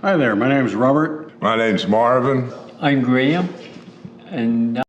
Hi there, my name is Robert. My name's Marvin. I'm Graham, and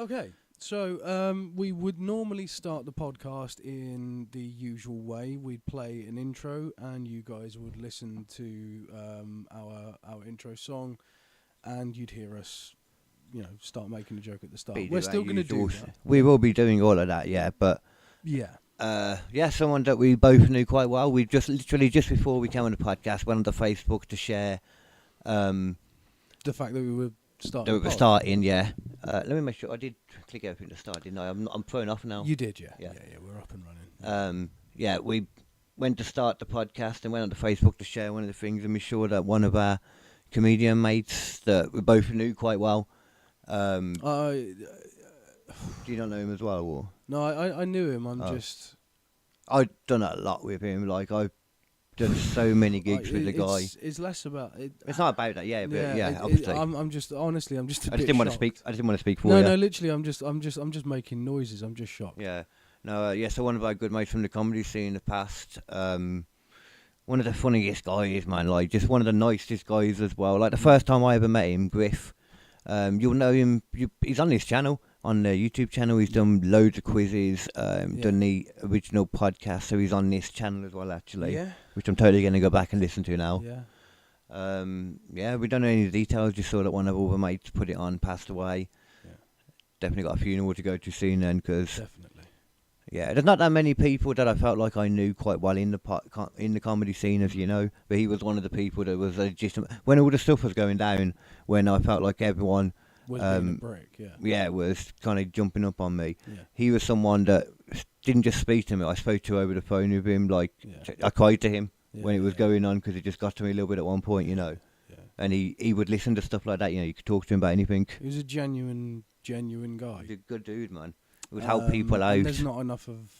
Okay, so we would normally start the podcast in the usual way. We'd play an intro, and you guys would listen to our intro song, and you'd hear us, start making a joke at the start. We're still going to do that. We will be doing all of that, yeah, but... Yeah. Someone that we both knew quite well. We just before we came on the podcast, went on the Facebook to share... the fact that we were starting. That we were starting, yeah. Let me make sure I did click everything to start, didn't I? I'm thrown off now. You did, yeah. Yeah, we're up and running. We went to start the podcast and went on to Facebook to share one of the things, and we saw that one of our comedian mates that we both knew quite well. Do you not know him as well, or? No, I knew him. I've done a lot with him. Like I've done so many gigs with the guy. It's less about it. It's not about that, yeah. But obviously. I'm just honestly, I'm just. I just didn't want to speak. I didn't want to speak for you. No, literally, I'm just making noises. I'm just shocked. Yeah. No. So one of our good mates from the comedy scene in the past. One of the funniest guys, man. Like just one of the nicest guys as well. Like the first time I ever met him, Griff. You'll know him. He's on his channel. On the YouTube channel, he's done loads of quizzes, done the original podcast, so he's on this channel as well, actually, which I'm totally going to go back and listen to now. We don't know any details, just saw that one of all the mates put it on, passed away. Yeah. Definitely got a funeral to go to soon then, because there's not that many people that I felt like I knew quite well in the comedy scene, as you know, but he was one of the people that was legitimate. When all the stuff was going down, when I felt like everyone... was being a brick, was kind of jumping up on me. Yeah. He was someone that didn't just speak to me. I spoke to over the phone with him. Like I cried to him when it was going on, because it just got to me a little bit at one point, Yeah. And he would listen to stuff like that. You could talk to him about anything. He was a genuine guy. He's a good dude, man. He would help people out. And there's not enough of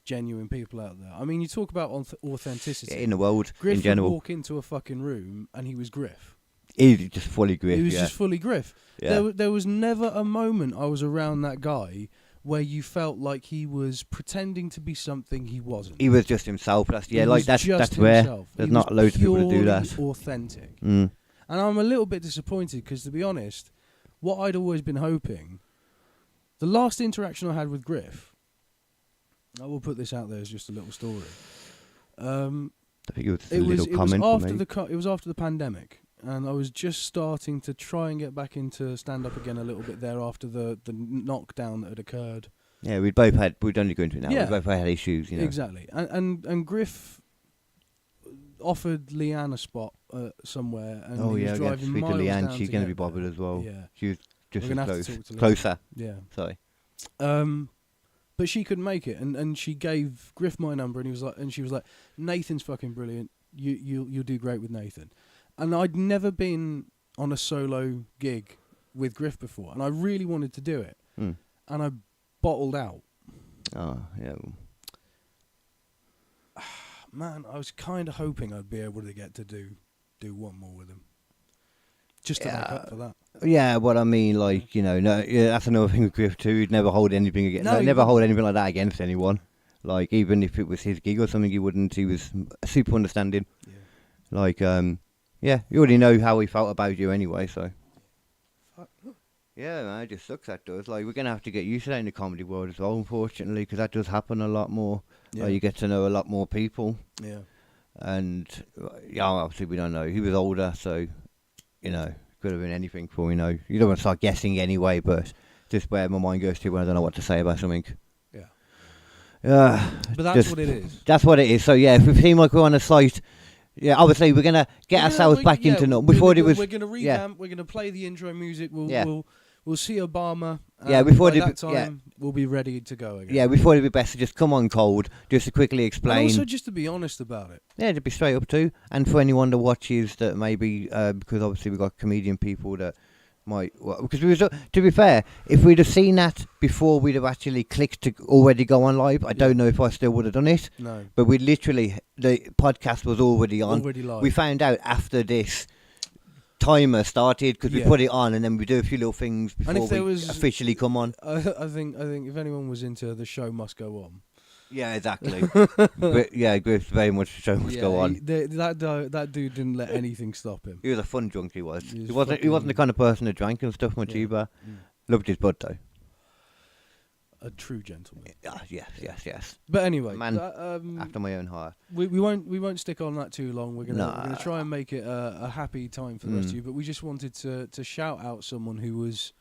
genuine people out there. I mean, you talk about authenticity in the world Griff in general. Would walk into a fucking room and he was Griff. He was just fully Griff. He was just fully Griff. Yeah. There was never a moment I was around that guy where you felt like he was pretending to be something he wasn't. He was just himself. That's rare. There's not loads of people that do that. Authentic. And I'm a little bit disappointed because, to be honest, what I'd always been hoping, the last interaction I had with Griff, I will put this out there as just a little story. I think it was a little comment for me. It was after the pandemic. And I was just starting to try and get back into stand-up again a little bit there after the knockdown that had occurred. Yeah, we'd only go into it now. Yeah. We both had issues, Exactly. And Griff offered Leanne a spot somewhere. And he was driving miles down Leanne. She's going to be bothered as well. Yeah. She was just as close. Closer. Yeah. Sorry. But she couldn't make it, and she gave Griff my number, and she was like, Nathan's fucking brilliant. You'll do great with Nathan. And I'd never been on a solo gig with Griff before, and I really wanted to do it. And I bottled out. Oh, yeah. Man, I was kind of hoping I'd be able to get to do one more with him. Just to make up for that. Yeah, but I mean, that's another thing with Griff too. He'd never hold anything against. Never hold anything like that against anyone. Like, even if it was his gig or something, he wouldn't. He was super understanding. Yeah. Yeah, you already know how he felt about you anyway, so. Yeah, man, it just sucks, that does. Like, we're going to have to get used to that in the comedy world as well, unfortunately, because that does happen a lot more. Yeah. You get to know a lot more people. Yeah. And, obviously we don't know. He was older, so, could have been anything for we know. You don't want to start guessing anyway, but just where my mind goes to when I don't know what to say about something. Yeah. But that's what it is. That's what it is. So, yeah, if we seem like we're on a site... Yeah, obviously we're gonna get ourselves back into normal. Before it was, we're gonna revamp. We're gonna play the intro music. We'll see Obama. Before by that time, we'll be ready to go again. Yeah, before it'd be best to just come on cold, just to quickly explain. And also, just to be honest about it. Yeah, to be straight up too. And for anyone that watches that maybe, because obviously we've got comedian people that might, because to be fair, if we'd have seen that before we'd have actually clicked to already go on live, I don't know if I still would have done it. No. But we literally, the podcast was already on. Already live. We found out after this timer started because we put it on, and then we do a few little things before we officially come on. I think if anyone was into the show must go on. Yeah, exactly. But Griff's very much the show must go on. That dude didn't let anything stop him. He was a fun drunk. He wasn't the kind of person that drank and stuff much either. Loved his bud though. A true gentleman. Yes. But anyway, Man after my own heart. we won't stick on that too long. We're gonna No. try and make it a happy time for the rest of you. But we just wanted to shout out someone who was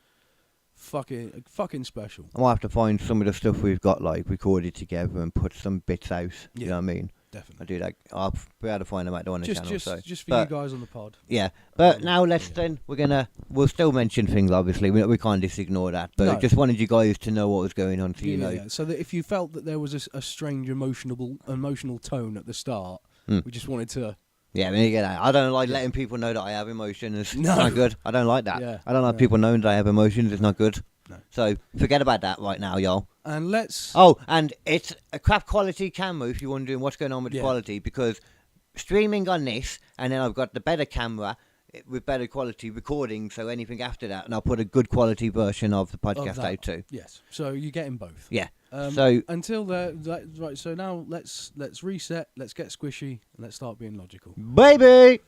fucking special. I might have to find some of the stuff we've got like recorded together and put some bits out. You know what I mean? Definitely. I do that. I'll be able to find them out on the channel. Just for But- you guys on the pod. Yeah, but now we'll still mention things. Obviously, we can't just ignore that. But No. just wanted you guys to know what was going on, so you know. Yeah. So that if you felt that there was a strange emotional tone at the start, we just wanted to. Yeah, I mean, I don't like letting people know that I have emotions. It's No. not good. I don't like that. Yeah, I don't like no. people knowing that I have emotions. It's not good. No. So forget about that right now, y'all. And let's. Oh, and it's a crap quality camera if you're wondering what's going on with the Yeah. quality, because streaming on this, and then I've got the better camera with better quality recording, so anything after that, and I'll put a good quality version of the podcast that. out too. Yes. So you're getting both. Yeah. So until right. So now let's reset. Let's get squishy and let's start being logical. Baby!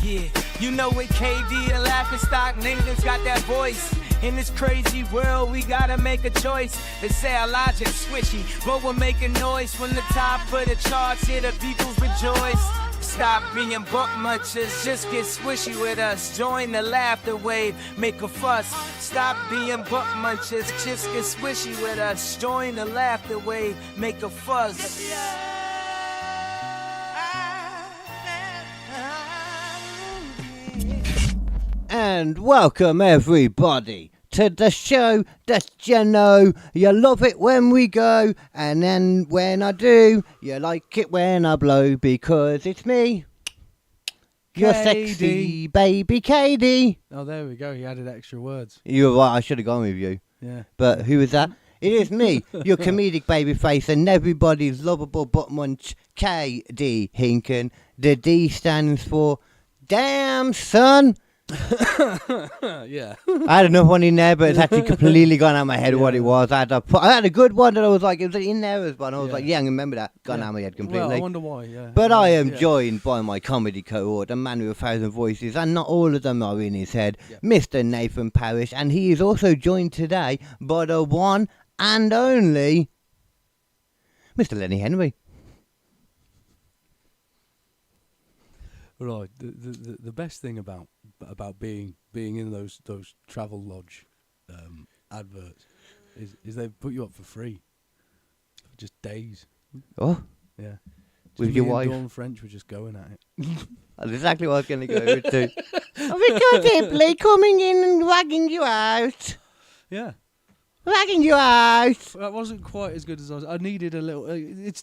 Yeah, you know with KD, the laughing stock niggas got that voice. In this crazy world, we gotta make a choice. They say our logic's swishy, but we're making noise from the top of the charts. Here the Beatles rejoice. Stop being buck munchers, just get swishy with us. Join the laughter wave, make a fuss. Stop being buck munchers, just get swishy with us. Join the laughter wave, make a fuss. And welcome everybody to the show that you know you love it when we go, and then when I do, you like it when I blow, because it's me, your sexy baby Katie. Oh, there we go. He added extra words. You were right, I should have gone with you. Yeah. But who is that? It is me, your comedic baby face, and everybody's lovable butt munch, KD Hinken. The D stands for damn son. Yeah. I had another one in there, but it's actually completely gone out of my head what it was. I had a good one that I was like, it was in there as well. And I was like, yeah, I can remember that. Gone out of my head completely. Well, I wonder why. Yeah. But I am Yeah. joined by my comedy cohort, a man with 1,000 voices, and not all of them are in his head, Yeah. Mr. Nathan Parrish. And he is also joined today by the one and only Mr. Lenny Henry. Right. The best thing about being in those travel lodge adverts is they put you up for free, for just days. Oh, Yeah. with Just your me and wife. Dawn French were just going at it. That's exactly what I was going to go with too. Simply coming in and wagging you out. Yeah. Wagging you out. That wasn't quite as good as I needed a little. It's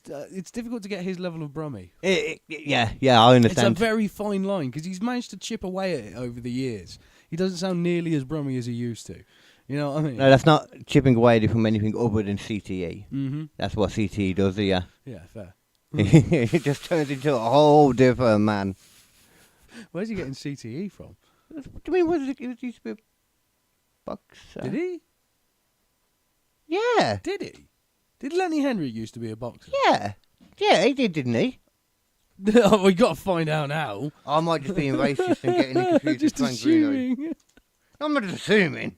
difficult to get his level of brummy. Yeah, I It's a understand. very fine line because he's managed to chip away at it over the years. He doesn't sound nearly as brummy as he used to. You know what I mean? No, that's not chipping away from anything other than CTE. Mm-hmm. That's what CTE does, yeah. Yeah, fair. It just turns into a whole different man. Where's he getting CTE from? What do you mean? It used to be a boxer. Did he? Yeah. Did he? Did Lenny Henry used to be a boxer? Yeah. Yeah, he did, didn't he? Oh, we got to find out now. I might just be racist and getting it confused with Just Frank Bruno. assuming. I'm not assuming.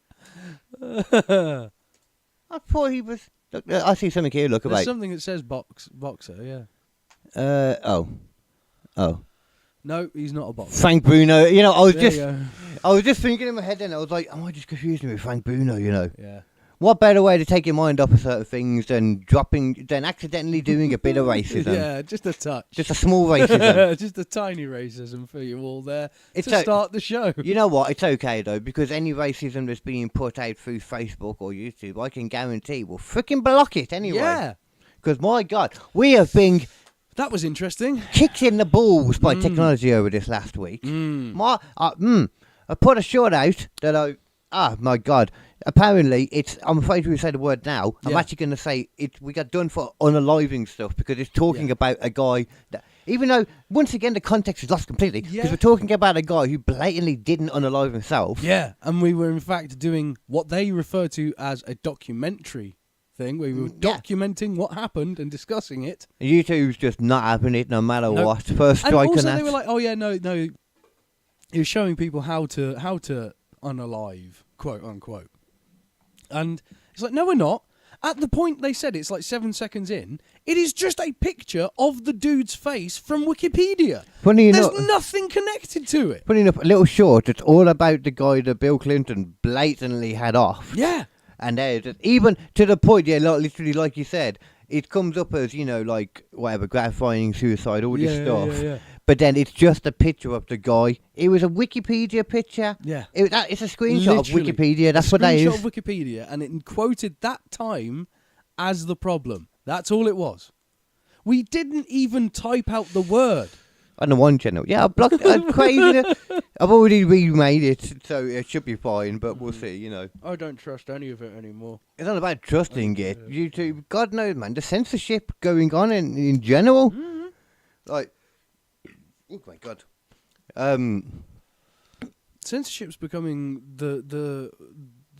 I thought he was... Look, I see something here, look There's about... something that says boxer, yeah. Oh. No, he's not a boxer. Frank Bruno. You know, There you go. I was just thinking in my head then, I was like, am I just confusing with Frank Bruno, you know? Yeah. What better way to take your mind off of certain things than accidentally doing a bit of racism? Yeah, just a touch. Just a small racism. Just a tiny racism for you all there It's to a- start the show. You know what? It's okay though, because any racism that's being put out through Facebook or YouTube, I can guarantee will freaking block it anyway. Yeah, Because my God, we have been that was interesting. kicked in the balls by technology over this last week. I put a short out that my God. Apparently, I'm afraid to say the word now. I'm Yeah. actually going to say we got done for unaliving stuff because it's talking about a guy that, even though, once again, the context is lost completely because Yeah. we're talking about a guy who blatantly didn't unalive himself. Yeah, and we were in fact doing what they refer to as a documentary thing where we were Yeah. documenting what happened and discussing it. YouTube's just not having it no matter Nope. what. First And strike also on they were that. like, oh yeah, no. He was showing people how to unalive, quote unquote. And it's like, no, we're not. At the point they said it's like 7 seconds in, it is just a picture of the dude's face from Wikipedia. Funny There's enough, nothing connected to it. funny enough, a little short. It's all about the guy that Bill Clinton blatantly had off. Yeah. And even to the point, yeah, like, literally, like you said, it comes up as, like, whatever, gratifying suicide, all this stuff. Yeah. But then it's just a picture of the guy. It was a Wikipedia picture. Yeah. It's a screenshot Literally. of Wikipedia. That's what that Screenshot is. of Wikipedia, and it quoted that time as the problem. That's all it was. We didn't even type out the word. On the one channel. Yeah, I blocked it. I'm crazy. I've already remade it, so it should be fine, but we'll see, I don't trust any of it anymore. It's not about trusting it. YouTube, God knows, man. The censorship going on in general. Mm-hmm. Like, oh my God. Censorship's becoming the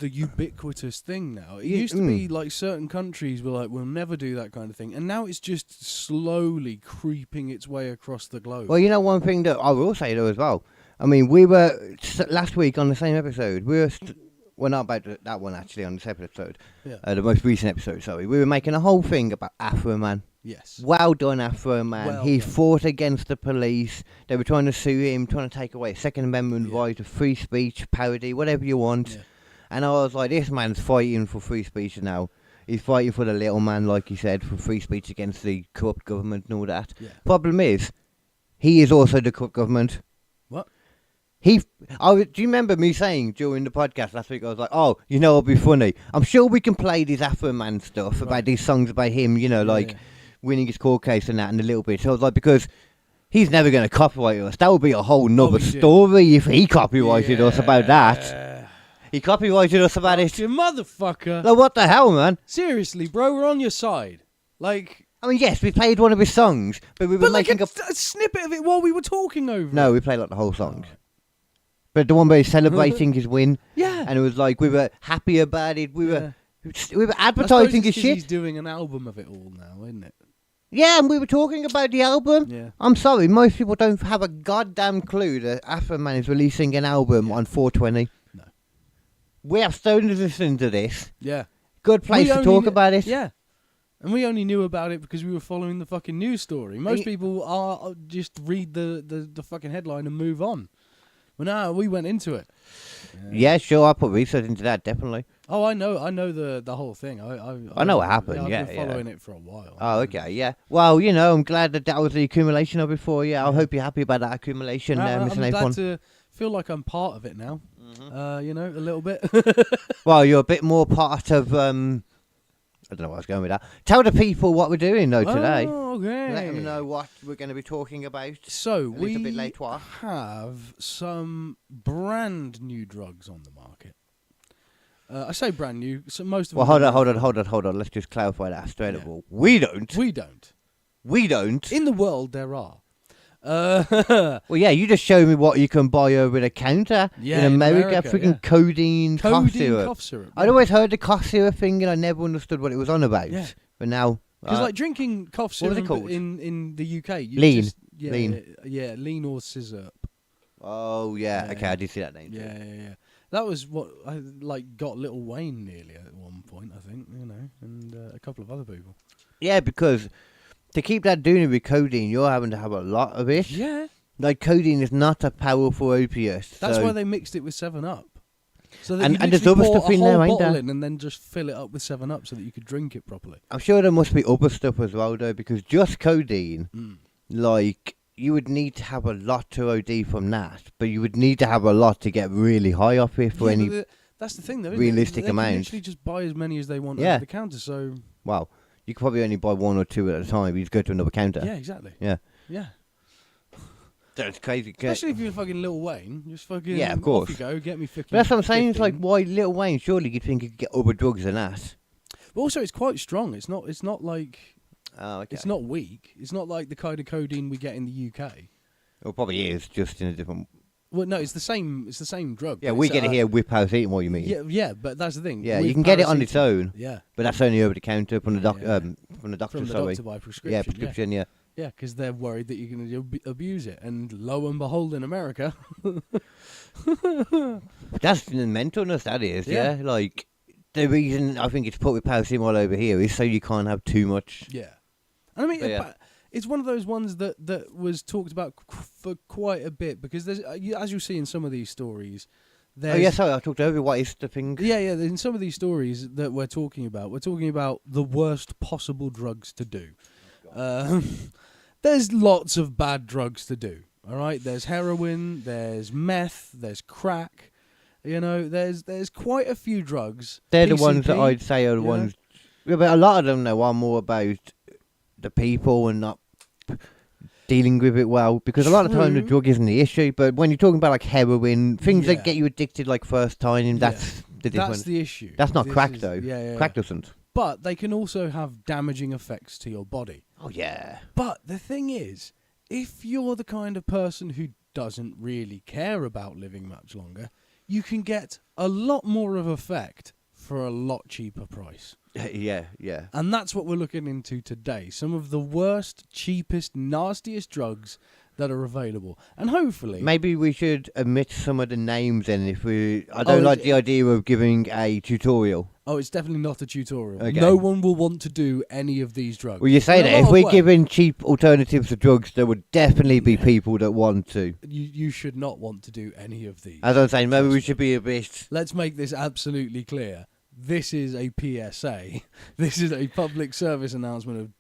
ubiquitous thing now. It used to be like certain countries were like, we'll never do that kind of thing, and now it's just slowly creeping its way across the globe. Well, one thing that I will say though as well. I mean, we were last week on the same episode. We were well, not about that one actually on this episode. Yeah. The most recent episode. Sorry, we were making a whole thing about Afro Man. Yes. Well done, Afro Man. Well He done. fought against the police. They were trying to sue him, trying to take away Second Amendment right of free speech, parody, whatever you want. Yeah. And I was like, this man's fighting for free speech now. He's fighting for the little man, like he said, for free speech against the corrupt government and all that. Yeah. Problem is, he is also the corrupt government. What? Do you remember me saying during the podcast last week, I was like, oh, it'll be funny. I'm sure we can play this Afro Man stuff about these songs about him, like winning his court case and that and a little bit. So I was like, because he's never going to copyright us. That would be a whole nother story if he copyrighted us about that. He copyrighted us about it. You motherfucker. Like, what the hell, man? Seriously, bro, we're on your side. Like... I mean, yes, we played one of his songs, but we were like making a snippet of it while we were talking over No, it. we played like the whole song. But the one where he's celebrating his win. Yeah. And it was like, we were happy about it. We were I advertising suppose his it's 'cause shit. He's doing an album of it all now, isn't it? Yeah, and we were talking about the album. Yeah. I'm sorry, most people don't have a goddamn clue that Afro Man is releasing an album on 420. No. We have stoners listening to this. Yeah. Good place We to only talk kn- about it. Yeah. And we only knew about it because we were following the fucking news story. Most people are just read the fucking headline and move on. Well, no, we went into it. Yeah, sure, I put research into that, definitely. Oh, I know the whole thing. I know what happened, I've yeah, been following it for a while. Oh, okay, yeah. Well, I'm glad that was the accumulation of it for you. I hope you're happy about that accumulation, I'm Mr. glad Napon. to feel like I'm part of it now. A little bit. Well, you're a bit more part of, I don't know where I was going with that. Tell the people what we're doing, though, today. Oh, okay. Let them know what we're going to be talking about. So a little bit later. have some brand new drugs on the market. I say brand new. So most of Well, them hold on. Let's just clarify that straight Yeah. up. Well, we don't. We don't. In In the world, there are. well, yeah, you just showed me what you can buy over the counter Yeah, in in America. America, Freaking yeah. codeine cough syrup. cough syrup. I'd always heard the cough syrup thing, and I never understood what it was on about. Yeah. But now, Because like drinking cough what was it syrup called? in the UK, you Lean. just, yeah, Lean. yeah, lean or scissor. oh yeah, Yeah. okay, I did see that name. Yeah, too. yeah. That was what I got Little Wayne nearly at one point, I think, and a couple of other people. Yeah, because to keep that doing with codeine, you're having to have a lot of it. Yeah, Like codeine is not a powerful opiate. that's so why they mixed it with 7-Up. So that And- you and there's literally other pour stuff a in whole there, ain't bottle there? in and then just fill it up with 7-Up so that you could drink it properly. I'm sure there must be other stuff as well, though, because just codeine, like, you would need to have a lot to OD from that, but you would need to have a lot to get really high off it for Yeah, any. but that's the thing, though. Isn't realistic it? They amount. can literally just buy as many as they want Yeah. over the counter. So Well, you could probably only buy one or two at a time. You just go to another counter. yeah, exactly. Yeah. Yeah. That's crazy. Especially if you're fucking Lil Wayne, just fucking Yeah, of off course. you go, get me 50. But that's what I'm saying. It's like, 15. why Little Wayne? Surely you'd think you could get other drugs than that. But also, it's quite strong. It's not like Oh, okay. it's not weak. It's not like the kind of codeine we get in the UK. Well, probably is, just in a different Well, no, it's the same. It's the same drug. Yeah, but we it's, get it here with paracetamol. What you mean? Yeah, but that's the thing. Yeah, With you can get it on its paracetamol- own, Yeah, but that's only over the counter from the doctor. Yeah. From the doctor. from the sorry. doctor by prescription. Yeah, prescription. Yeah. Yeah, because they're worried that you're going to abuse it, and lo and behold, in America, That's the mentalness. That is. Yeah. Yeah. Like the reason I think it's put with paracetamol over here is so you can't have too much. yeah. And I mean, But yeah. but it's one of those ones that was talked about for quite a bit because there's, as you see in some of these stories, Oh there's yeah, sorry, I talked over. What is the thing? Yeah. In some of these stories that we're talking about the worst possible drugs to do. There's lots of bad drugs to do. All right, there's heroin, there's meth, there's crack. You know, there's quite a few drugs. They're the ones that PCP, I'd say are the you know? ones. Yeah, but a lot of them though are more about the people and not dealing with it well. Because a lot of the time the True. drug isn't the issue, but when you're talking about like heroin, things Yeah. that get you addicted like first time, that's the difference. That's the issue. That's not This crack is- though. Yeah. Crack doesn't. But they can also have damaging effects to your body. Oh yeah. But the thing is, if you're the kind of person who doesn't really care about living much longer, you can get a lot more of effect for a lot cheaper price. Yeah. And that's what we're looking into today. Some of the worst, cheapest, nastiest drugs that are available. And hopefully... Maybe we should omit some of the names then if we... I don't like the idea of giving a tutorial. Oh, it's definitely not a tutorial. Okay. No one will want to do any of these drugs. Well, you say In a that. lot If of we're ways, giving cheap alternatives to drugs, there would definitely be people that want to. You should not want to do any of these. As I'm saying, maybe Trust we me. should be a bit... Let's make this absolutely clear. This is a PSA. This is a public service announcement of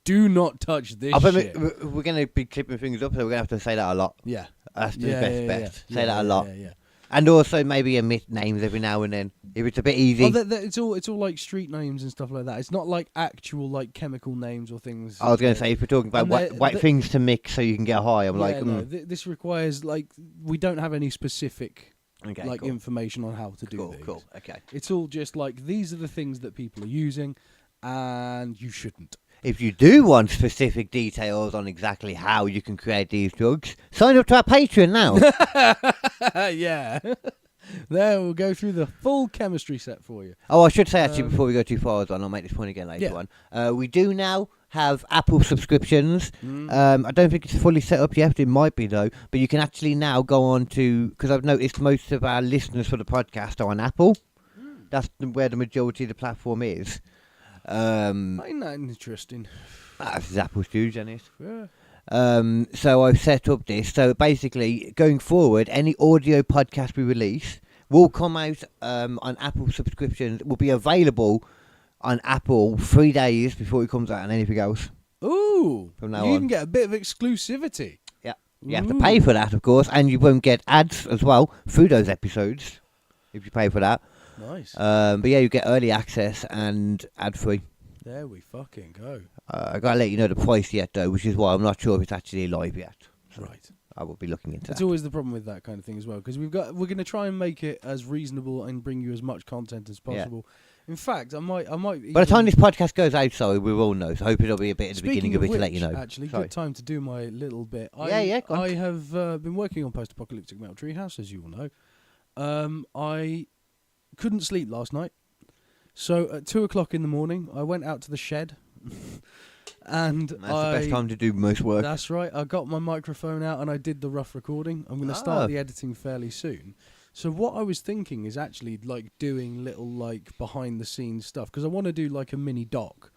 do not touch this I bet shit. we're going to be clipping things up, so we're going to have to say that a lot. Yeah. That's the Yeah, best yeah, bet. yeah. Say Yeah, that a yeah, lot. Yeah. And also maybe omit names every now and then. If it's a bit easy. Oh, it's all like street names and stuff like that. It's not like actual like chemical names or things. I was going to say, if we're talking about And white things to mix so you can get high, I'm like, no, this requires like we don't have any specific okay, like cool. information on how to do these. Cool, okay. It's all just like these are the things that people are using, and you shouldn't. If you do want specific details on exactly how you can create these drugs, sign up to our Patreon now. Yeah. There, we'll go through the full chemistry set for you. Oh, I should say actually before we go too far as well, and I'll make this point again later on. We do now have Apple subscriptions. I don't think it's fully set up yet. It might be though. But you can actually now go on to, because I've noticed most of our listeners for the podcast are on Apple. That's where the majority of the platform is. Ain't that interesting? This is Apple Studios, Dennis. Yeah. So I've set up this. So basically, going forward, any audio podcast we release will come out on Apple subscriptions. Will be available on Apple 3 days before it comes out on anything else. Ooh. From now you on. even get a bit of exclusivity. Yeah. You have to pay for that, of course, and you won't get ads as well through those episodes if you pay for that. Nice. But yeah, you get early access and ad-free. There we fucking go. I gotta let you know the price yet, though, which is why I'm not sure if it's actually live yet. Right. I will be looking into That's that. always the problem with that kind of thing as well, because we're going to try and make it as reasonable and bring you as much content as Yeah. possible. In fact, I might. By the time this podcast goes out, sorry, we will know. So I hope it'll be a bit at the Speaking beginning of it which, to let you know. Actually, Sorry. good time to do my little bit. Go on. I have been working on post-apocalyptic Metal Treehouse, as you all know. I couldn't sleep last night, so at 2 o'clock in the morning, I went out to the shed, and That's the best time to do most work. That's right. I got my microphone out and I did the rough recording. I'm going to start Oh. the editing fairly soon. So what I was thinking is actually like doing little like behind the scenes stuff, because I want to do like a mini doc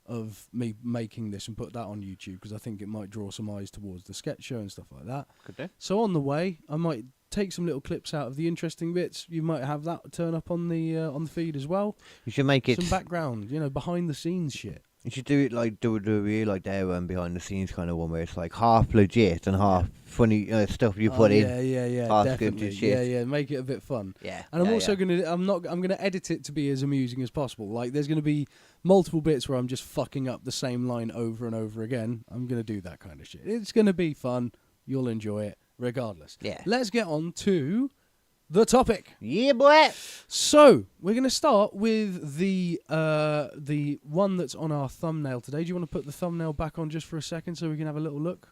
of me making this and put that on YouTube, because I think it might draw some eyes towards the sketch show and stuff like that. Could do. So on the way, I might take some little clips out of the interesting bits. You might have that turn up on the feed as well. You should make it. Some background, behind the scenes shit. You should do it like WWE, like their behind the scenes kind of one, where it's like half legit and half funny stuff you put in. Yeah, half definitely. scripted shit. Yeah, make it a bit fun. Yeah. And I'm yeah, also yeah. I'm gonna edit it to be as amusing as possible. Like there's gonna be multiple bits where I'm just fucking up the same line over and over again. I'm gonna do that kind of shit. It's gonna be fun. You'll enjoy it regardless. Yeah. Let's get on to the topic. Yeah, boy. So we're gonna start with the one that's on our thumbnail today. Do you want to put the thumbnail back on just for a second so we can have a little look?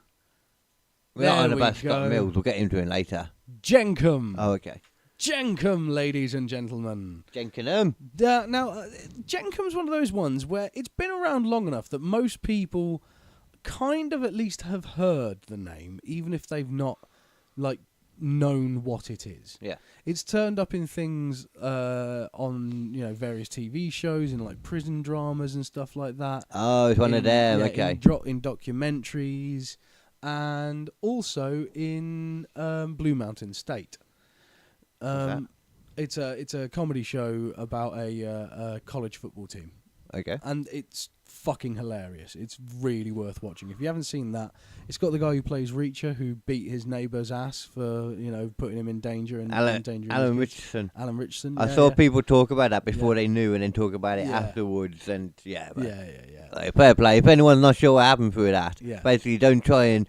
We're not on There about we Scott go. Mills. We'll get into it later. Jenkem. Oh, okay. Jenkem, ladies and gentlemen. Jenkem. Now, Jenkem's one of those ones where it's been around long enough that most people kind of at least have heard the name, even if they've not, like, known what it is. Yeah. It's turned up in things on, various TV shows and, like, prison dramas and stuff like that. Oh, it's one of them. Yeah, Okay. in documentaries and also in Blue Mountain State. It's a comedy show about a college football team, Okay. and it's fucking hilarious. It's really worth watching. If you haven't seen that, it's got the guy who plays Reacher, who beat his neighbour's ass for putting him in danger and endangering Alan his Richardson. Alan Richardson. I yeah, saw yeah. people talk about that before Yeah. they knew, and then talk about it Yeah. afterwards. And Yeah. Like, fair play. If anyone's not sure what happened through that, Yeah. basically don't try and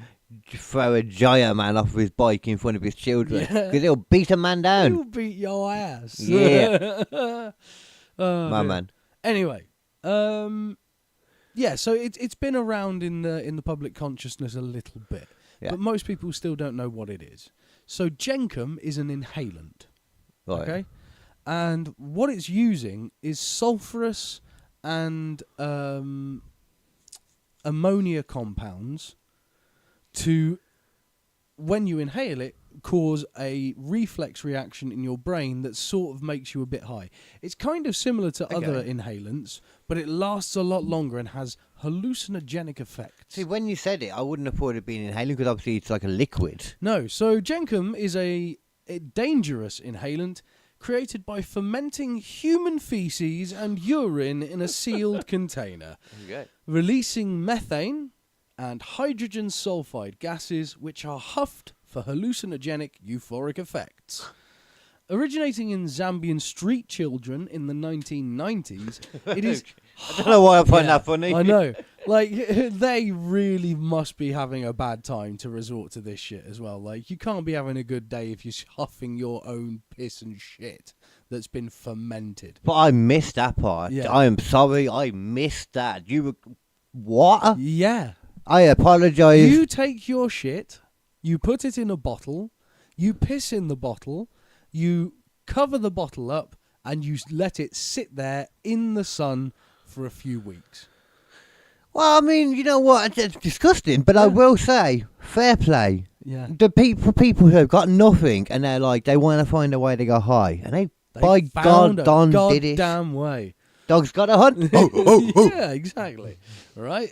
throw a giant man off of his bike in front of his children, Yeah. because it'll beat a man down. He'll beat your ass. Yeah. Oh, My dear. man. Anyway, yeah. So it's been around in the public consciousness a little bit, Yeah. but most people still don't know what it is. So Jenkem is an inhalant, Right. okay, and what it's using is sulfurous and ammonia compounds to, when you inhale it, cause a reflex reaction in your brain that sort of makes you a bit high. It's kind of similar to other inhalants, but it lasts a lot longer and has hallucinogenic effects. See, when you said it, I wouldn't have thought it'd been inhaling, because obviously it's like a liquid. No, so Jenkem is a dangerous inhalant created by fermenting human feces and urine in a sealed container, Okay. releasing methane and hydrogen sulfide gases, which are huffed for hallucinogenic euphoric effects. Originating in Zambian street children in the 1990s, it is... I don't know why I find Yeah, that funny. I know. Like, they really must be having a bad time to resort to this shit as well. Like, you can't be having a good day if you're huffing your own piss and shit that's been fermented. But I missed that part. Yeah. I am sorry, I missed that. You were... What? Yeah. I apologise. You take your shit, you put it in a bottle, you piss in the bottle, you cover the bottle up, and you let it sit there in the sun for a few weeks. Well, I mean, you know what? It's disgusting, but I will say, fair play. Yeah. The people who have got nothing, and they're like, they want to find a way to go high, and they by found God a done did it. goddamn way. Dog's got a hunt. Oh. Yeah, exactly. Right?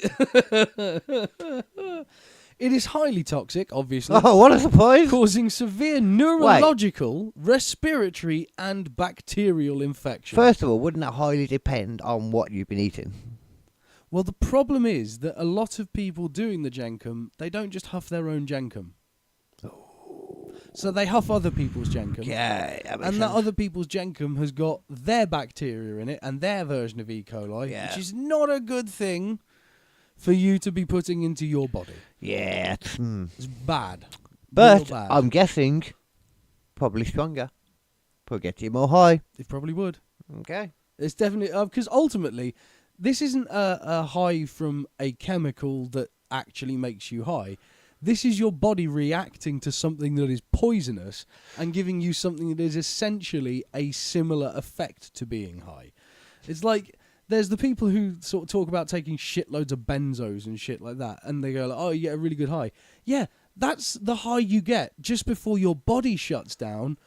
It is highly toxic, obviously, Oh, what a surprise! causing severe neurological, respiratory, and bacterial infection. First of all, wouldn't that highly depend on what you've been eating? Well, the problem is that a lot of people doing the Jenkem, they don't just huff their own Jenkem. So they huff other people's Jenkem. Yeah, And that other people's Jenkem has got their bacteria in it and their version of E. coli, Yeah. which is not a good thing for you to be putting into your body. Yeah, It's bad. but Real bad. I'm guessing probably stronger. Probably get you more high. It probably would. Okay. It's definitely... Because ultimately, this isn't a high from a chemical that actually makes you high. This is your body reacting to something that is poisonous and giving you something that is essentially a similar effect to being high. It's like, there's the people who sort of talk about taking shitloads of benzos and shit like that, and they go, like, oh, you get a really good high. Yeah, that's the high you get just before your body shuts down.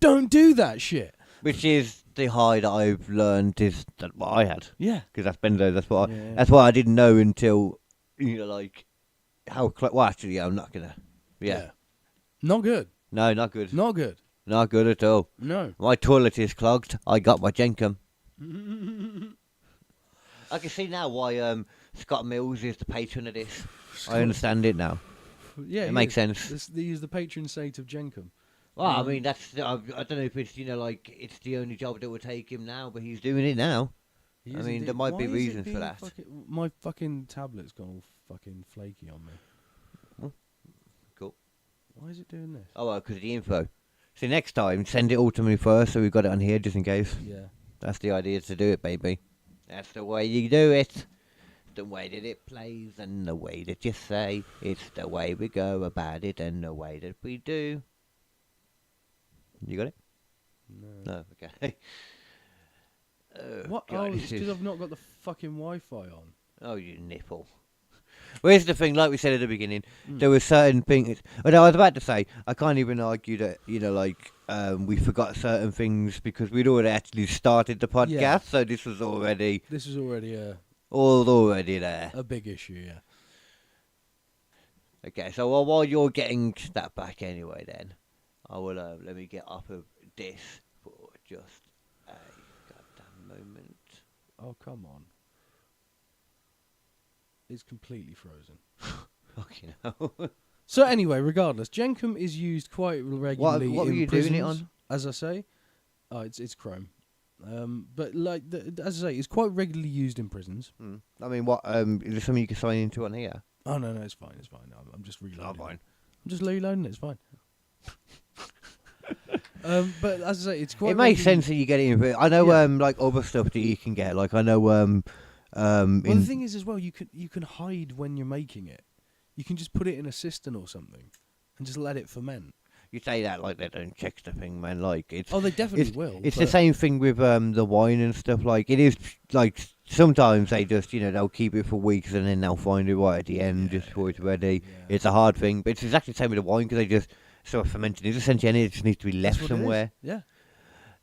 Don't do that shit. Which is the high that I've learned is that what I had. Yeah. Because that's benzo. That's what. Yeah. That's why I didn't know until like how. Well, actually, yeah, I'm not gonna. Yeah. Not good. No, not good. Not good. Not good at all. No. My toilet is clogged. I got my Jenkem. I can see now why Scott Mills is the patron of this. I understand it now. Yeah, It makes sense. He's the patron saint of Jenkem. Well, I mean, that's. I don't know if it's like it's the only job that would take him now, but he's doing it now. He I is mean, indeed. there might be Why is it reasons for being that. My fucking tablet's gone all fucking flaky on me. Cool. Why is it doing this? Oh, well, because of the info. See, next time, send it all to me first, so we've got it on here just in case. Yeah. That's the idea to do it, baby. That's the way you do it. The way that it plays and the way that you say, it's the way we go about it and the way that we do. You got it? No, okay. What? God, Oh, this it's because is- I've not got the fucking Wi-Fi on. Oh, you nipple. Well, here's the thing, like we said at the beginning, there were certain things. But I was about to say, I can't even argue that, we forgot certain things because we'd already actually started the podcast, Yeah. so this was already This is already already there. a big issue, yeah. Okay, so while you're getting that back anyway, then I will let me get up of this for just a goddamn moment. Oh, come on. It's completely frozen. Fucking hell. So anyway, regardless, Jenkem is used quite regularly what were in you prisons, doing it on? as I say. Oh, it's Chrome. But like as I say, it's quite regularly used in prisons. I mean, what is there something you can sign into on here? Oh no, it's fine. I'm just reloading. Oh, fine. I'm just reloading it. It's fine. But as I say, it's quite. It makes regularly- sense that you get it in. I know, Yeah. like other stuff that you can get. Like I know, Well, the thing is, as well, you can hide when you're making it. You can just put it in a cistern or something, and just let it ferment. you say that like they don't check the thing, man. Like it's. Oh, they definitely it's, will. It's the but- same thing with the wine and stuff. Like it is like sometimes they just they'll keep it for weeks and then they'll find it right at the end just before it's ready. Yeah. It's a hard thing, but it's exactly the same with the wine because they just sort of fermenting. It's essentially it just needs to be That's left what it is. somewhere. Yeah.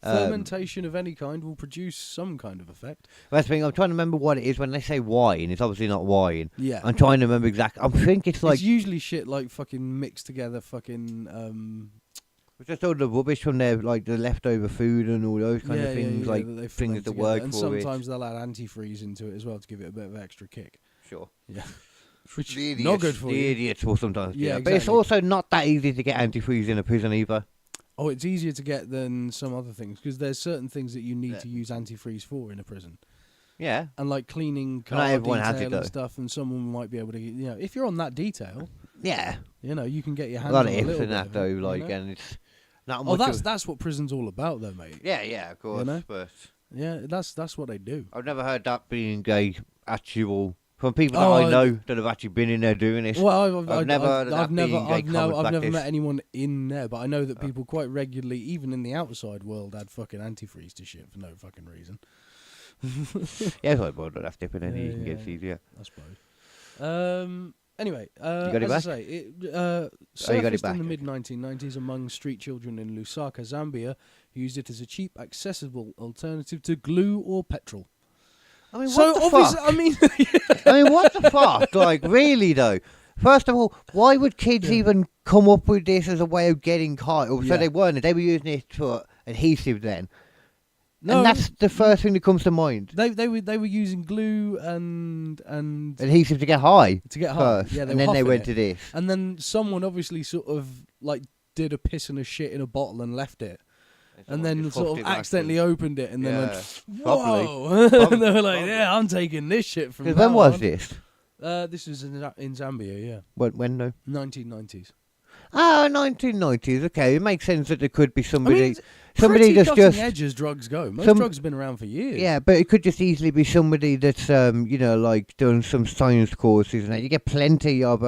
Um, Fermentation of any kind will produce some kind of effect. That's the thing. I'm trying to remember what it is when they say wine. It's obviously not wine. Yeah. I'm trying to remember exactly. I think it's like it's usually shit like fucking mixed together fucking it's just all the rubbish from their like the leftover food and all those kind of things. Like that they things ferment that together. work and for it. sometimes they'll add antifreeze into it as well to give it a bit of extra kick. Sure. Yeah. Which The is not idiots- good for the you. idiots will sometimes do Yeah, that. But it's exactly. also not that easy to get antifreeze in a prison either. Oh, it's easier to get than some other things because there's certain things that you need Yeah. to use antifreeze for in a prison. Yeah. And like cleaning Not car everyone has detail it, and though. stuff, and someone might be able to, if you're on that detail, Yeah. you can get your A hands lot on of a ifs little in bit that of though, it, like, and it's not Oh, much. that's what prison's all about, though, mate. Yeah, of course. know? But Yeah, that's what they do. I've never heard that being a actual from people that Oh, I know that have actually been in there doing this. Well, I've never heard of that I've never, being a I've common never practice. met anyone in there, but I know that people quite regularly, even in the outside world, add fucking antifreeze to shit for no fucking reason. Yeah, it's like, well, that's different, and Yeah, you can yeah, get it easier. I suppose. Anyway, got it as back? I say, it you got it surfaced back, in the okay. mid 1990s among street children in Lusaka, Zambia, who used it as a cheap, accessible alternative to glue or petrol. I mean, So what the obviously, fuck? I mean, I mean, what the fuck? Like, really though? First of all, why would kids even come up with this as a way of getting high? Or Yeah. so they weren't. They were using it for adhesive then. no, And that's the first thing that comes to mind. they were using glue and Adhesive to get high to get high. first. Yeah, and then they went to this. And then someone obviously sort of like did a piss and a shit in a bottle and left it, and then sort of accidentally opened it, and then went, probably. whoa! And they were like, "Yeah, I'm taking this shit from." Because when now was on." this? This was in Zambia, yeah, When no? 1990s. Oh, 1990s. Okay, it makes sense that there could be I somebody. mean, somebody pretty that's cutting just edge as drugs go. Most some- drugs have been around for years. Yeah, but it could just easily be somebody that's like done some science courses and that. You get plenty of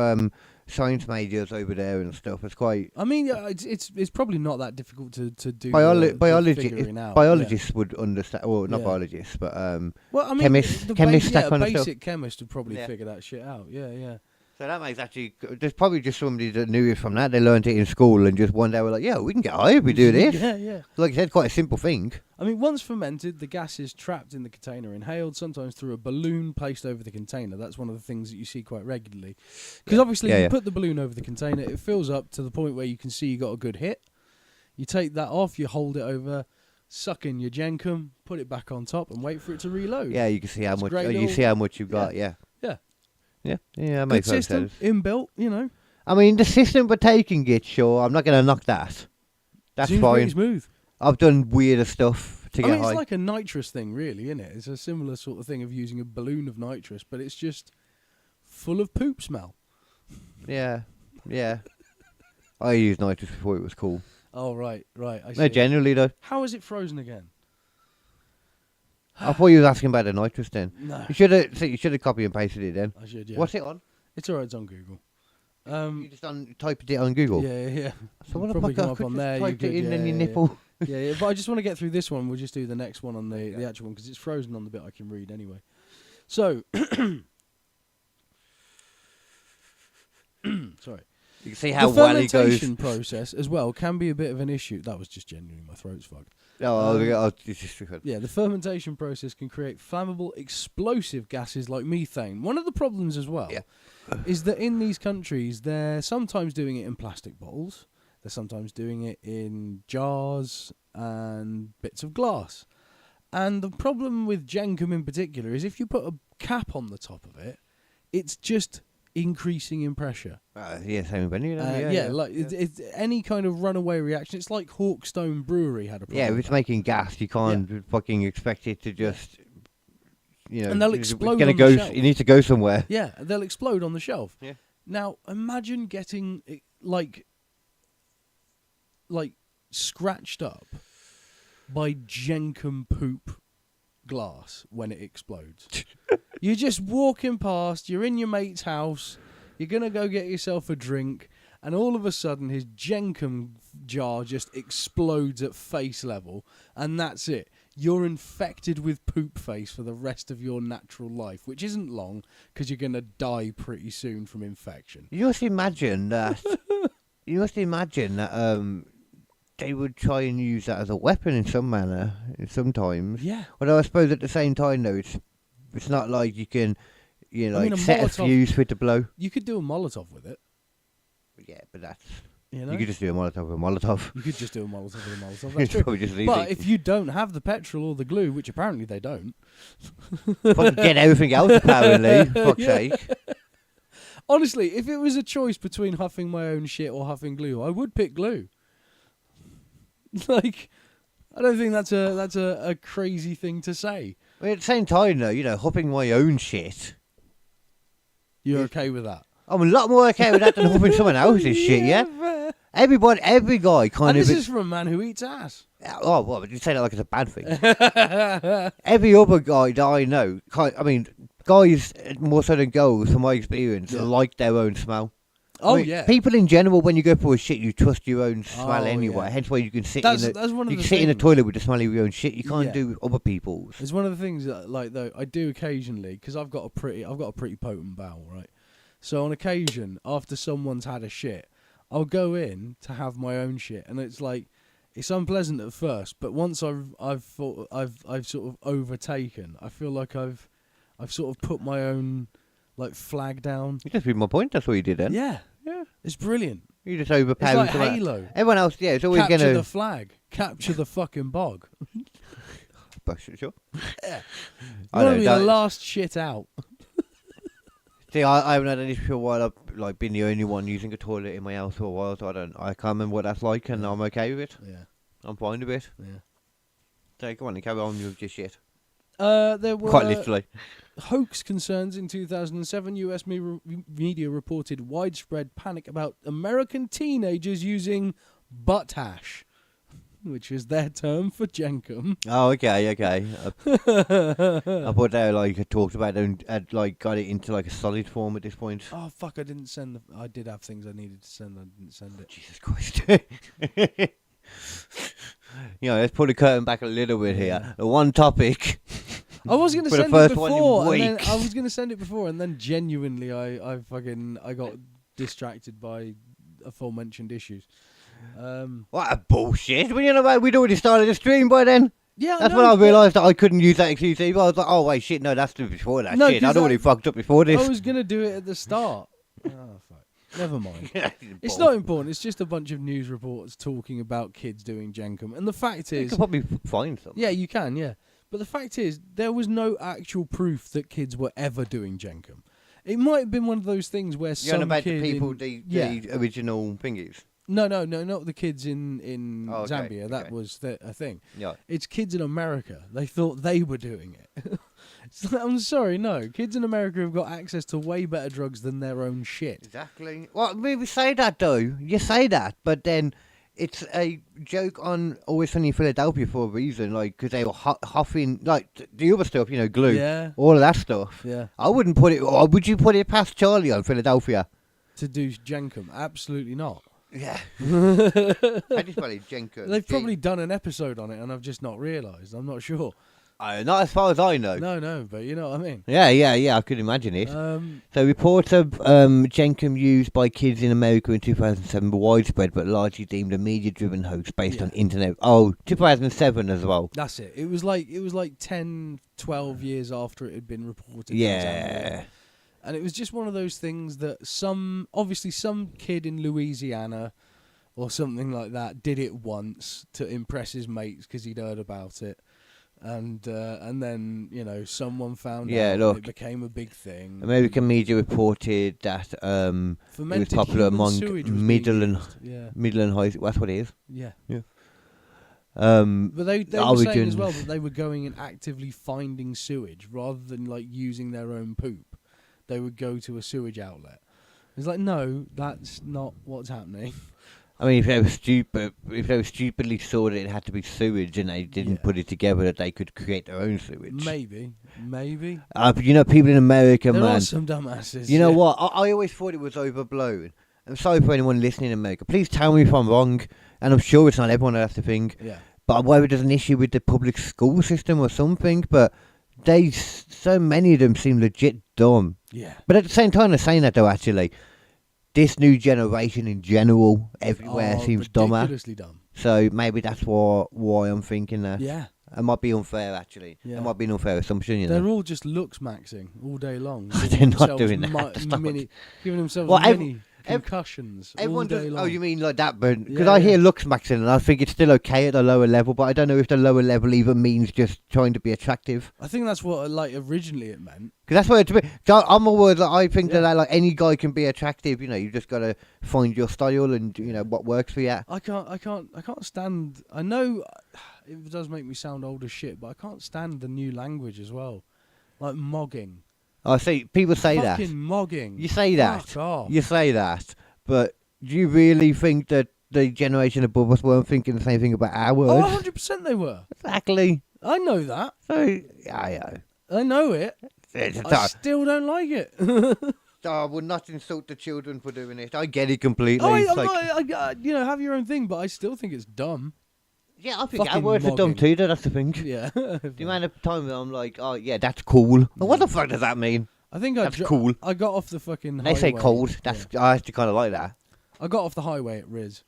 science majors over there and stuff. It's quite I mean, yeah, it's probably not that difficult to do. biology. figuring out, Biologists would understand. Well, not Yeah. biologists, but Yeah. Well, I mean, chemists- the chemists, that yeah, kind a of stuff. basic chemist would probably Yeah. figure that shit out. Yeah. so that makes actually. There's probably just somebody that knew it from that. They learned it in school and just one day were like, "Yeah, we can get high if we do this." Yeah. Like I said, quite a simple thing. I mean, once fermented, the gas is trapped in the container, inhaled, sometimes through a balloon placed over the container. That's one of the things that you see quite regularly. Because obviously, you put the balloon over the container, it fills up to the point where you can see you got a good hit. You take that off, you hold it over, suck in your Jenkem, put it back on top, and wait for it to reload. Yeah, you can see how It's much. great You little- see how much you've got. Yeah. Yeah, that Good makes no system, sense. inbuilt, I mean, the system for taking it, sure, I'm not going to knock that. That's Seems fine. pretty smooth. I've done weirder stuff to I get mean, high. it's like a nitrous thing, really, isn't it? It's a similar sort of thing of using a balloon of nitrous, but it's just full of poop smell. Yeah. I used nitrous before it was cool. Oh, right. I see. No, generally though. How is it frozen again? I thought you was asking about the nitrous then. No. You should have copy and pasted it then. I should, yeah. What's it on? It's alright, it's on Google. You just typed it on Google? Yeah. So what the Probably fuck? come I up could on just there. typed it in yeah, and your yeah. nipple. Yeah, but I just want to get through this one. We'll just do the next one on the actual one because it's frozen on the bit I can read anyway. So, sorry. You can see how The well he goes. fermentation process as well can be a bit of an issue. That was just genuinely my throat's fucked. It's just Yeah, the fermentation process can create flammable, explosive gases like methane. One of the problems as well is that in these countries, they're sometimes doing it in plastic bottles. They're sometimes doing it in jars and bits of glass. And the problem with Jenkem in particular is if you put a cap on the top of it, it's just increasing in pressure. Same with any. It's any kind of runaway reaction. It's like Hawkstone Brewery had a problem. Yeah, if it's making gas, you can't fucking expect it to just, and they'll explode it's on the shelf. You need to go somewhere. Yeah, they'll explode on the shelf. Yeah. Now, imagine getting like scratched up by Jenkem poop glass when it explodes. You're just walking past, you're in your mate's house, you're going to go get yourself a drink, and all of a sudden his Jenkem jar just explodes at face level, and that's it. You're infected with poop face for the rest of your natural life, which isn't long, because you're going to die pretty soon from infection. You must imagine that. They would try and use that as a weapon in some manner, sometimes. Yeah. Although I suppose at the same time, though, it's not like you can, set a fuse for it to blow. You could do a Molotov with it. Yeah, but that's... You could just do a Molotov with a Molotov. You could just do a Molotov with a Molotov. That's It's true. probably just easy. But if you don't have the petrol or the glue, which apparently they don't... Fucking get everything else, apparently. Fuck's sake. Honestly, if it was a choice between huffing my own shit or huffing glue, I would pick glue. Like, I don't think that's a crazy thing to say. I mean, at the same time, though, huffing my own shit. You're okay with that? I'm a lot more okay with that than huffing someone else's shit, yeah? Fair. Every guy kind And of... this is from a man who eats ass. Oh, well, but you say that like it's a bad thing. Every other guy that I know, guys more so than girls, from my experience, like their own smell. Yeah. People in general, when you go for a shit, you trust your own smell Oh, anyway. yeah. Hence why you can sit That's one of you the can sit in the things. toilet with the smell of your own shit. You can't Yeah. do other people's. It's one of the things that, though, I do occasionally, because I've got a pretty potent bowel, right? So on occasion, after someone's had a shit, I'll go in to have my own shit, and it's unpleasant at first, but once I've sort of overtaken, I feel like I've sort of put my own flag down. You just proved my point. That's what you did then. Yeah, it's brilliant. You just overpowered. It's like Halo. Everyone else, it's always Capture gonna the flag. Capture the fucking bog. Sure. Yeah. I You want know, to be that- the last shit out. See, I haven't had an issue for a while. I've been the only one using a toilet in my house for a while, so I can't remember what that's like, and I'm okay with it. Yeah. I'm fine with it. Yeah. So go on and carry on with your shit. There were Quite literally. hoax concerns in 2007. U.S. media reported widespread panic about American teenagers using butt hash, which is their term for Jenkem. Oh, okay. I thought they had talked about it and got it into a solid form at this point. Oh fuck! I didn't send. I did have things I needed to send. I didn't send it. Jesus Christ. Let's pull the curtain back a little bit here. The one topic. I was going to For the send first it one in before, and then weeks. I was going to send it before, and then genuinely, I got distracted by aforementioned issues. What a bullshit. We'd already started the stream by then. Yeah, That's when I realised that I couldn't use that excuse either. I was like, oh, wait, shit, no, that's before that No, shit. 'cause I'd already fucked up before this. I was going to do it at the start. Oh fuck! Never mind. It's not important. It's just a bunch of news reports talking about kids doing Jenkem, and the fact You is, could probably find some. yeah, you can, yeah. But the fact is, there was no actual proof that kids were ever doing Jenkem. It might have been one of those things where You're on some about kid the people, in, the original thingies. No, not the kids in Oh, okay, Zambia. That okay. was a thing. Yeah. It's kids in America. They thought they were doing it. I'm sorry, no. Kids in America have got access to way better drugs than their own shit. Exactly. Well, maybe say that though. You say that, but then it's a joke on Always Sunny in Philadelphia for a reason, like, because they were huffing, like, the other stuff, glue, Yeah. all of that stuff. Yeah. I wouldn't put it, or would you put it past Charlie on Philadelphia? To do Jenkem? Absolutely not. Yeah. I just spell it Jenkem. They've probably done an episode on it and I've just not realised. I'm not sure. Not as far as I know. No, but you know what I mean. Yeah, I could imagine it. So reports of Jenkem used by kids in America in 2007 were widespread, but largely deemed a media-driven hoax based on internet. Oh, 2007 as well. That's it. It was like 10, 12 years after it had been reported. Yeah. And it was just one of those things that some kid in Louisiana or something like that did it once to impress his mates because he'd heard about it. And then, someone found out and it became a big thing. American media reported that it was popular among middle and high. That's what it is. Yeah. Yeah. But they were saying as well that they were going and actively finding sewage rather than like using their own poop. They would go to a sewage outlet. It's like, no, that's not what's happening. I mean, if they were stupidly saw that it had to be sewage and they didn't put it together that they could create their own sewage. Maybe. But people in America, there man. are some dumbasses. You know what? I always thought it was overblown. I'm sorry for anyone listening in America. Please tell me if I'm wrong. And I'm sure it's not everyone that has to think. Yeah. But whether there's an issue with the public school system or something, but so many of them seem legit dumb. Yeah. But at the same time, they're saying that though, actually. This new generation in general, everywhere seems dumber. Ridiculously dumb. So maybe that's why I'm thinking that. Yeah. It might be unfair, actually. Yeah. It might be an unfair assumption, They're all just looks maxing all day long. They're not doing that. Giving themselves Well, many concussions all day long. Oh, you mean like that? But because I hear looks maxing, and I think it's still okay at the lower level, but I don't know if the lower level even means just trying to be attractive. I think that's what originally it meant. Because that's what it's. I'm always I think that like any guy can be attractive. You just gotta find your style and what works for you. I can't stand. I know it does make me sound old as shit, but I can't stand the new language as well, like mogging. I see people say that. Fucking mogging. You say that. Fuck off. You say that, but do you really think that the generation above us weren't thinking the same thing about our words? Oh, 100% they were. Exactly. I know that. So yeah. I know it. I still don't like it. I would not insult the children for doing it. I get it completely. Have your own thing, but I still think it's dumb. Yeah, I think our Fucking words are dumb mogging. too, that's the thing. Yeah. The amount of time that I'm like, oh yeah, that's cool. Well, what the fuck does that mean? I think that's cool. I got off the fucking They highway. say cold. That's I actually kind of like that. I got off the highway at Riz.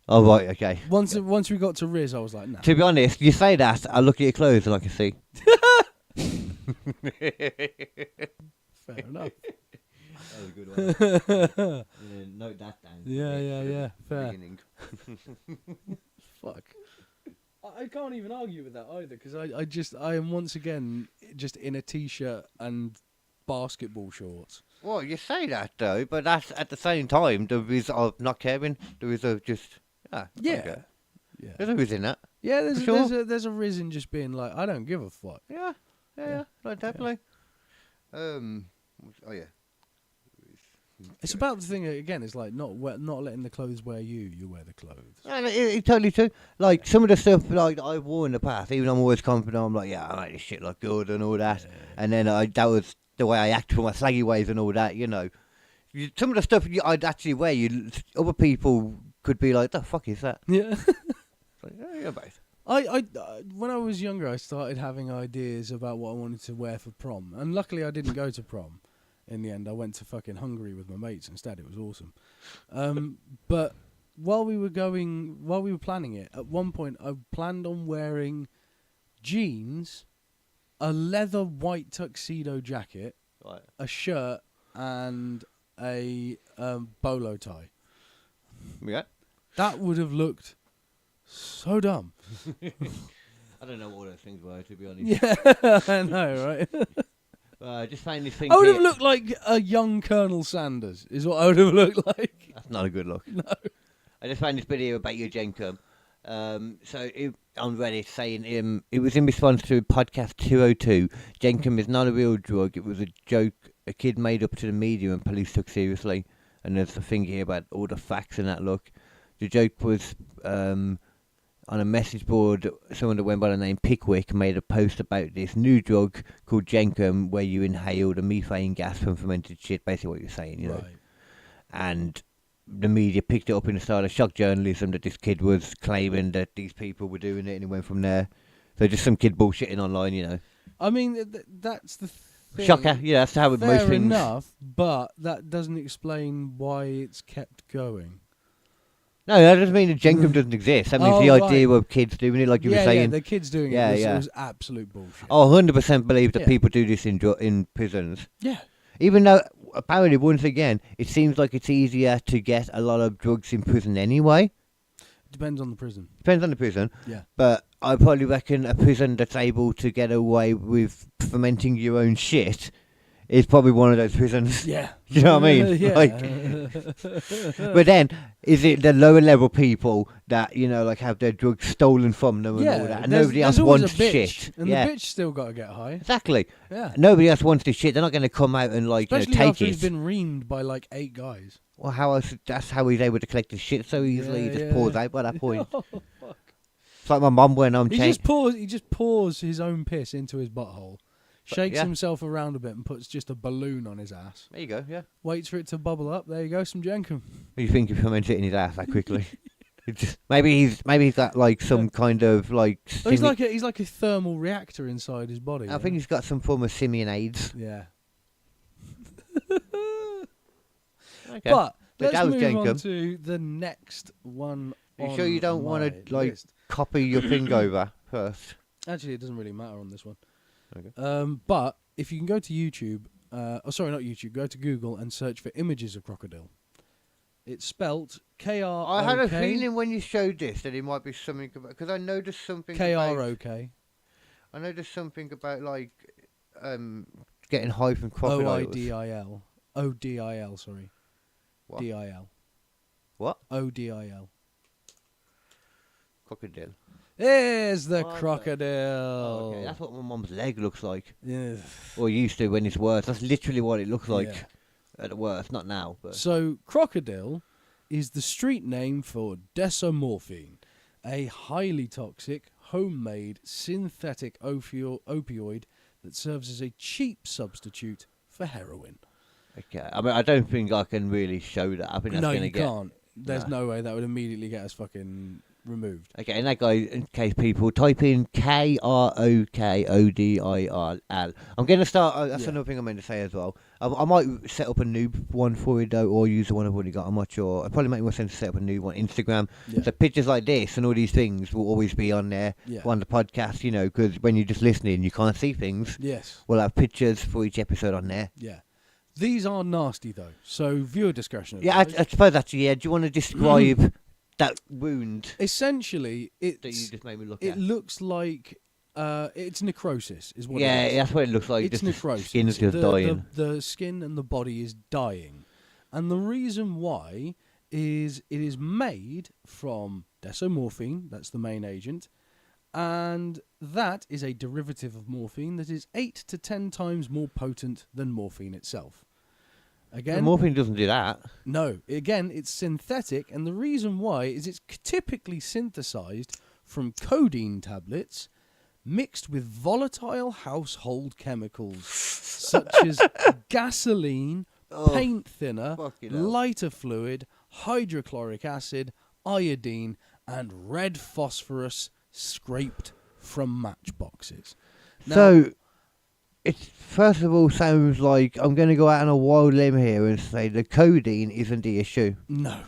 Oh right, okay. Once we got to Riz, I was like, nah. To be honest, you say that, I look at your clothes and I can see. Fair enough. That was a good one. Note that down. Yeah. Fair. Fuck. I can't even argue with that either, because I am once again just in a t-shirt and basketball shorts. Well, you say that though, but that's at the same time the reason of not caring. The reason of just Yeah. There's a reason in that. Yeah, Sure. there's a reason just being like, I don't give a fuck. Yeah, like definitely. Oh yeah. It's about the thing again. It's like not letting the clothes wear you. You wear the clothes. Yeah, it's totally true. Like some of the stuff like that I've worn in the past, even though I'm always confident, I'm like, yeah, I like this shit look good and all that. Yeah. And then that was the way I act for my slaggy ways and all that. Some of the stuff I'd actually wear, other people could be like, the fuck is that? Yeah. Like, yeah, both. I when I was younger, I started having ideas about what I wanted to wear for prom, and luckily I didn't go to prom. In the end, I went to fucking Hungary with my mates instead. It was awesome. But while we were planning it, at one point I planned on wearing jeans, a leather white tuxedo jacket, right, a shirt, and a bolo tie. Yeah. That would have looked so dumb. I don't know what those things were, to be honest. Yeah, I know, right? Just find this thing. I would have looked like a young Colonel Sanders, is what I would have looked like. That's not a good look. No. I just found this video about your Jenkem. On Reddit saying it was in response to podcast 202. Jenkem is not a real drug. It was a joke a kid made up to the media and police took seriously. And there's the thing here about all the facts and that look. The joke was on a message board, someone that went by the name Pickwick made a post about this new drug called Jenkem, where you inhale the methane gas from fermented shit, basically what you're saying, you know. Right. And the media picked it up in the style of shock journalism that this kid was claiming that these people were doing it, and it went from there. So just some kid bullshitting online, you know. I mean, that's the thing. Shocker, yeah, that's how most Fair things... enough, but that doesn't explain why it's kept going. No, that doesn't mean that Jenkem doesn't exist. That means the idea of kids doing it, like you were saying. Yeah, the kids doing it was absolute bullshit. I 100% believe that people do this in prisons. Yeah. Even though, apparently, once again, it seems like it's easier to get a lot of drugs in prison anyway. Depends on the prison. Depends on the prison. Yeah. But I probably reckon a prison that's able to get away with fermenting your own shit is probably one of those prisons. Yeah. You know what I mean? Yeah. But then, is it the lower level people that, you know, like have their drugs stolen from them and all that? And nobody else wants shit. And the bitch still got to get high. Exactly. Yeah. Nobody else wants this shit. They're not going to come out and, like, Especially take after it. he's been reamed by like 8 guys. Well, how else? That's how he's able to collect his shit so easily. He just pours out by that point. Oh, fuck. It's like my mum when I'm He changing. just pours his own piss into his butthole, shakes himself around a bit, and puts just a balloon on his ass. There you go. Yeah. Waits for it to bubble up. There you go, some Jenkem. You think if ferment it in his ass that quickly? Maybe he's got like some kind of like. Oh, he's like a thermal reactor inside his body. I think he's got some form of simian AIDS. Yeah. Okay. But That let's was move on Jenkem. to the next one. Are you on sure you don't want my to like list. copy your thing over first? Actually, it doesn't really matter on this one. Okay. But if you can go to YouTube, sorry, not YouTube, go to Google and search for images of crocodile. It's spelt K-R-O-K. I had a feeling when you showed this that it might be something about, because I know there's something K-R-O-K. I know there's something about like getting high from crocodiles. O-I-D-I-L. O-D-I-L, sorry. What? D-I-L. What? O-D-I-L. Crocodile. There's the What the- crocodile. Okay, that's what my mum's leg looks like. Yeah. Or used to when it's worse. That's literally what it looks like Yeah. at the worst. Not now, but So, crocodile is the street name for desomorphine, a highly toxic, homemade, synthetic opioid that serves as a cheap substitute for heroin. okay. I mean, I don't think I can really show that. I think that's No, going to you get. can't. There's No. no way that would immediately get us fucking removed. Okay, in that guy, in case people type in Krokodil. I'm going to start. That's Yeah. another thing I meant to say as well. I might set up a new one for it though, or use the one I've already got. I'm not sure. It'd probably make more sense to set up a new one. Instagram. Yeah. So pictures like this and all these things will always be on there Yeah. on the podcast. You know, because when you're just listening, you can't see things. Yes. We'll have pictures for each episode on there. Yeah. These are nasty though, so viewer discretion. Yeah, advised. I suppose actually. Yeah. Do you want to describe that wound Essentially, that you it's just made me look it at? looks like it's necrosis, is what Yeah, it is. that's what it looks like. It's just necrosis. The skin is just dying. The skin and the body is dying, and the reason why is it is made from desomorphine. That's the main agent, and that is a derivative of morphine that is 8 to 10 times more potent than morphine itself. Again, Morphine doesn't do that. no. Again, it's synthetic, and the reason why is it's typically synthesized from codeine tablets mixed with volatile household chemicals such as gasoline, paint thinner, fucking hell. lighter fluid, hydrochloric acid, iodine, and red phosphorus scraped from matchboxes. Now, So, it first of all sounds like I'm going to go out on a wild limb here and say the codeine isn't the issue. No.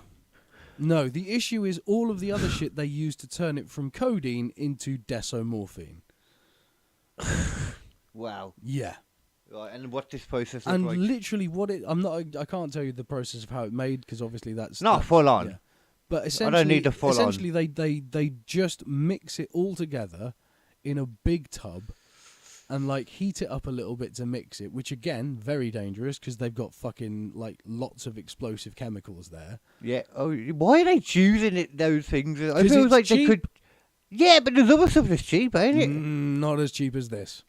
No, the issue is all of the other shit they use to turn it from codeine into desomorphine. Wow. Yeah. Right, and what this process looks And like? literally I can't tell you the process of how it made because obviously that's Not full on. Yeah. But I essentially, don't need the full on. essentially they just mix it all together in a big tub and like heat it up a little bit to mix it, which again very dangerous because they've got fucking like lots of explosive chemicals there. Yeah. Oh, why are they choosing it? Those things. It 'Cause feels it's like they cheap. could. Yeah, but there's other stuff that's cheap, ain't it? Not as cheap as this.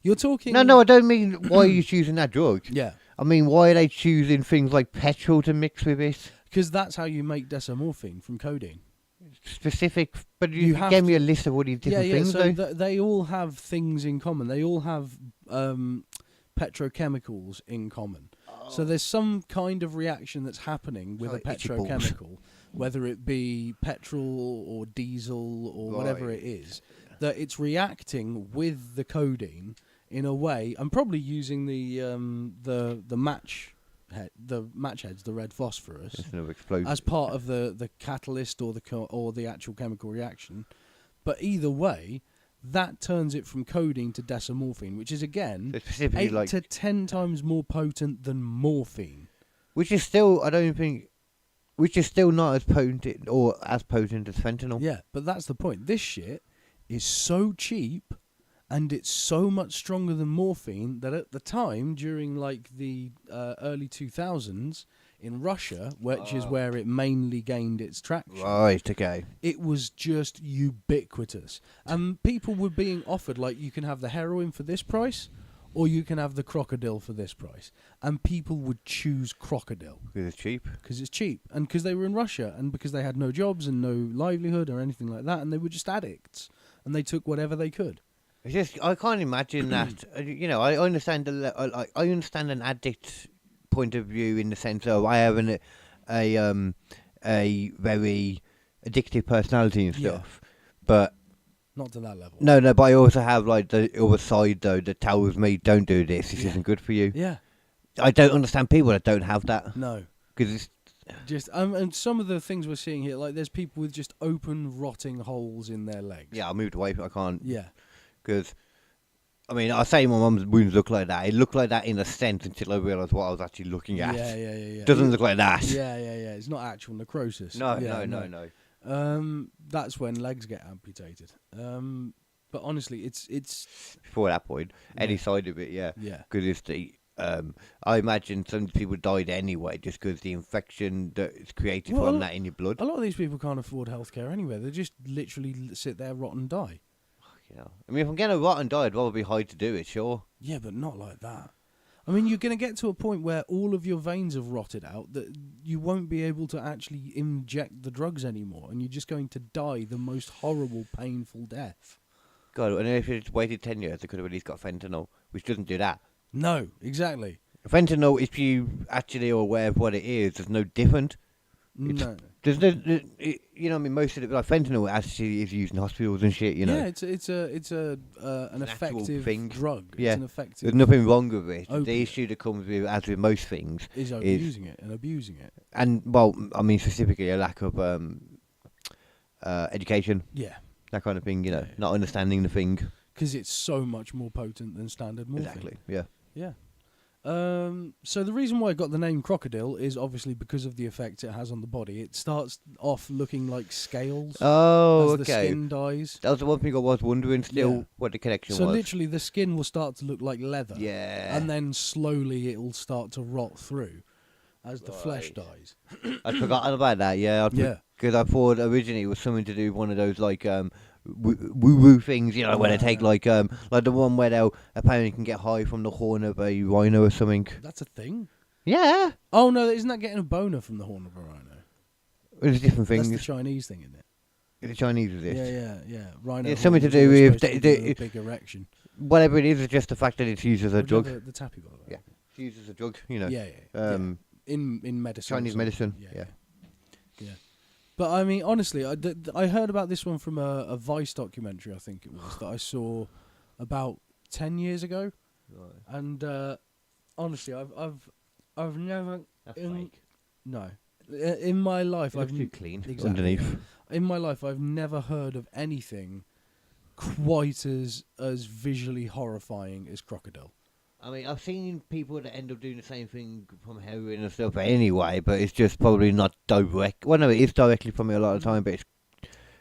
You're talking. No, I don't mean why are you choosing that drug. Yeah. I mean, why are they choosing things like petrol to mix with it? Because that's how you make desomorphine from codeine. Specific, but You you have gave me to- a list of all these different things, So though. they all have things in common. They all have petrochemicals in common. So there's some kind of reaction that's happening with Sorry, a itchy balls. petrochemical, whether it be petrol or diesel or whatever it is, that it's reacting with the codeine in a way. I'm probably using the match heads, the red phosphorus, It's another explosion. as part of the catalyst or the actual chemical reaction. But either way, that turns it from codeine to desomorphine, which is again So specifically 8 to 10 times more potent than morphine. which is still, I don't think, which is still not as potent or as potent as fentanyl. Yeah, but that's the point. This shit is so cheap and it's so much stronger than morphine that at the time, during like the early 2000s in Russia, which is where it mainly gained its traction, Right. Okay. it was just ubiquitous. And people were being offered, like, you can have the heroin for this price or you can have the crocodile for this price. And people would choose crocodile Because it's cheap. because it's cheap and because they were in Russia and because they had no jobs and no livelihood or anything like that, and they were just addicts and they took whatever they could. It's just I can't imagine that. I understand I understand an addict point of view in the sense of I have a very addictive personality and Yeah. stuff, but Not to that level. no, but I also have like the other side though that tells me don't do this. This Yeah. isn't good for you. Yeah. I don't understand people that don't have that No. because it's Just and some of the things we're seeing here, like there's people with just open rotting holes in their legs. I moved away. I can't Yeah. because. I mean, I say my mum's wounds look like that. It looked like that in a sense until I realised what I was actually looking at. Yeah. Doesn't look like that. Yeah. It's not actual necrosis. No, Yeah, no. That's when legs get amputated. But honestly, it's Before that point, any Yeah. side of it, yeah. yeah. Because it's the. I imagine some people died anyway just because the infection that is created Well, from that in your blood. A lot of these people can't afford healthcare anyway. They just literally sit there, rot and die. I mean, if I'm getting a rotten die, I'd rather be high to do it, sure. Yeah, but not like that. I mean, you're going to get to a point where all of your veins have rotted out that you won't be able to actually inject the drugs anymore, and you're just going to die the most horrible, painful death. God, and if it's waited 10 years, they could have at least got fentanyl, which doesn't do that. No, exactly. Fentanyl, if you actually are aware of what it is, there's no different. No. There's no, you know, I mean, most of it, like fentanyl, actually is used in hospitals and shit. You know, Yeah, it's an an actual effective thing. drug. Yeah. It's an effective. there's nothing wrong with it. Opiate. The issue that comes with, as with most things, is overusing it and abusing it. and well, I mean specifically a lack of education, Yeah, that kind of thing. You know, Yeah. not understanding the thing. because it's so much more potent than standard morphine. Exactly. Yeah. Yeah. So the reason why I got the name crocodile is obviously because of the effect it has on the body. It starts off looking like scales Oh, as the okay. skin dies. That was the one thing I was wondering still Yeah. what the connection So was. literally the skin will start to look like leather. Yeah. And then slowly it will start to rot through as the flesh Right. dies. I'd forgotten about that. Yeah. Yeah. Because I thought originally it was something to do with one of those like woo-woo things, you know, where they take like the one where they'll apparently can get high from the horn of a rhino or something. That's a thing? Yeah. Oh, no, isn't that getting a boner from the horn of a rhino? There's different That's the things. Chinese thing, isn't it? The Chinese is this. Yeah. Rhino. It's something to horn is do always with supposed to give you a big erection. Whatever it is just the fact that it's used as a Would you drug. have The tappy by the way. Yeah. It's used as a drug, you know. Yeah. In medicine. Chinese or medicine. something. Yeah. But I mean, honestly, I heard about this one from a Vice documentary, I think it was, that I saw about 10 years ago. Right. And honestly, I've never That's in, fake. no in my life It looks I've too clean exactly. underneath. In my life I've never heard of anything quite as visually horrifying as crocodile. I mean, I've seen people that end up doing the same thing from heroin and stuff anyway, but it's just probably not direct. Well, no, it is directly from it a lot of the time, but it's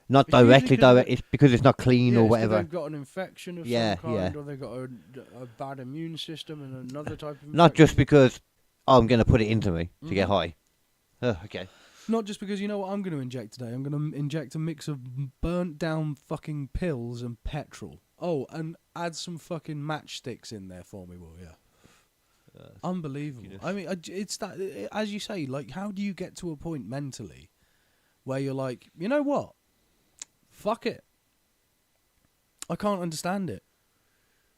not It's usually directly 'cause direct. It's because it's not clean Yeah, or it's 'cause whatever. They've got an infection of Yeah, some kind, yeah. or they've got a bad immune system and another type of infection. Not just because I'm going to put it into me to get Mhm. high. Okay. Not just because you know what I'm going to inject today. I'm going to inject a mix of burnt down fucking pills and petrol. Oh, and add some fucking matchsticks in there for me, will ya? Unbelievable. Ridiculous. I mean, it's that, as you say, like, how do you get to a point mentally where you're like, you know what? Fuck it. I can't understand it.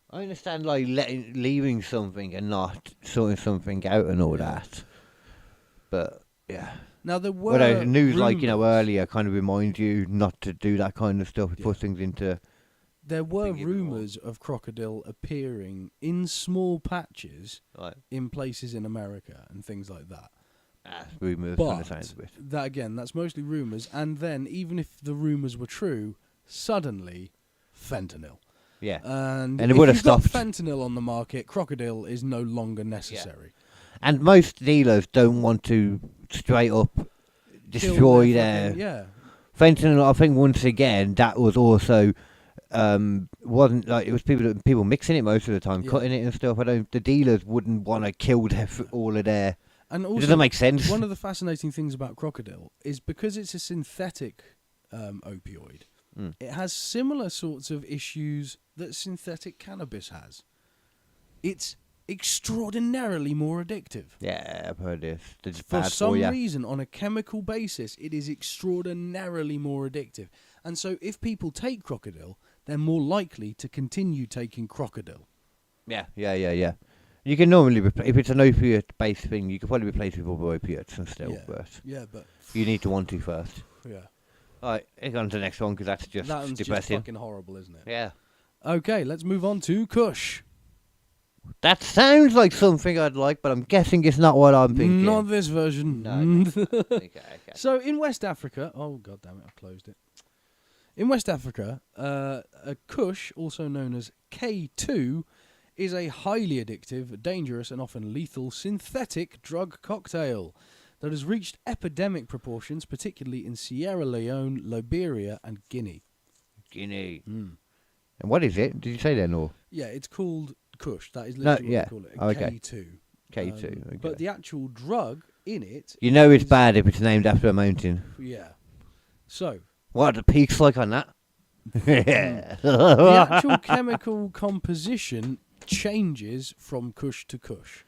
I understand, like, leaving something and not sorting something out and all that. But, yeah. Now, there were Well, news, rumours, like, earlier kind of reminds you not to do that kind of stuff. It puts things into... There were Think of it more. rumours of crocodile appearing in small patches Like, in places in America and things like that. rumours from the But sounds of it. that, again, that's mostly rumours. And then, even if the rumours were true, suddenly, fentanyl. Yeah. And And it if would have you've got stopped. fentanyl on the market, crocodile is no longer necessary. And most dealers don't want to straight up Kill destroy their their... fucking- Fentanyl, I think, once again, that was also... wasn't like it was people mixing it most of the time, Yeah. cutting it and stuff. The dealers wouldn't want to kill all of their. And It also, doesn't make sense. one of the fascinating things about crocodile is because it's a synthetic opioid, it has similar sorts of issues that synthetic cannabis has. It's extraordinarily more addictive. Yeah, I've heard this. It's For bad some for you. reason, on a chemical basis, it is extraordinarily more addictive. And so if people take crocodile, they're more likely to continue taking crocodile. Yeah. You can normally if it's an opiate-based thing, you can probably replace it with other opiates and still, but Yeah, but you need to want to first. yeah, All right, let's go on to the next one because that's just that one's just depressing. fucking horrible, isn't it? Yeah. Okay, let's move on to Kush. That sounds like something I'd like, but I'm guessing it's not what I'm thinking. Not this version. No. Okay. So in West Africa, oh god damn it, I've closed it. In West Africa, a Kush, also known as K2, is a highly addictive, dangerous, and often lethal synthetic drug cocktail that has reached epidemic proportions, particularly in Sierra Leone, Liberia, and Guinea. Guinea. Mm. And what is it? Did you say that or? Yeah, it's called Kush. That is No, literally yeah. what they call it. Oh, okay. K2. K2. Okay. But the actual drug in it, You know it's is- bad if it's named after a mountain. Yeah. So What are the peaks like on that? the actual chemical composition changes from Kush to Kush.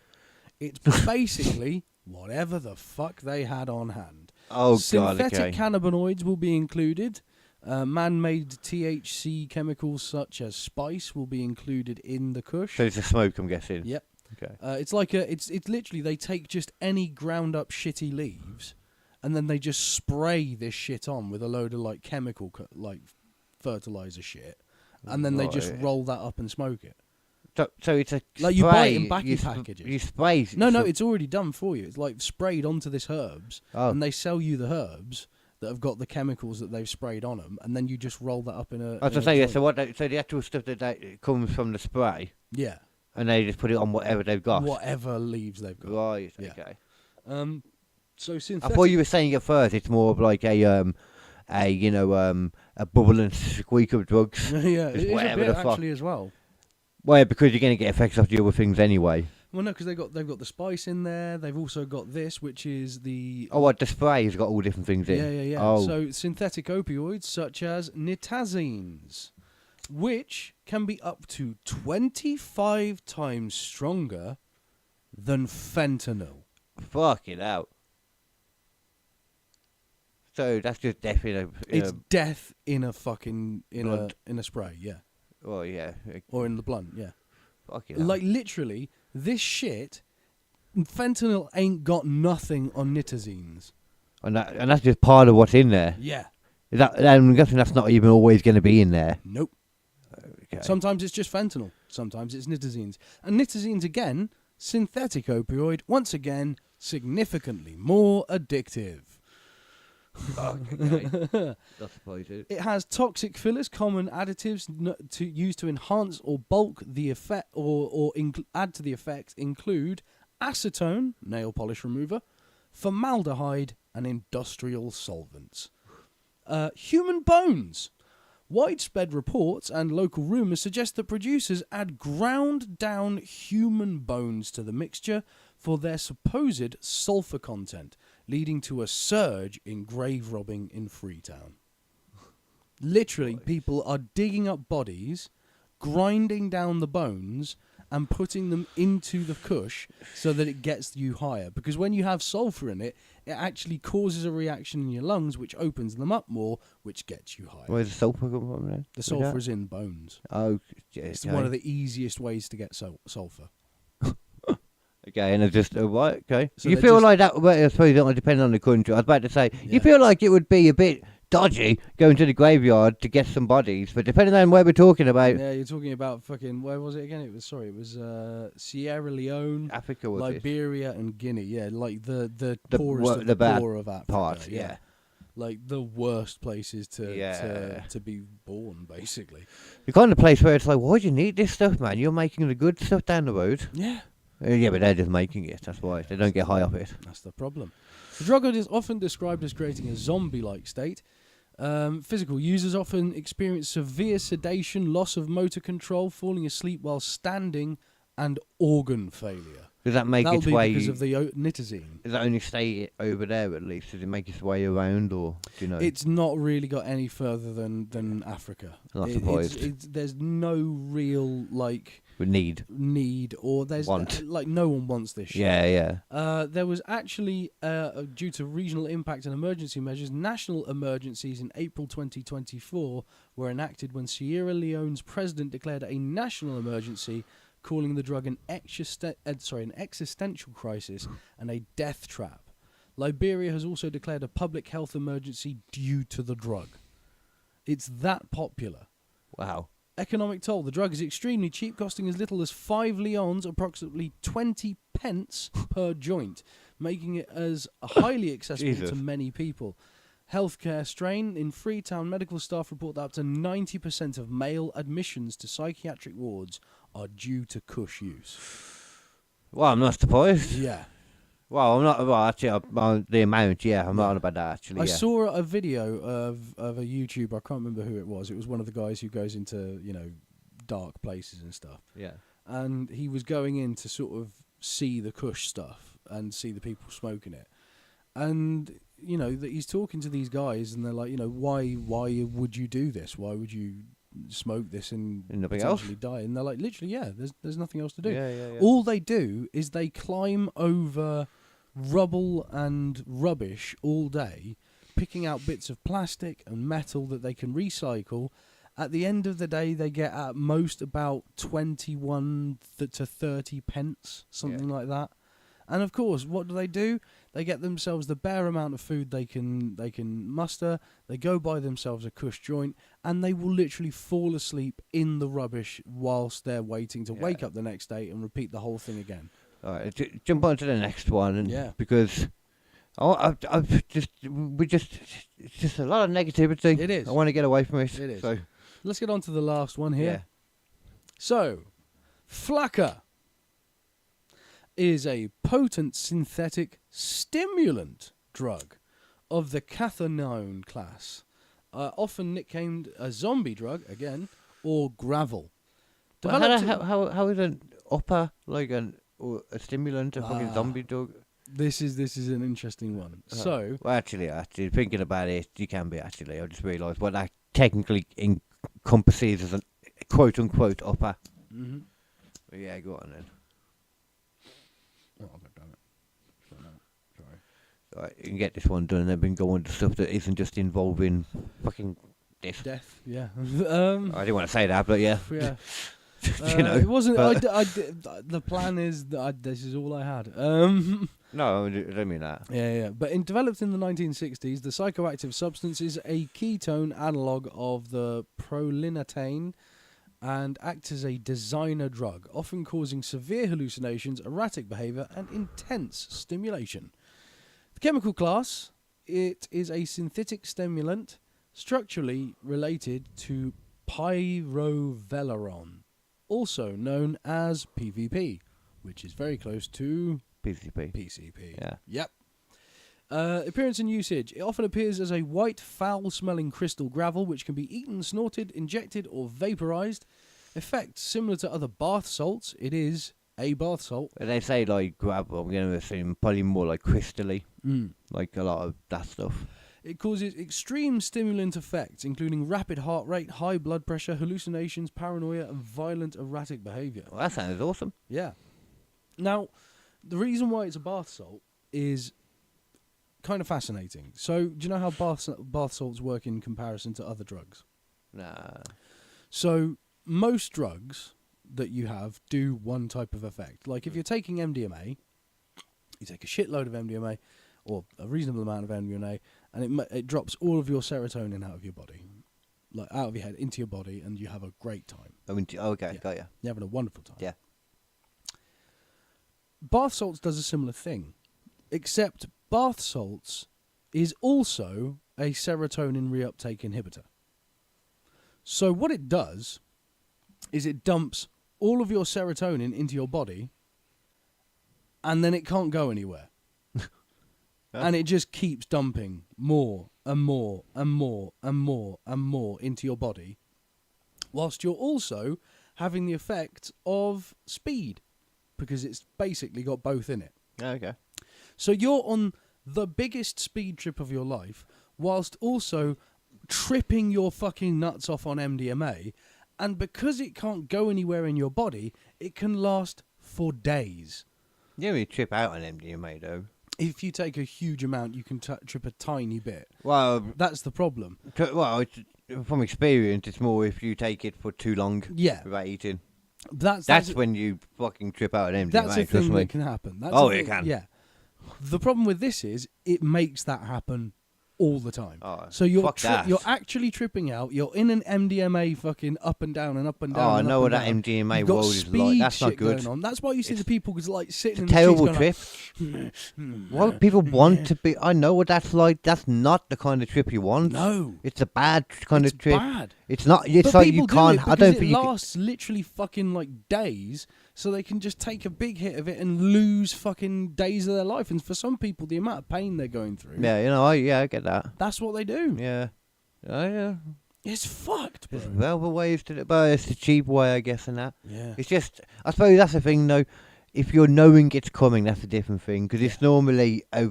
It's basically whatever the fuck they had on hand. Oh god, Synthetic okay. cannabinoids will be included. Man-made THC chemicals such as spice will be included in the Kush. So it's a smoke, I'm guessing. Yep. Okay. It's like it's literally they take just any ground up shitty leaves, and then they just spray this shit on with a load of like chemical like fertilizer shit, and then they just Right. roll that up and smoke it. So it's a Like you buy it in spray. baggy You packages. You spray. No, so- it's already done for you. It's like sprayed onto this herbs, Oh. and they sell you the herbs that have got the chemicals that they've sprayed on them, and then you just roll that up in a. I was in to a say, yeah. joint. So the actual stuff that comes from the spray, Yeah, and they just put it on whatever they've got. whatever leaves they've got. Right. Yeah. Okay. So I synthetic. thought you were saying at first it's more of like a bubble and squeak of drugs. Yeah, Just it is a whatever bit the fuck. actually as well. Well, because you're going to get effects off the other things anyway. Well, no, because they've got the spice in there. They've also got this, which is the Oh, what the spray has got all different things in. yeah. Oh, So synthetic opioids such as nitazines, which can be up to 25 times stronger than fentanyl. fuck it out. So that's just death in a. It's death in a fucking Blunt. in a spray, yeah, Oh yeah. or in the blunt, yeah. Fuck it out. Like literally, this shit, fentanyl ain't got nothing on nitazines. And that's just part of what's in there. Yeah, I'm guessing that's not even always going to be in there. nope. Okay. Sometimes it's just fentanyl. Sometimes it's nitazines. And nitazines, again, synthetic opioid, once again, significantly more addictive. Okay. I suppose it. It has toxic fillers, common additives used to enhance or bulk the effect or add to the effect include acetone, nail polish remover, formaldehyde, and industrial solvents. Human bones. Widespread reports and local rumours suggest that producers add ground down human bones to the mixture for their supposed sulfur content, leading to a surge in grave robbing in Freetown. Literally, people are digging up bodies, grinding down the bones, and putting them into the kush so that it gets you higher. Because when you have sulfur in it, it actually causes a reaction in your lungs, which opens them up more, which gets you higher. Where's the sulfur come from then? The sulfur is in bones. Oh, It's one of the easiest ways to get sulfur. Okay, and it's just right. Okay, So you they're feel just- like that? Well, I suppose it don't depend on the country. I was about to say, Yeah. you feel like it would be a bit dodgy going to the graveyard to get some bodies, but depending on where we're talking about, Yeah, you're talking about fucking, where was it again? It was Sierra Leone, Africa was it? Liberia, and Guinea. Yeah, like the The poorest of the the bad poor of Africa. part, yeah. Like the worst places Yeah. to be born, basically. The kind of place where it's like, why do you need this stuff, man? You're making the good stuff down the road. Yeah. Yeah, but they're just making it. That's why they don't get high off it. That's the problem. The drug is often described as creating a zombie-like state. Physical users often experience severe sedation, loss of motor control, falling asleep while standing, and organ failure. Does that make That'll its be way? because of the nitazine. Does that only stay over there at least? Does it make its way around, or do you know? It's not really got any further than Africa. I'm not surprised. There's no real We need. need, or there's Want. no one wants this shit. Yeah. There was actually, due to regional impact and emergency measures, national emergencies in April 2024 were enacted when Sierra Leone's president declared a national emergency, calling the drug an existential crisis and a death trap. Liberia has also declared a public health emergency due to the drug. It's that popular. Wow. Economic toll. The drug is extremely cheap, costing as little as 5 leons, approximately 20 pence per joint, making it as highly accessible Jesus. to many people. Healthcare strain. In Freetown, medical staff report that up to 90% of male admissions to psychiatric wards are due to kush use. Well, I'm not surprised. Yeah. Well, I'm not. Well, actually, the amount. Yeah, I'm not on about that. Actually, I yeah. saw a video of a YouTuber. I can't remember who it was. It was one of the guys who goes into, dark places and stuff. Yeah. And he was going in to sort of see the kush stuff and see the people smoking it. And, that he's talking to these guys and they're like, why would you do this? Why would you smoke this and nothing else? potentially die? And they're like, literally, yeah, there's nothing else to do. Yeah. All they do is they climb over rubble and rubbish all day, picking out bits of plastic and metal that they can recycle. At the end of the day, they get at most about 21 to 30 pence, something like that. And of course, what do? They get themselves the bare amount of food they can muster. They go buy themselves a kush joint, and they will literally fall asleep in the rubbish whilst they're waiting to wake up the next day and repeat the whole thing again. All right, jump on to the next one, and because it's just a lot of negativity. It is. I want to get away from it. It is. So Let's get on to the last one here. yeah. So, flakka is a potent synthetic stimulant drug of the cathinone class, often nicknamed a zombie drug, again, or gravel. Well, Developed how is an upper like a stimulant a fucking zombie drug? This is an interesting one. So, Well, actually, thinking about it, you can be actually. I just realised what that technically encompasses as a quote unquote upper. mhm. But yeah, go on then. Oh, God damn it. Sorry. Right, you can get this one done and then we can go on to stuff that isn't just involving fucking this. Death, yeah. I didn't want to say that, but yeah. Yeah. It wasn't. but- The plan is that this is all I had. No, I don't mean that. Yeah. But developed in the 1960s, the psychoactive substance is a ketone analog of the prolinatane and acts as a designer drug, often causing severe hallucinations, erratic behavior, and intense stimulation. The chemical class, it is a synthetic stimulant structurally related to pyroveleron, also known as PVP, which is very close to PCP. PCP. Yeah. Yep. Appearance and usage. It often appears as a white, foul-smelling crystal gravel, which can be eaten, snorted, injected, or vaporized. Effect similar to other bath salts. It is a bath salt. When they say like gravel, I'm going to assume probably more like crystally, like a lot of that stuff. It causes extreme stimulant effects, including rapid heart rate, high blood pressure, hallucinations, paranoia, and violent erratic behaviour. Well, that sounds awesome. Yeah. Now, the reason why it's a bath salt is kind of fascinating. So, do you know how bath salts work in comparison to other drugs? Nah. So, most drugs that you have do one type of effect. Like, if you're taking MDMA, you take a shitload of MDMA, or a reasonable amount of MDMA, and it drops all of your serotonin out of your body. Like, out of your head, into your body, and you have a great time. Okay, Yeah. got ya. You're having a wonderful time. Yeah. Bath salts does a similar thing, except bath salts is also a serotonin reuptake inhibitor. So what it does is it dumps all of your serotonin into your body, and then it can't go anywhere. And it just keeps dumping more and more and more and more and more into your body, whilst you're also having the effect of speed, because it's basically got both in it. Okay. So you're on the biggest speed trip of your life, whilst also tripping your fucking nuts off on MDMA, and because it can't go anywhere in your body, it can last for days. You only trip out on MDMA though. If you take a huge amount, you can trip a tiny bit. Well, That's the problem. From experience, it's more if you take it for too long Yeah. without eating. That's when you fucking trip out on MDMA. That's a trust thing me. that can happen. That's Oh, a it thing- can. Yeah. The problem with this is it makes that happen all the time. Oh, So you're fuck that. you're actually tripping out. You're in an MDMA fucking up and down and up and down. Oh, I and know up what and that down. MDMA You've got world is speed like. That's not shit good. going on. That's why you see the people like sitting in It's a the terrible streets trip. Well, people want to be. I know what that's like. That's not the kind of trip you want. No. It's a bad kind It's of trip. bad. It's not. It's But like people you do can't. it I because don't it think you. lasts literally fucking like days, so they can just take a big hit of it and lose fucking days of their life. And for some people, the amount of pain they're going through, Yeah, I get that. that's what they do. Yeah. Oh yeah. It's fucked, bro. There's well ways to do it, but it's the cheap way, I guess, and that. Yeah. It's just, I suppose that's the thing, though. If you're knowing it's coming, that's a different thing, because it's normally a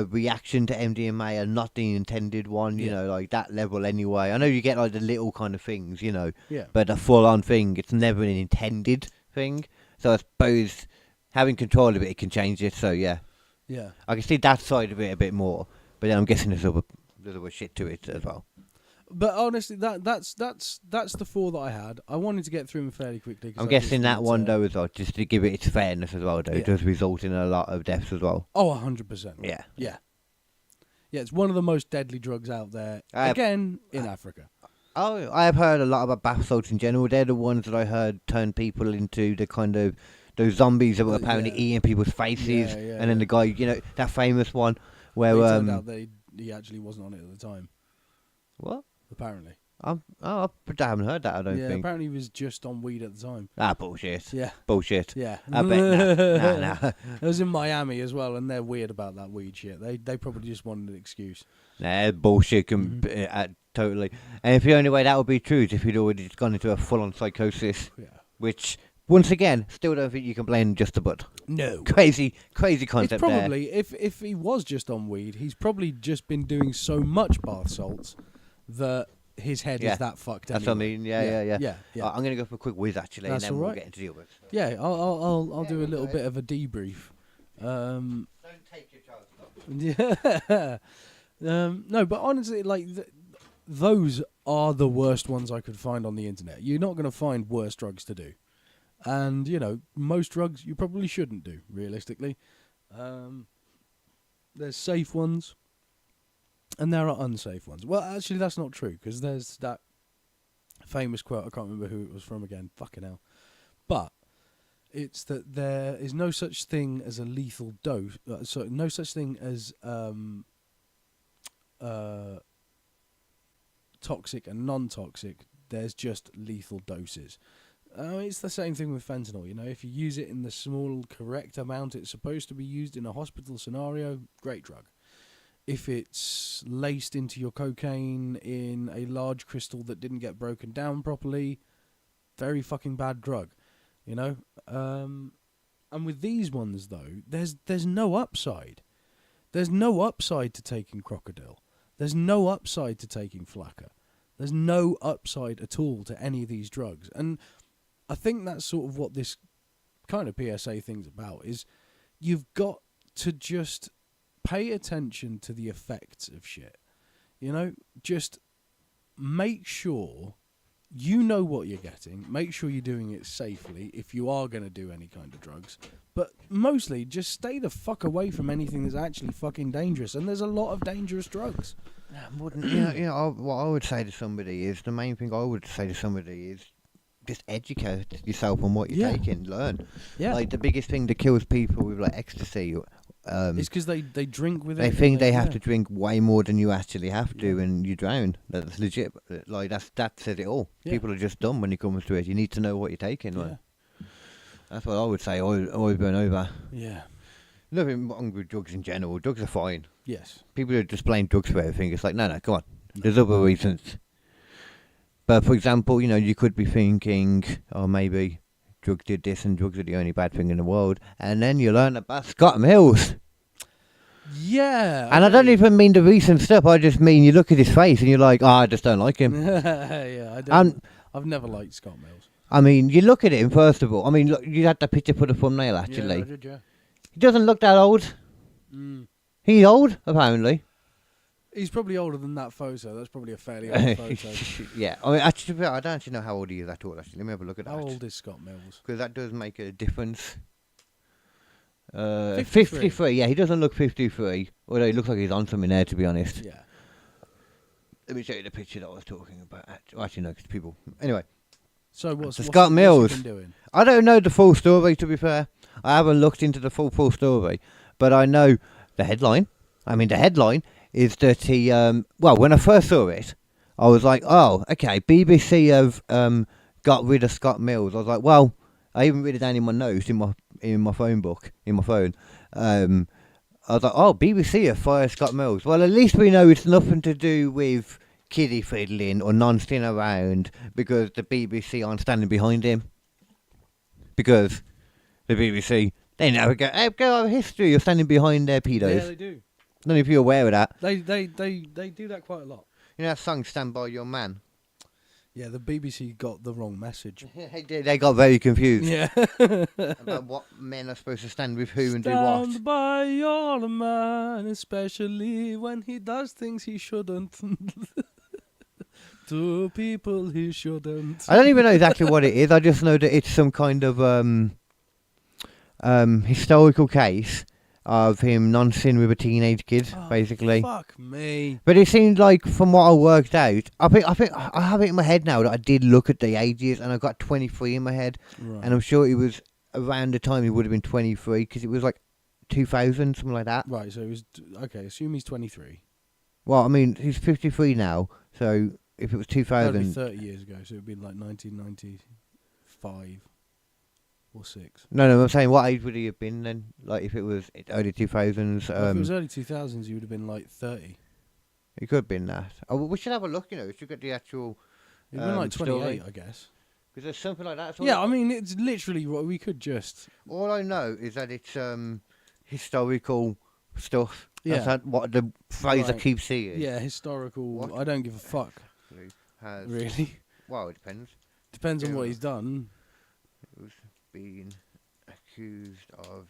reaction to MDMA and not the intended one, you know, like that level anyway. I know you get like the little kind of things, you know, Yeah. but a full-on thing, it's never an intended thing. So I suppose having control of it can change it. So yeah, Yeah. I can see that side of it a bit more, but then I'm guessing there's other shit to it as well. But honestly, that's the 4 that I had. I wanted to get through them fairly quickly. 'Cause I'm I guessing just that thought, one though as well, just to give it its fairness as well, though, Yeah. does result in a lot of deaths as well. Oh, 100%. Yeah. Yeah. Yeah, it's one of the most deadly drugs out there. Again, in Africa. Oh, I have heard a lot about bath salts in general. They're the ones that I heard turn people into the kind of those zombies that were apparently Yeah. eating people's faces, Yeah, and then the guy, you know, that famous one where It turned out that he actually wasn't on it at the time, what? apparently. I haven't heard that. I don't Yeah, think. apparently he was just on weed at the time. Bullshit. Yeah. Bullshit. Yeah. I bet. Nah. I was in Miami as well, and they're weird about that weed shit. They probably just wanted an excuse. Nah, bullshit. Totally. And if the only way that would be true is if you'd already just gone into a full-on psychosis, Yeah. which, once again, still don't think you can blame just a butt. No. Crazy concept It's probably, if he was just on weed, he's probably just been doing so much bath salts that his head Yeah. is that fucked That's anyway. what I mean. Yeah. Yeah. I'm gonna go for a quick whiz actually, That's and then all we'll right. get into the others. Yeah, I'll do a little bit of a debrief. Don't take your child's Yeah. No, but honestly, like those are the worst ones I could find on the internet. You're not going to find worse drugs to do, and you know most drugs you probably shouldn't do. Realistically, there's safe ones, and there are unsafe ones. Well, actually, that's not true because there's that famous quote. I can't remember who it was from again. Fucking hell, but. It's that there is no such thing as a lethal dose. No such thing as toxic and non-toxic. There's just lethal doses. It's the same thing with fentanyl. You know, if you use it in the small, correct amount it's supposed to be used in a hospital scenario, great drug. If it's laced into your cocaine in a large crystal that didn't get broken down properly, very fucking bad drug. You know, and with these ones though, there's no upside. There's no upside to taking crocodile. There's no upside to taking flakka. There's no upside at all to any of these drugs. And I think that's sort of what this kind of PSA thing's about, is you've got to just pay attention to the effects of shit. You know, just make sure you know what you're getting. Make sure you're doing it safely if you are going to do any kind of drugs. But mostly, just stay the fuck away from anything that's actually fucking dangerous. And there's a lot of dangerous drugs. What I would say to somebody is, the main thing I would say to somebody is, just educate yourself on what you're taking. Learn. Yeah. Like, the biggest thing that kills people with, like, ecstasy... it's because they drink with it. They think they have to drink way more than you actually have to, and you drown. That's legit. Like, that says it all. Yeah. People are just dumb when it comes to it. You need to know what you're taking. Like. That's what I would say. Always burn over. Yeah. Nothing wrong with drugs in general. Drugs are fine. Yes. People are just blame drugs for everything. It's like, no, come on. There's other reasons. But for example, you know, you could be thinking, oh, maybe drugs did this and drugs are the only bad thing in the world. And then you learn about Scott Mills. Yeah. And I don't even mean the recent stuff. I just mean you look at his face and you're like, oh, I just don't like him. Yeah, I don't. I've never liked Scott Mills. I mean, you look at him, first of all. I mean, look, you had that picture for the thumbnail, actually. Yeah, I did, yeah. He doesn't look that old. He's old, apparently. He's probably older than that photo. That's probably a fairly old photo. Yeah. I mean, actually, I don't actually know how old he is at all, actually. Let me have a look at that. How old is Scott Mills? Because that does make a difference. 53. Yeah, he doesn't look 53. Although he looks like he's on something there, to be honest. Yeah. Let me show you the picture that I was talking about. Actually, no, because people... Anyway. So what's Scott Mills? What's he been doing? I don't know the full story, to be fair. I haven't looked into the full story. But I know the headline. I mean, the headline is that he... well, when I first saw it, I was like, oh, okay, BBC have got rid of Scott Mills. I was like, well, I even read it down in my notes, in my phone book, in my phone. I was like, oh, BBC have fired Scott Mills. Well, at least we know it's nothing to do with kiddie fiddling or nonsense around, because the BBC aren't standing behind him. Because the BBC, they never go over history. You're standing behind their pedos. Yeah, they do. I don't know if you're aware of that. They do that quite a lot. You know that song, Stand By Your Man? Yeah, the BBC got the wrong message. They got very confused. Yeah. About what men are supposed to stand with who and do what. Stand by your man, especially when he does things he shouldn't. To people he shouldn't. I don't even know exactly what it is. I just know that it's some kind of historical case of him nonsense with a teenage kid, basically. Fuck me. But it seemed like, from what I worked out, I think I have it in my head now that I did look at the ages, and I got 23 in my head, and I'm sure it was around the time he would have been 23, because it was like 2000, something like that. Right, so he was okay. Assume he's 23. Well, I mean, he's 53 now, so if it was 2000, that'd be 30 years ago. So it'd be like 1995. Or 6. No, I'm saying, what age would he have been then? Like, if it was early 2000s. If it was early 2000s, he would have been like 30. He could have been that. Oh, well, we should have a look, you know. We should get the actual. He'd been like 28, story. I guess. Because there's something like that. Yeah, I mean, it's literally what we could just. All I know is that it's historical stuff. Yeah. That's what the phrase I keep seeing. Yeah, historical. What? I don't give a fuck. Really? Well, it depends. Depends on what he's done. Been accused of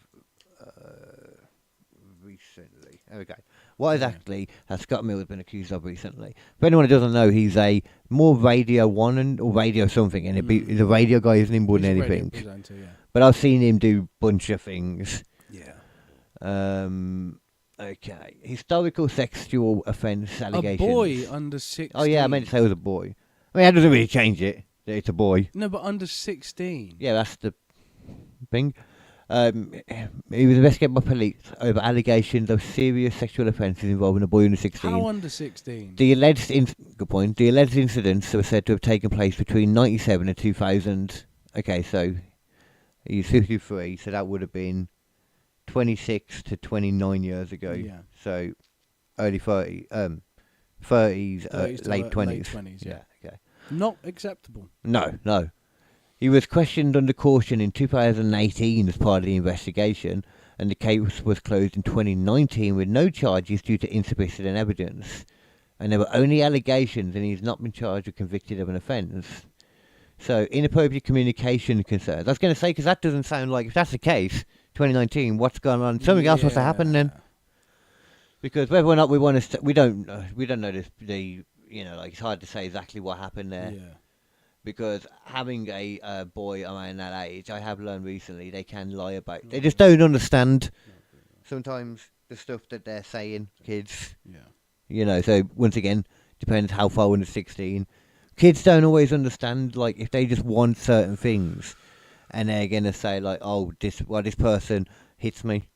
recently. There we go. What exactly has Scott Mills been accused of recently? For anyone who doesn't know, he's a more Radio 1 or Radio something, and he's a radio guy, isn't he, more than anything. Yeah. But I've seen him do a bunch of things. Yeah. Okay. Historical sexual offence allegations. A boy under 16. Oh, yeah, I meant to say it was a boy. I mean, that doesn't really change it. It's a boy. No, but under 16. Yeah, that's the thing. He was investigated by police over allegations of serious sexual offences involving a boy under 16. How under 16? The alleged good point. The alleged incidents were said to have taken place between 97 and 2000. Okay, so he's 53, so that would have been 26 to 29 years ago. Yeah. So early 30s, late 20s. Late 20s, yeah. Okay. Not acceptable. No. He was questioned under caution in 2018 as part of the investigation, and the case was closed in 2019 with no charges due to insufficient evidence. And there were only allegations, and he's not been charged or convicted of an offence. So, inappropriate communication concerns. I was going to say, because that doesn't sound like, if that's the case, 2019, what's going on? Something else must have happened then. Because whether or not we want to, we don't know like it's hard to say exactly what happened there. Yeah. Because having a boy around that age, I have learned recently, they can lie about. They just don't understand sometimes the stuff that they're saying, kids. Yeah. So once again, depends how far under 16. Kids don't always understand, like, if they just want certain things, and they're going to say, like, oh, this person hits me,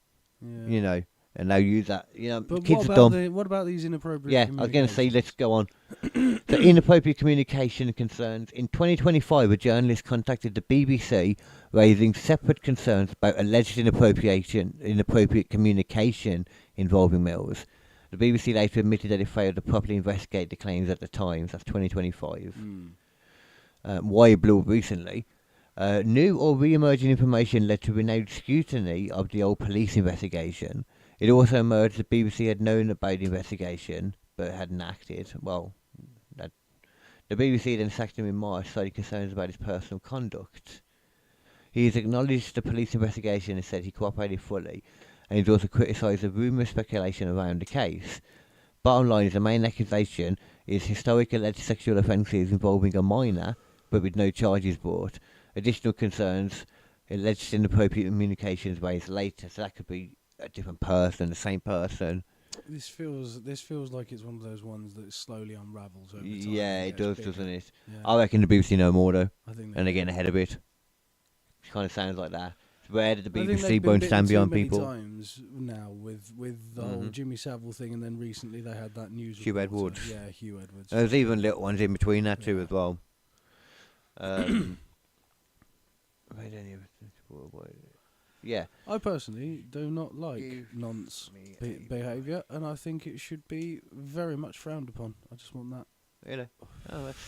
Yeah. And they'll use that. But Kids are dumb. what about these inappropriate Yeah, I was going to say, let's go on. So, inappropriate communication concerns. In 2025, a journalist contacted the BBC raising separate concerns about alleged inappropriate communication involving Mills. The BBC later admitted that it failed to properly investigate the claims at the time. That's 2025. Why it blew up recently. New or re-emerging information led to renewed scrutiny of the old police investigation. It also emerged the BBC had known about the investigation, but hadn't acted. Well, the BBC then sacked him in March, citing concerns about his personal conduct. He has acknowledged the police investigation and said he cooperated fully, and he's also criticised the rumours speculation around the case. Bottom line is the main accusation is historic alleged sexual offences involving a minor, but with no charges brought. Additional concerns, alleged inappropriate communications raised later, so that could be a different person, the same person. This feels like it's one of those ones that slowly unravels over time. Yeah, it does, bigger. doesn't it? Yeah. I reckon the BBC know more though, I think and they're getting ahead of it. It kind of sounds like that. It's rare that the I think BBC they've won't been stand bitten too behind many people. times now with the whole Jimmy Savile thing, and then recently they had that news. Hugh reporter. Edwards. Yeah, Hugh Edwards. There's even little ones in between that too Yeah. as well. Yeah. I personally do not like Give nonce me behaviour, and I think it should be very much frowned upon. I just want that. Really? Oh, that's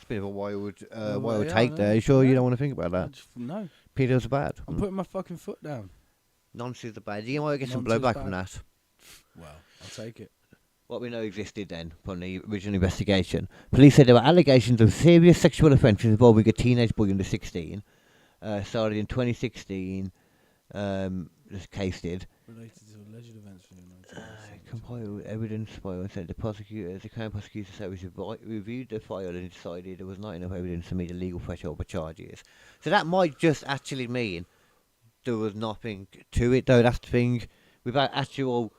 a bit of a wild Well, yeah, take I there. know. You sure you Yeah. don't want to think about that? No, Pedos are bad. I'm putting my fucking foot down. Nonsense are bad. You might get some Nonce is blowback bad. from that. Well, I'll take it. What we know existed then from the original investigation. Police said there were allegations of serious sexual offences involving a teenage boy under 16. Started in 2016. This case did. Related to alleged events for Compiled evidence file said the Crown Prosecutor Service reviewed the file and decided there was not enough evidence to meet the legal threshold for charges. So that might just actually mean there was nothing to it, though. That's the thing. Without actual,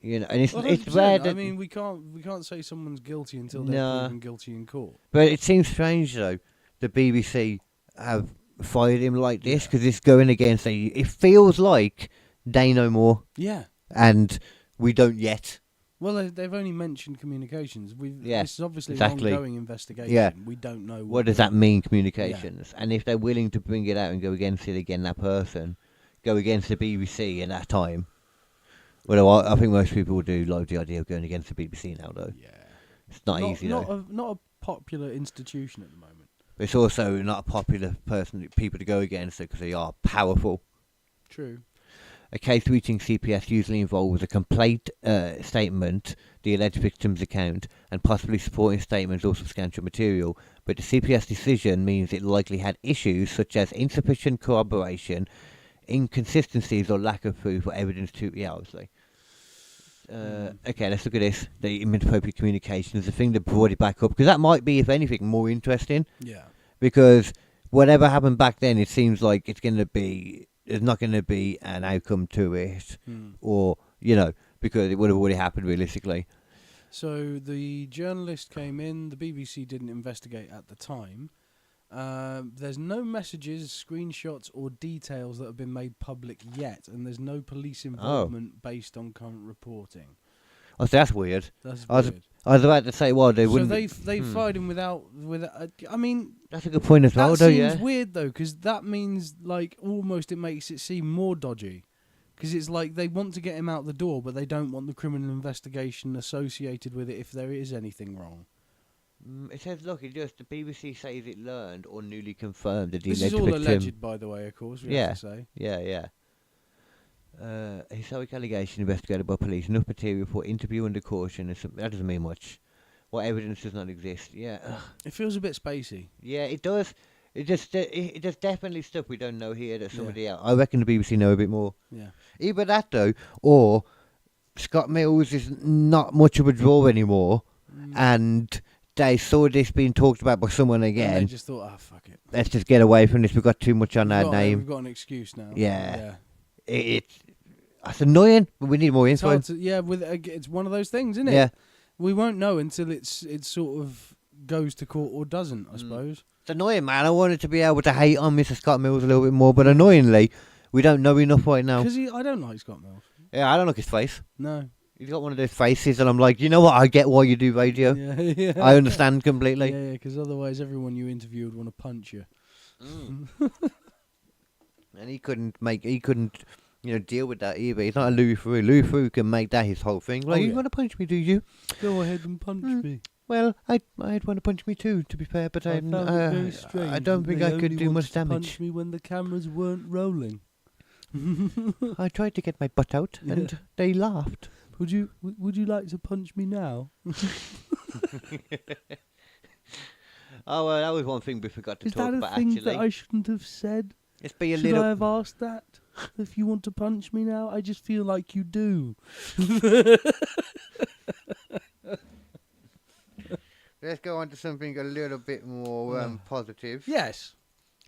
and it's rare that. I mean, we can't say someone's guilty until they're proven guilty in court. But it seems strange, though, the BBC have fired him like this because it's going against. It feels like they know more. Yeah. And we don't yet. Well, they've only mentioned communications. This is obviously exactly. an ongoing investigation. Yeah. We don't know. What does that mean, communications? Yeah. And if they're willing to bring it out and go against it again, that person, go against the BBC at that time. Well, I think most people do like the idea of going against the BBC now, though. Yeah. It's not easy, though. Not a popular institution at the moment. But it's also not a popular people to go against because they are powerful. True. A case reaching CPS usually involves a complaint statement, the alleged victim's account, and possibly supporting statements or substantial material. But the CPS decision means it likely had issues such as insufficient corroboration, inconsistencies, or lack of proof or evidence to. Yeah, obviously. Okay, let's look at this. The inappropriate communication is the thing that brought it back up, because that might be, if anything, more interesting. Yeah. Because whatever happened back then, it seems like there's not going to be an outcome to it, or, because it would have already happened realistically. So the journalist came in, the BBC didn't investigate at the time. There's no messages, screenshots, or details that have been made public yet, and there's no police involvement based on current reporting. Oh, so that's weird. That's weird. I was about to say, well, they wouldn't. So they fired him without. I mean, that's a good point as well, though. Yeah. That seems weird though, because that means almost it makes it seem more dodgy. Because it's like they want to get him out the door, but they don't want the criminal investigation associated with it if there is anything wrong. It says, look, the BBC says it learned or newly confirmed that the This alleged is all victim. alleged, by the way, of course. We have to say. Yeah. Historic allegation investigated by police. Enough material for interview under caution. That doesn't mean much. What evidence does not exist? Yeah. It feels a bit spacey. Yeah, it does. There's definitely stuff we don't know here that somebody else. I reckon the BBC know a bit more. Yeah. Either that though, or Scott Mills is not much of a draw anymore, and they saw this being talked about by someone again. And they just thought, fuck it. Let's just get away from this. We've got too much on our name. We've got an excuse now. Yeah. It's annoying, but we need more It's info. hard to, it's one of those things, isn't it? Yeah. We won't know until it sort of goes to court or doesn't, I suppose. It's annoying, man. I wanted to be able to hate on Mr. Scott Mills a little bit more, but annoyingly, we don't know enough right now. Because I don't like Scott Mills. Yeah, I don't like his face. No. He's got one of those faces, and I'm like, you know what? I get why you do radio. Yeah. I understand completely. Yeah, because otherwise everyone you interview would want to punch you. And he couldn't, deal with that either. He's not a Louis Theroux. Louis Theroux can make that his whole thing. Like, you want to punch me, do you? Go ahead and punch me. Well, I'd want to punch me too, to be fair, but I found it very strange. I don't think They I could only do much wanted to damage. Punch me when the cameras weren't rolling. I tried to get my butt out, and they laughed. Would you like to punch me now? Oh, well, that was one thing we forgot to talk about, thing actually. that I shouldn't have said? Let's be a Should little... I have asked that? If you want to punch me now, I just feel like you do. Let's go on to something a little bit more positive. Yes.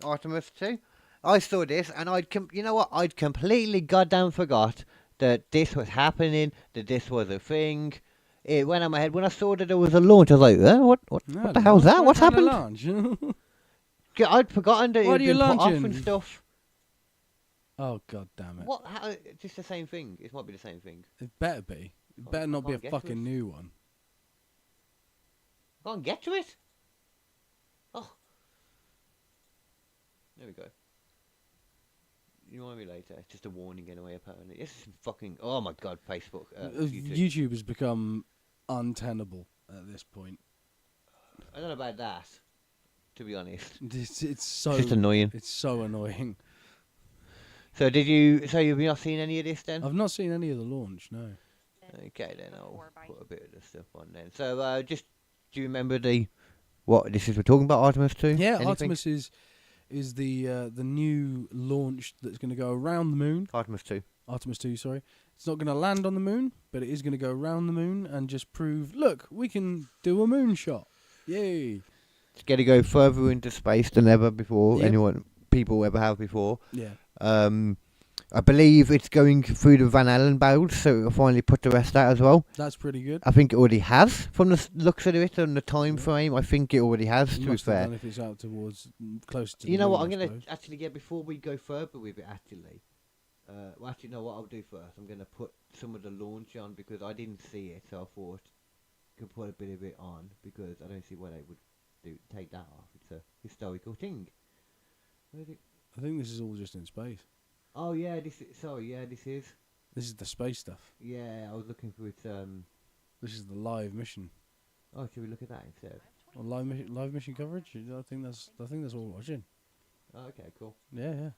Artemis 2. I saw this, and you know what? I'd completely goddamn forgot that this was happening, that this was a thing. It went on my head when I saw that there was a launch. I was like, what the hell's that? What's happened? I'd forgotten that it had been put off and stuff. Oh, god damn it. What? How, it's just the same thing. It might be the same thing. It better be. It better not be a fucking new one. I can't get to it. Oh. There we go. You want me later? It's just a warning anyway, apparently. This is fucking... Oh my god, Facebook. YouTube has become untenable at this point. I don't know about that, to be honest. It's so... It's just annoying. It's so annoying. So you've not seen any of this then? I've not seen any of the launch, no. Okay then, I'll put a bit of the stuff on then. So do you remember what this is? We're talking about Artemis 2? Yeah, Anything? Artemis is the new launch that's going to go around the moon. Artemis 2. Artemis 2, sorry. It's not going to land on the moon, but it is going to go around the moon and just prove, look, we can do a moon shot. Yay. It's going to go further into space than ever before. Yep. People ever have before. Yeah. I believe it's going through the Van Allen belts, so it'll finally put the rest out as well. That's pretty good. I think it already has, from the looks of it and the time frame. I think it already has, to be fair. If it's out towards closer to You the know moon, what? I'm I going to actually get, before we go further with it, actually. No, what I'll do first, I'm going to put some of the launch on because I didn't see it, so I thought I could put a bit of it on because I don't see why they would take that off. It's a historical thing. I think this is all just in space. Oh yeah, this is. This is the space stuff. Yeah, I was looking for it. This is the live mission. Oh, should we look at that instead? Well, live mission coverage. I think that's what we're watching. Oh, okay, cool. Yeah.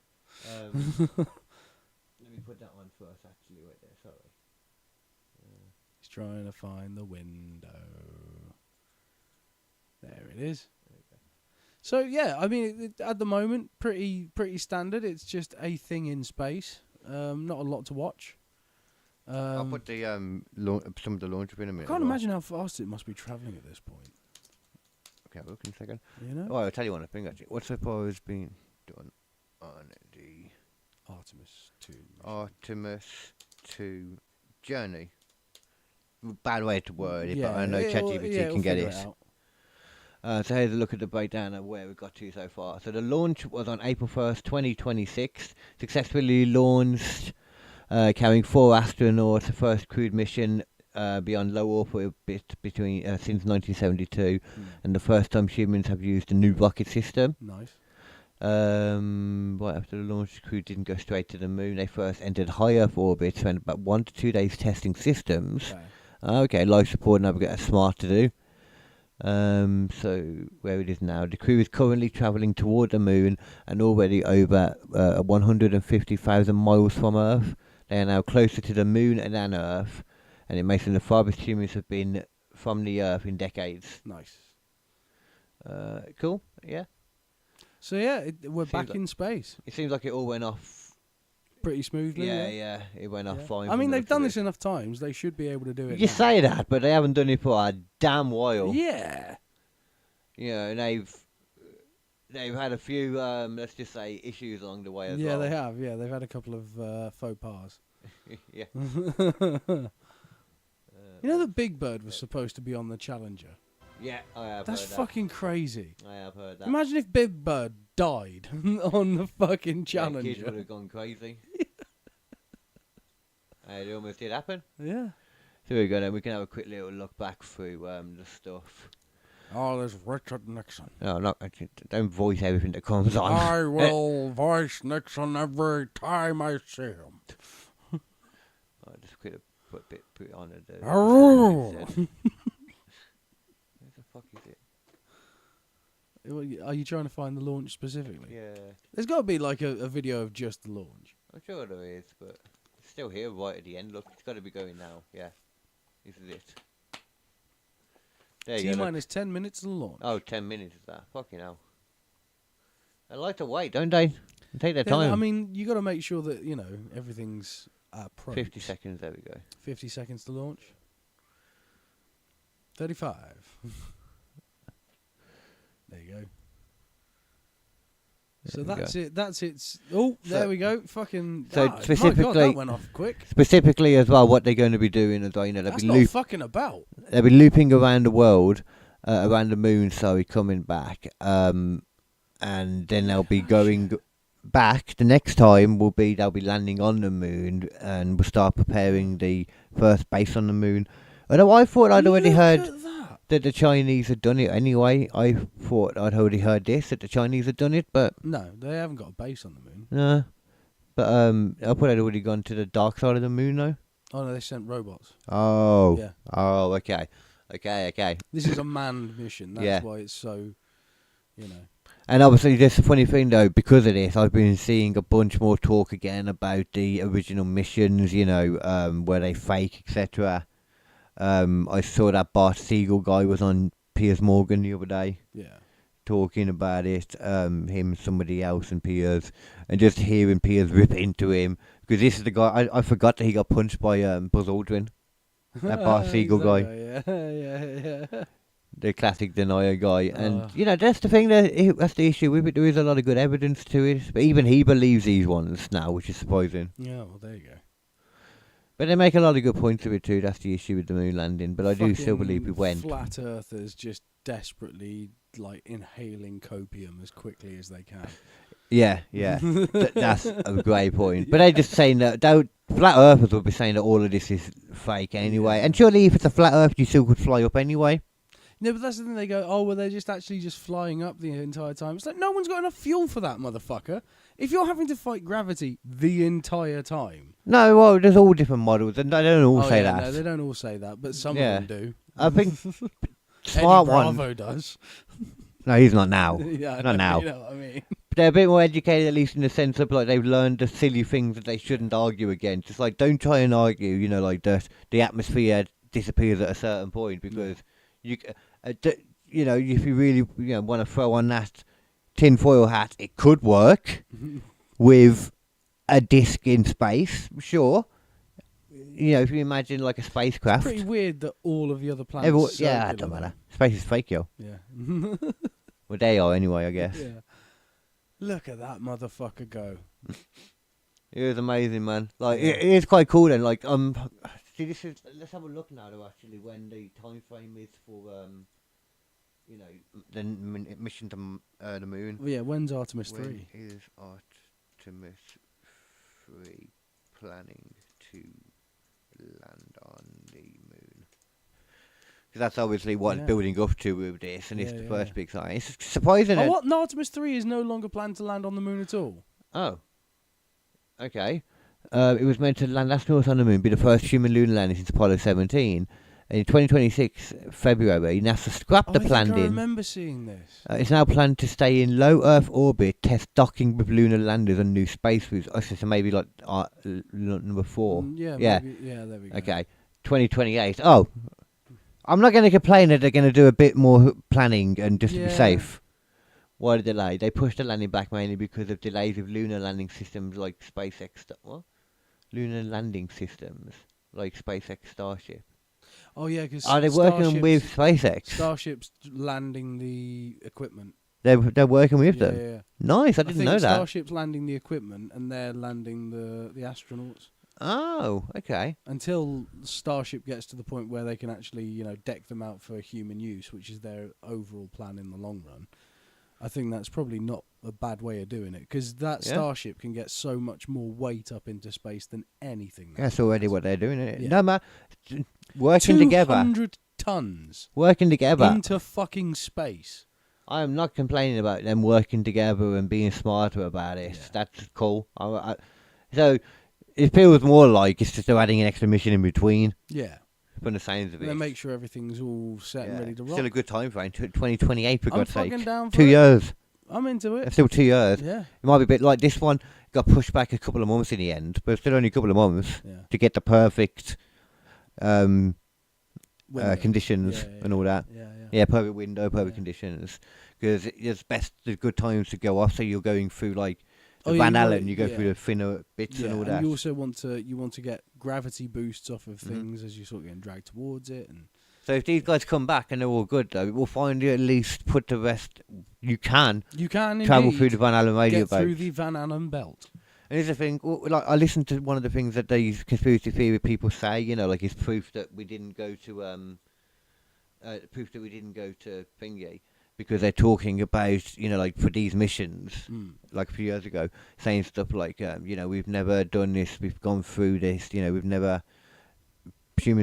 Let me put that on first. Actually, right there. Sorry. He's trying to find the window. There it is. So yeah, I mean, at the moment, pretty standard. It's just a thing in space. Not a lot to watch. I'll put the some of the launch in a minute. I can't imagine how fast it must be travelling at this point. Okay, look in a second. You know? Oh, I'll tell you one thing actually. What's so far has been done on the Artemis 2. Artemis 2 journey? Bad way to word it, but I know it'll ChatGPT can get figure it. out. So here's a look at the breakdown of where we got to so far. So the launch was on April 1st, 2026. Successfully launched, carrying 4 astronauts. The first crewed mission beyond low orbit between since 1972, and the first time humans have used a new rocket system. Nice. Right after the launch, the crew didn't go straight to the moon. They first entered high Earth orbit, spent about 1 to 2 days testing systems. Okay, life support navigator smart to do. So where it is now, the crew is currently travelling toward the moon and already over 150,000 miles from Earth. They are now closer to the moon than Earth, and it makes them the farthest humans have been from the Earth in decades. Nice. Cool, yeah. So yeah, we're Seems back like- in space It seems like it all went off. pretty smoothly. Yeah, it went off Yeah. fine. I from mean, the they've looks done of this enough times; they should be able to do it. You now. say that, but they haven't done it for a damn while. Yeah. You know, and they've had a few, let's just say, issues along the way as Yeah, well. they have. Yeah, they've had a couple of faux pas. Yeah. You know that Big Bird was supposed to be on the Challenger? Yeah, I have That's heard that. fucking crazy. I have heard that. Imagine if Big Bird died on the fucking Yeah, kids would Challenger. have gone crazy. It almost did happen. Yeah. So we go then. We can have a quick little look back through the stuff. Oh, there's Richard Nixon. No, not don't voice everything that comes on. I will voice Nixon every time I see him. I'll just put it on it. Arrgh. Where the fuck is it? Are you trying to find the launch specifically? Yeah, There's got to be like a video of just the launch. I'm sure there is, but it's still here right at the end. Look, it's got to be going now. Yeah, this is it. There you go. Look. T-minus 10 minutes to the launch. Oh, 10 minutes is that? Fucking hell. They like to wait, don't they? They take their Yeah, time. I mean, you got to make sure that, everything's at approach. 50 seconds, there we go. 50 seconds to launch. 35. There you go. So There we that's go. it. That's it. Oh, there we go. Fucking. So my God, specifically- that went off quick. Specifically as well, what they're going to be doing as well, they'll That's be not fucking about. they'll be looping around the world, around the moon, sorry, coming back. And then they'll be going back. The next time they'll be landing on the moon, and we'll start preparing the first base on the moon. Although I thought I'd already Look heard at that. that the Chinese had done it anyway. I thought I'd already heard that the Chinese had done it, but No, they haven't got a base on the moon. no. But I thought I'd already gone to the dark side of the moon, though. Oh no, they sent robots. Oh. Yeah. Oh, okay. Okay. This is a manned mission. That's Yeah. why it's so, And obviously, that's the funny thing, though, because of this, I've been seeing a bunch more talk again about the original missions, where they fake, etc. I saw that Bart Siegel guy was on Piers Morgan the other day, Yeah. talking about it, him, somebody else, and Piers, and just hearing Piers rip into him, because this is the guy, I forgot that he got punched by Buzz Aldrin, that Bart Siegel guy. Yeah. The classic denier guy, and that's the thing. That's the issue with it. There is a lot of good evidence to it, but even he believes these ones now, which is surprising. Yeah, well, there you go. But they make a lot of good points of it too. That's the issue with the moon landing. But I do still believe we went. Flat earthers just desperately inhaling copium as quickly as they can. Yeah. That's a great point. But they're just saying that flat earthers will be saying that all of this is fake anyway. Yeah. And surely, if it's a flat earth, you still could fly up anyway. No, but that's the thing. They go, oh, well, they're just flying up the entire time. It's like, no one's got enough fuel for that, motherfucker. If you're having to fight gravity the entire time. No, well, there's all different models, and they don't all say that. No, they don't all say that, but some Yeah. of them do. I think Eddie smart one. Bravo does. No, he's not now. Yeah, I Not know, now. You know what I mean? But they're a bit more educated, at least in the sense of like they've learned the silly things that they shouldn't argue against. It's like, don't try and argue, like the atmosphere disappears at a certain point, because if you really want to throw on that tinfoil hat, it could work with a disc in space, sure. If you imagine like a spacecraft. Pretty weird that all of the other planets. Yeah, it don't matter. Space is fake, yo. Yeah. Well, they are anyway, I guess. Yeah. Look at that motherfucker go. It was amazing, man. Like it is quite cool then. Like see, let's have a look now though. Actually, when the time frame is for the mission to the moon. Well, yeah, when's Artemis When 3? is Artemis 3 planning to land on the moon? Because that's obviously what it's building up to with this, and it's the first big sign. It's surprising. Oh, what? No, Artemis 3 is no longer planned to land on the moon at all. Oh. Okay. It was meant to land astronauts on the moon, be the first human lunar landing since Apollo 17, In 2026 February, NASA scrapped the I planned think I in. remember seeing this. It's now planned to stay in low Earth orbit, test docking with lunar landers and new space routes. Oh, so maybe like number 4. Yeah, Yeah. maybe, yeah, there we go. Okay, 2028. Oh, I'm not going to complain that they're going to do a bit more planning and just to be Yeah. safe. Why the delay? They pushed the landing back mainly because of delays with lunar landing systems like SpaceX. What? Lunar landing systems like SpaceX Starship. Oh yeah, because Are they working with SpaceX? Starships landing the equipment? They're working with Yeah, them. yeah, yeah. Nice, I I didn't think know that. Starship's landing the equipment, and they're landing the astronauts. Oh, okay. Until Starship gets to the point where they can actually, deck them out for human use, which is their overall plan in the long run. I think that's probably not a bad way of doing it, because that Yeah. Starship can get so much more weight up into space than anything. That's already what they're doing, isn't it? Yeah. No, man. Working together. 200 tons Working together. into fucking space. I am not complaining about them working together and being smarter about it. Yeah. That's cool. So it feels more like it's just adding an extra mission in between. Yeah. From the sounds of And it. then make sure everything's all set and ready to rock. Still a good time frame. 2028 for I'm God's sake. fucking down for 2 it. years. I'm into it. It's still 2 years. Yeah. It might be a bit like this one. Got pushed back a couple of months in the end, but still only a couple of months Yeah. to get the perfect Window. conditions Yeah, yeah, and all that. Yeah. Yeah, perfect window, perfect Yeah. conditions. Because it's best, the good times to go off. So you're going through like Oh, the yeah, Van you Allen, want- you go yeah. through the thinner bits Yeah, and all and that. you also want to get gravity boosts off of Mhm. things as you're sort of getting dragged towards it, and So if these guys come back and they're all good, though, we'll find you at least put the rest. You can you can travel indeed through the Van Allen radio get through boats. the Van Allen belt. And here's the thing, like I listened to one of the things that these conspiracy theory people say, like it's proof that we didn't go to Thingy, because they're talking about, like for these missions, like a few years ago, saying stuff like, we've never done this, we've gone through this, humans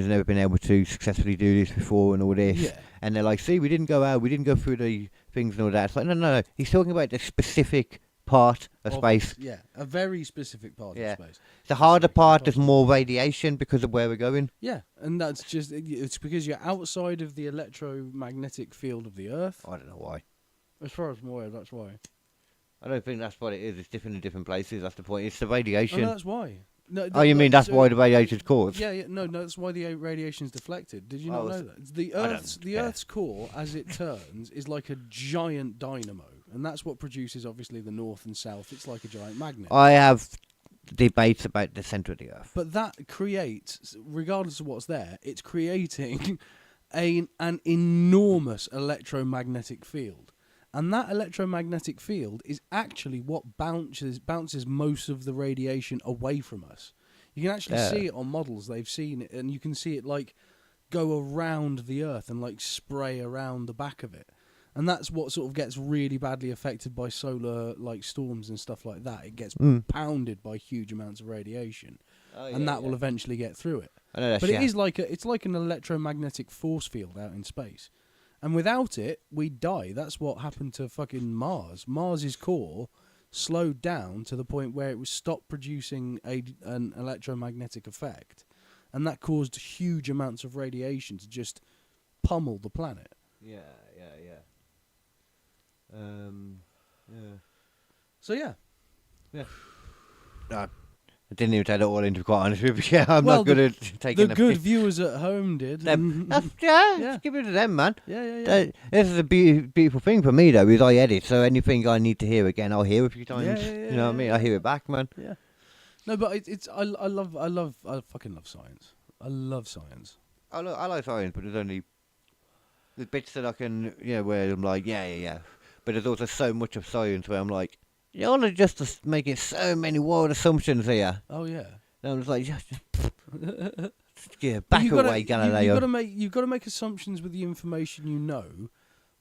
have never been able to successfully do this before and all this. Yeah. And they're like, see, we didn't go through the things and all that. It's like, no. He's talking about the specific part of space. Yeah, a very specific part Yeah. of space. The harder Specific part, part. there's more radiation because of where we're going. Yeah, and that's just it's because you're outside of the electromagnetic field of the Earth. I don't know why. As far as I'm aware, that's why. I don't think that's what it is. It's different in different places. That's the point. It's the Oh, radiation. no, that's why. No, Oh, you mean that's why the radiation's caused? Yeah, no, that's why the radiation's deflected. Did you not Oh, know that? The I don't Earth's care. Earth's core, as it turns, is like a giant dynamo, and that's what produces obviously the north and south. It's like a giant magnet. I have debates about the centre of the Earth. But that creates, regardless of what's there, it's creating an enormous electromagnetic field. And that electromagnetic field is actually what bounces most of the radiation away from us. You can actually Yeah. see it on models. They've seen it, and you can see it like go around the Earth and like spray around the back of it. And that's what sort of gets really badly affected by solar like storms and stuff like that. It gets pounded by huge amounts of radiation, and that will eventually get through it. I know that's But yeah. it is like it's like an electromagnetic force field out in space, and without it, we die. That's what happened to fucking Mars. Mars's core slowed down to the point where it was stopped producing an electromagnetic effect, and that caused huge amounts of radiation to just pummel the planet. Yeah. So yeah. I didn't even take that all into, quite honest with you. I'm Well, not good at taking The good viewers at home did. them. That's, Yeah. just give it to them, man. Yeah. This is a beautiful thing for me, though, is I edit, so anything I need to hear again, I'll hear a few times. Yeah, You know what I mean? I hear it back, man. Yeah. No, but I fucking love science. I love science. I like science, but there's bits that I can, where I'm like, yeah. But there's also so much of science where I'm like, you want to just making so many wild assumptions here. Oh yeah. And I'm just like, yeah, But back you've gotta- away, Galileo. You've got to make assumptions with the information you know,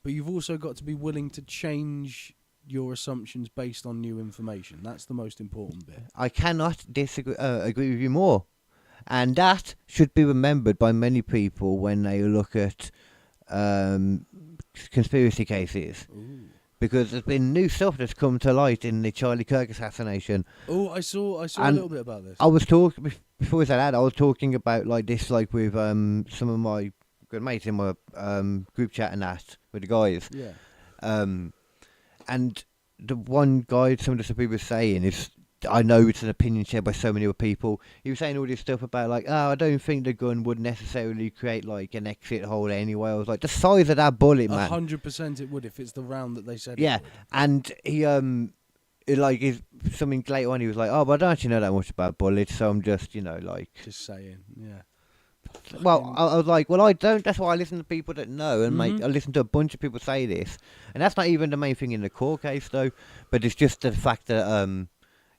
but you've also got to be willing to change your assumptions based on new information. That's the most important bit. I cannot agree with you more. And that should be remembered by many people when they look at conspiracy cases. Ooh. Because there's been new stuff that's come to light in the Charlie Kirk assassination. Oh, I saw a And little bit about this. I was talking before we said that. I was talking about like this, like with some of my good mates in my group chat and that with the guys. Yeah. And the one guy, some of the people were saying is, I know it's an opinion shared by so many other people. He was saying all this stuff about like, oh, I don't think the gun would necessarily create like an exit hole anyway. I was like, the size of that bullet, man. 100% it would if it's the round that they said. Yeah, It would. and he is something later on. He was like, oh, but I don't actually know that much about bullets, so I'm just like. Just saying. Yeah. Well, I was like, well, I don't. That's why I listen to people that know, and Mhm. I listen to a bunch of people say this, and that's not even the main thing in the court case, though. But it's just the fact that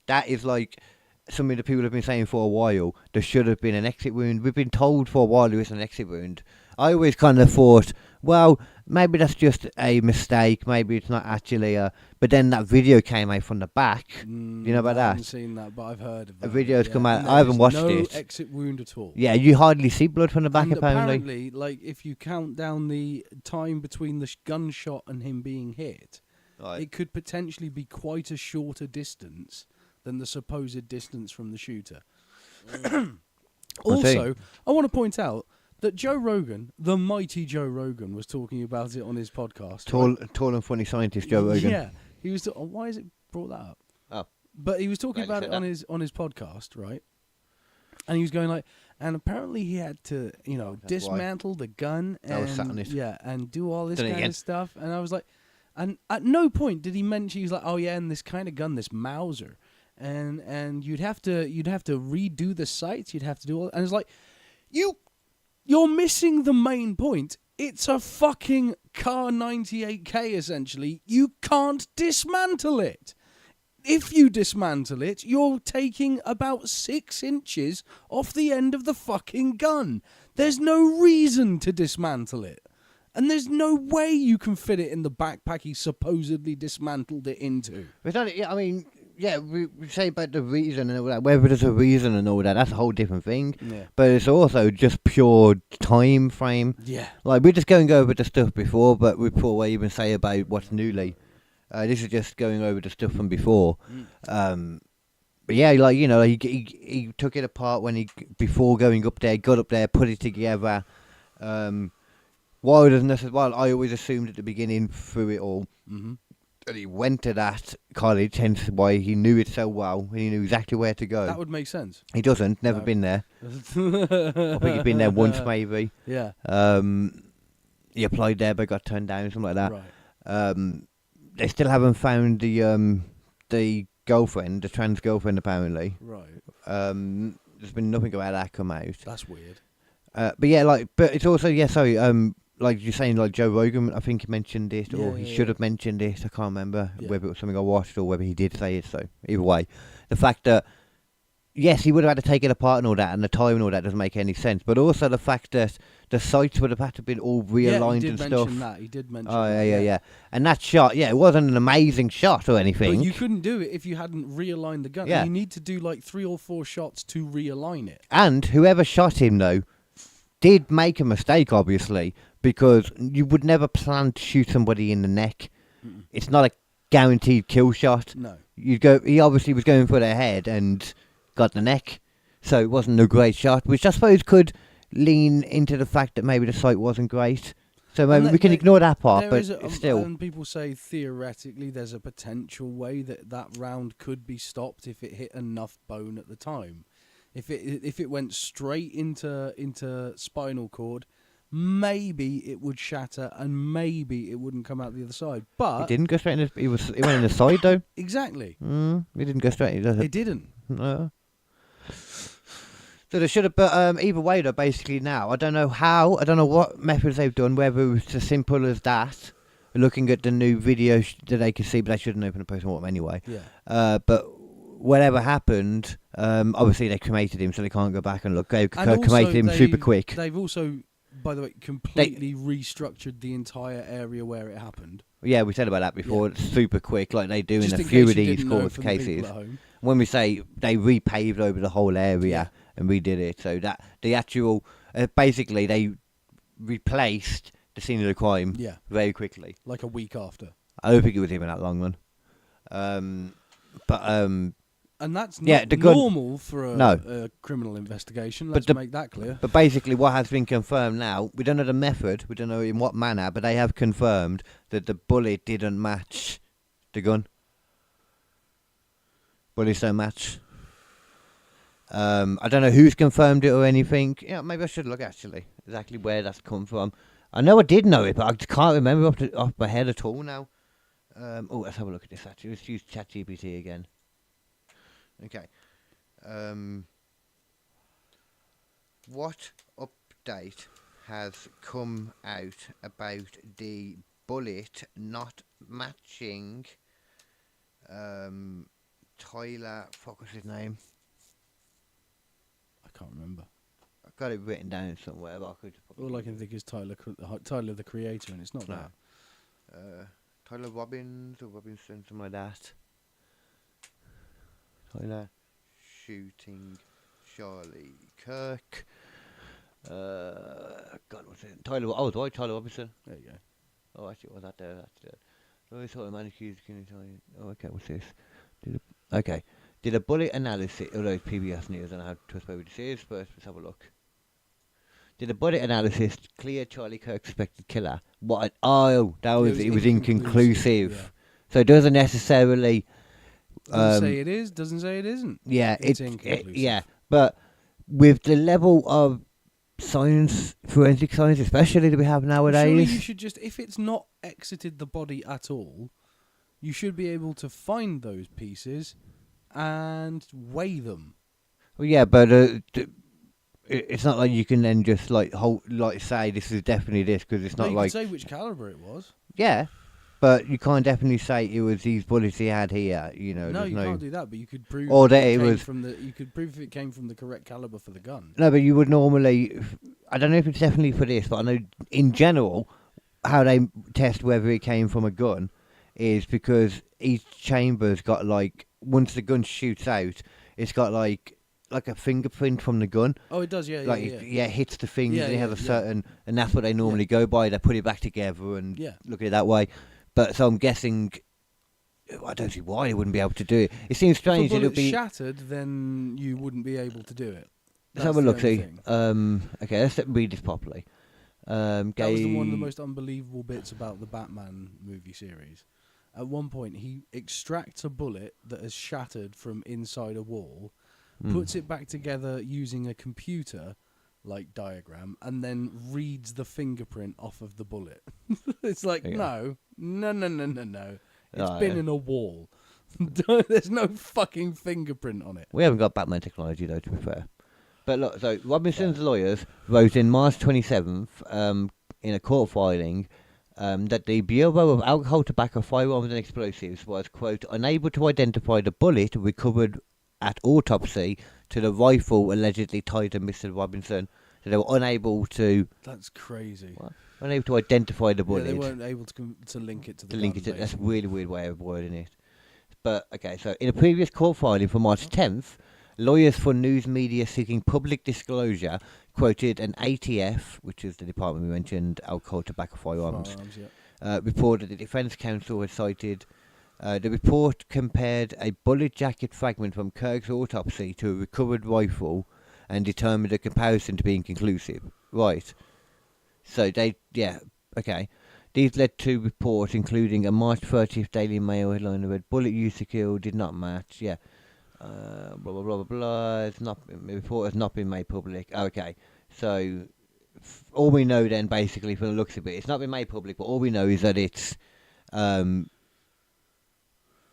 that is like something that people have been saying for a while. There should have been an exit wound. We've been told for a while there was an exit wound. I always kind of thought, well, maybe that's just a mistake. Maybe it's not actually a. But then that video came out from the back. You know about I haven't that? seen that, but I've heard of A that. video's yeah. come out. And I haven't there's watched no it. exit wound at all. Yeah, you hardly see blood from the back, And apparently. like, if you count down the time between the gunshot and him being hit, Right. it could potentially be quite a shorter distance than the supposed distance from the shooter. Also, I want to point out that Joe Rogan, the mighty Joe Rogan, was talking about it on his podcast. Tall and funny scientist Joe Rogan. Yeah, he was. Why is it brought that up? Oh. But he was talking Glad you about it said on his podcast, right? And he was going like, and apparently he had to, That's why. dismantle the gun That was and Satanist. yeah, and do all this Done it kind again. of stuff. And I was like, and at no point did he mention, he was like, oh yeah, and this kind of gun, this Mauser, and you'd have to redo the sights, you'd have to do all, and it's like, you're missing the main point. It's a fucking Car 98K essentially. You can't dismantle it. If you dismantle it, you're taking about 6 inches off the end of the fucking gun. There's no reason to dismantle it. And there's no way you can fit it in the backpack he supposedly dismantled it into. It's not, yeah, I mean, yeah, we say about the reason and all that. Whether there's a reason and all that, that's a whole different thing. Yeah. But it's also just pure time frame. Yeah. Like, we're just going over the stuff before, but before we even say about what's newly. This is just going over the stuff from before. But yeah, like, he took it apart before going up there, got up there, put it together. Why doesn't this as well? I always assumed at the beginning through it all that he went to that college, hence why he knew it so well, and he knew exactly where to go. That would make sense. He doesn't, never No. been there. I think he's been there once maybe. Yeah. He applied there but got turned down, something like that. Right. They still haven't found the girlfriend, the trans girlfriend apparently. Right. There's been nothing about that come out. That's weird. But yeah, but it's also, like you're saying, like Joe Rogan, I think he mentioned it, or he should have mentioned it. I can't remember whether it was something I watched or whether he did say it. So either way, the fact that yes, he would have had to take it apart and all that, and the time and all that doesn't make any sense. But also the fact that the sights would have had to been all realigned and stuff. He did mention Oh that. yeah. And that shot, it wasn't an amazing shot or anything. But you couldn't do it if you hadn't realigned the gun. Yeah. You need to do like 3 or 4 shots to realign it. And whoever shot him though did make a mistake, obviously, because you would never plan to shoot somebody in the neck. It's not a guaranteed kill shot. No. He obviously was going for the head and got the neck, so it wasn't a great shot, which I suppose could lean into the fact that maybe the sight wasn't great. So maybe we can ignore that part, but still. And people say theoretically there's a potential way that round could be stopped if it hit enough bone at the time. If it went straight into spinal cord, maybe it would shatter and maybe it wouldn't come out the other side. But It didn't go straight in. It went in the side though. Exactly. It didn't go straight. It didn't. No. So they should have, but either way though, basically now, I don't know what methods they've done, whether it was as simple as that, looking at the new video that they could see, but they shouldn't open a post-mortem anyway. Yeah. But whatever happened, obviously they cremated him, so they can't go back and look. They And also cremated him super quick. They've also, by the way, completely restructured the entire area where it happened. Yeah, we said about that before. Yeah. It's super quick, like they do Just in a in few case of you these didn't know court for the people cases. at home. When we say they repaved over the whole area and redid it, so that the actual basically they replaced the scene of the crime very quickly. Like a week after. I don't think it was even that long, man. But And that's Yeah, not the gun- normal for a criminal investigation. Let's make that clear. But basically, what has been confirmed now, we don't know the method, we don't know in what manner, but they have confirmed that the bullet didn't match the gun. Bullets don't match. I don't know who's confirmed it or anything. Yeah, maybe I should look actually exactly where that's come from. I know I did know it, but I just can't remember off my head at all now. Let's have a look at this actually. Let's use ChatGPT again. Okay. What update has come out about the bullet not matching Tyler, fuck what's his name? I can't remember. I've got it written down somewhere, but I could All I can think is Tyler the Creator, and it's not that. Tyler Robbins or Robinson, something like that. Tyler shooting Charlie Kirk. God, what's it? Tyler. Oh, right, Tyler Robinson. There you go. Oh, actually, was that there? That's there. Oh, I thought a man accused of killing. Oh, okay, what's this? Did a bullet analysis? Although it's PBS News, I don't know how trustworthy this is, but let's have a look. Did a bullet analysis clear Charlie Kirk's suspected killer? What? Oh, that was it was inconclusive. Yeah. So it doesn't necessarily. Doesn't say it is. Doesn't say it isn't. Yeah, it's inconclusive. Yeah, but with the level of science, forensic science, especially that we have nowadays, surely you should just, if it's not exited the body at all, you should be able to find those pieces and weigh them. Well, yeah, but it's not like you can then just say this is definitely this because it's not you like can say which caliber it was. Yeah, but you can't definitely say it was these bullets he had here. You know, no, you can't do that. But you could prove, or that it was from the. You could prove if it came from the correct caliber for the gun. No, but you would normally. I don't know if it's definitely for this, but I know in general how they test whether it came from a gun is because each chamber's got once the gun shoots out, it's got like a fingerprint from the gun. Oh, it does, yeah, it hits the thing, and it has a certain, and that's what they normally go by. They put it back together and look at it that way. But so I'm guessing, I don't see why they wouldn't be able to do it. It seems strange. If a it'll be shattered, then you wouldn't be able to do it. Let's have a look. See, okay, let's read this properly. That was one of the most unbelievable bits about the Batman movie series. At one point, he extracts a bullet that has shattered from inside a wall, puts it back together using a computer diagram, and then reads the fingerprint off of the bullet. It's like, no. It's been in a wall. There's no fucking fingerprint on it. We haven't got Batman technology though, to be fair. But look, so Robinson's lawyers wrote in March 27th in a court filing that the Bureau of Alcohol, Tobacco, Firearms and Explosives was, quote, unable to identify the bullet recovered at autopsy to the rifle allegedly tied to Mr. Robinson. So they were unable to... That's crazy. What? Unable to identify the bullet. Yeah, they weren't able to link it to the gun. Link it to, that's a really weird way of wording it. But, okay, so in a previous court filing from March 10th, lawyers for news media seeking public disclosure quoted an ATF, which is the department we mentioned, Alcohol, Tobacco, Firearms, report that the defence counsel had cited. The report compared a bullet jacket fragment from Kirk's autopsy to a recovered rifle and determined a comparison to be inconclusive. Right. So okay. These led to reports including a March 30th Daily Mail headline that read, bullet used to kill did not match. Blah, blah, blah, blah, blah. The report has not been made public. Okay. So all we know then, basically, from the looks of it, it's not been made public, but all we know is that it's... and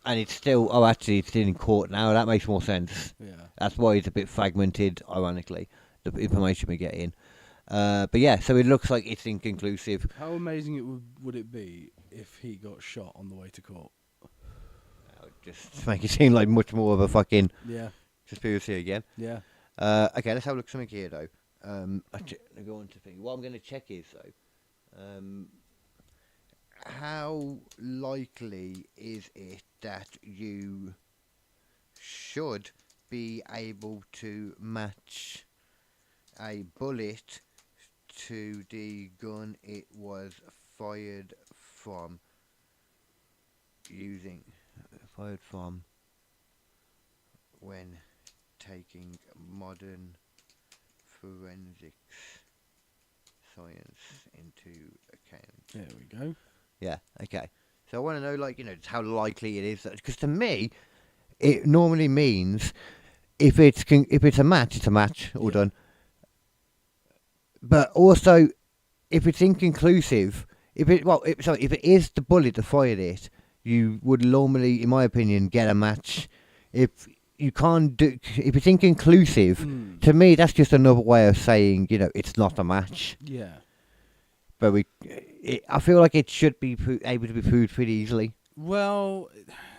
it's still... Oh, actually, it's still in court now. That makes more sense. Yeah. That's why it's a bit fragmented, ironically, the information we get in. But yeah, so it looks like it's inconclusive. How amazing would it be if he got shot on the way to court? Just make it seem like much more of a fucking... Yeah. Conspiracy again. Yeah. Okay, let's have a look at something here, though. I go on to think. What I'm going to check is, though, how likely is it that you should be able to match a bullet to the gun it was fired from when taking modern forensics science into account. There we go. Yeah, okay. So I want to know, like, just how likely it is that, because to me, it normally means if it's a match, it's a match, all done. But also, if it's inconclusive, if it is the bullet that fired it, you would normally, in my opinion, get a match. If you can't do, if it's inconclusive, to me that's just another way of saying it's not a match. Yeah. But I feel like it should be able to be proved pretty easily. Well,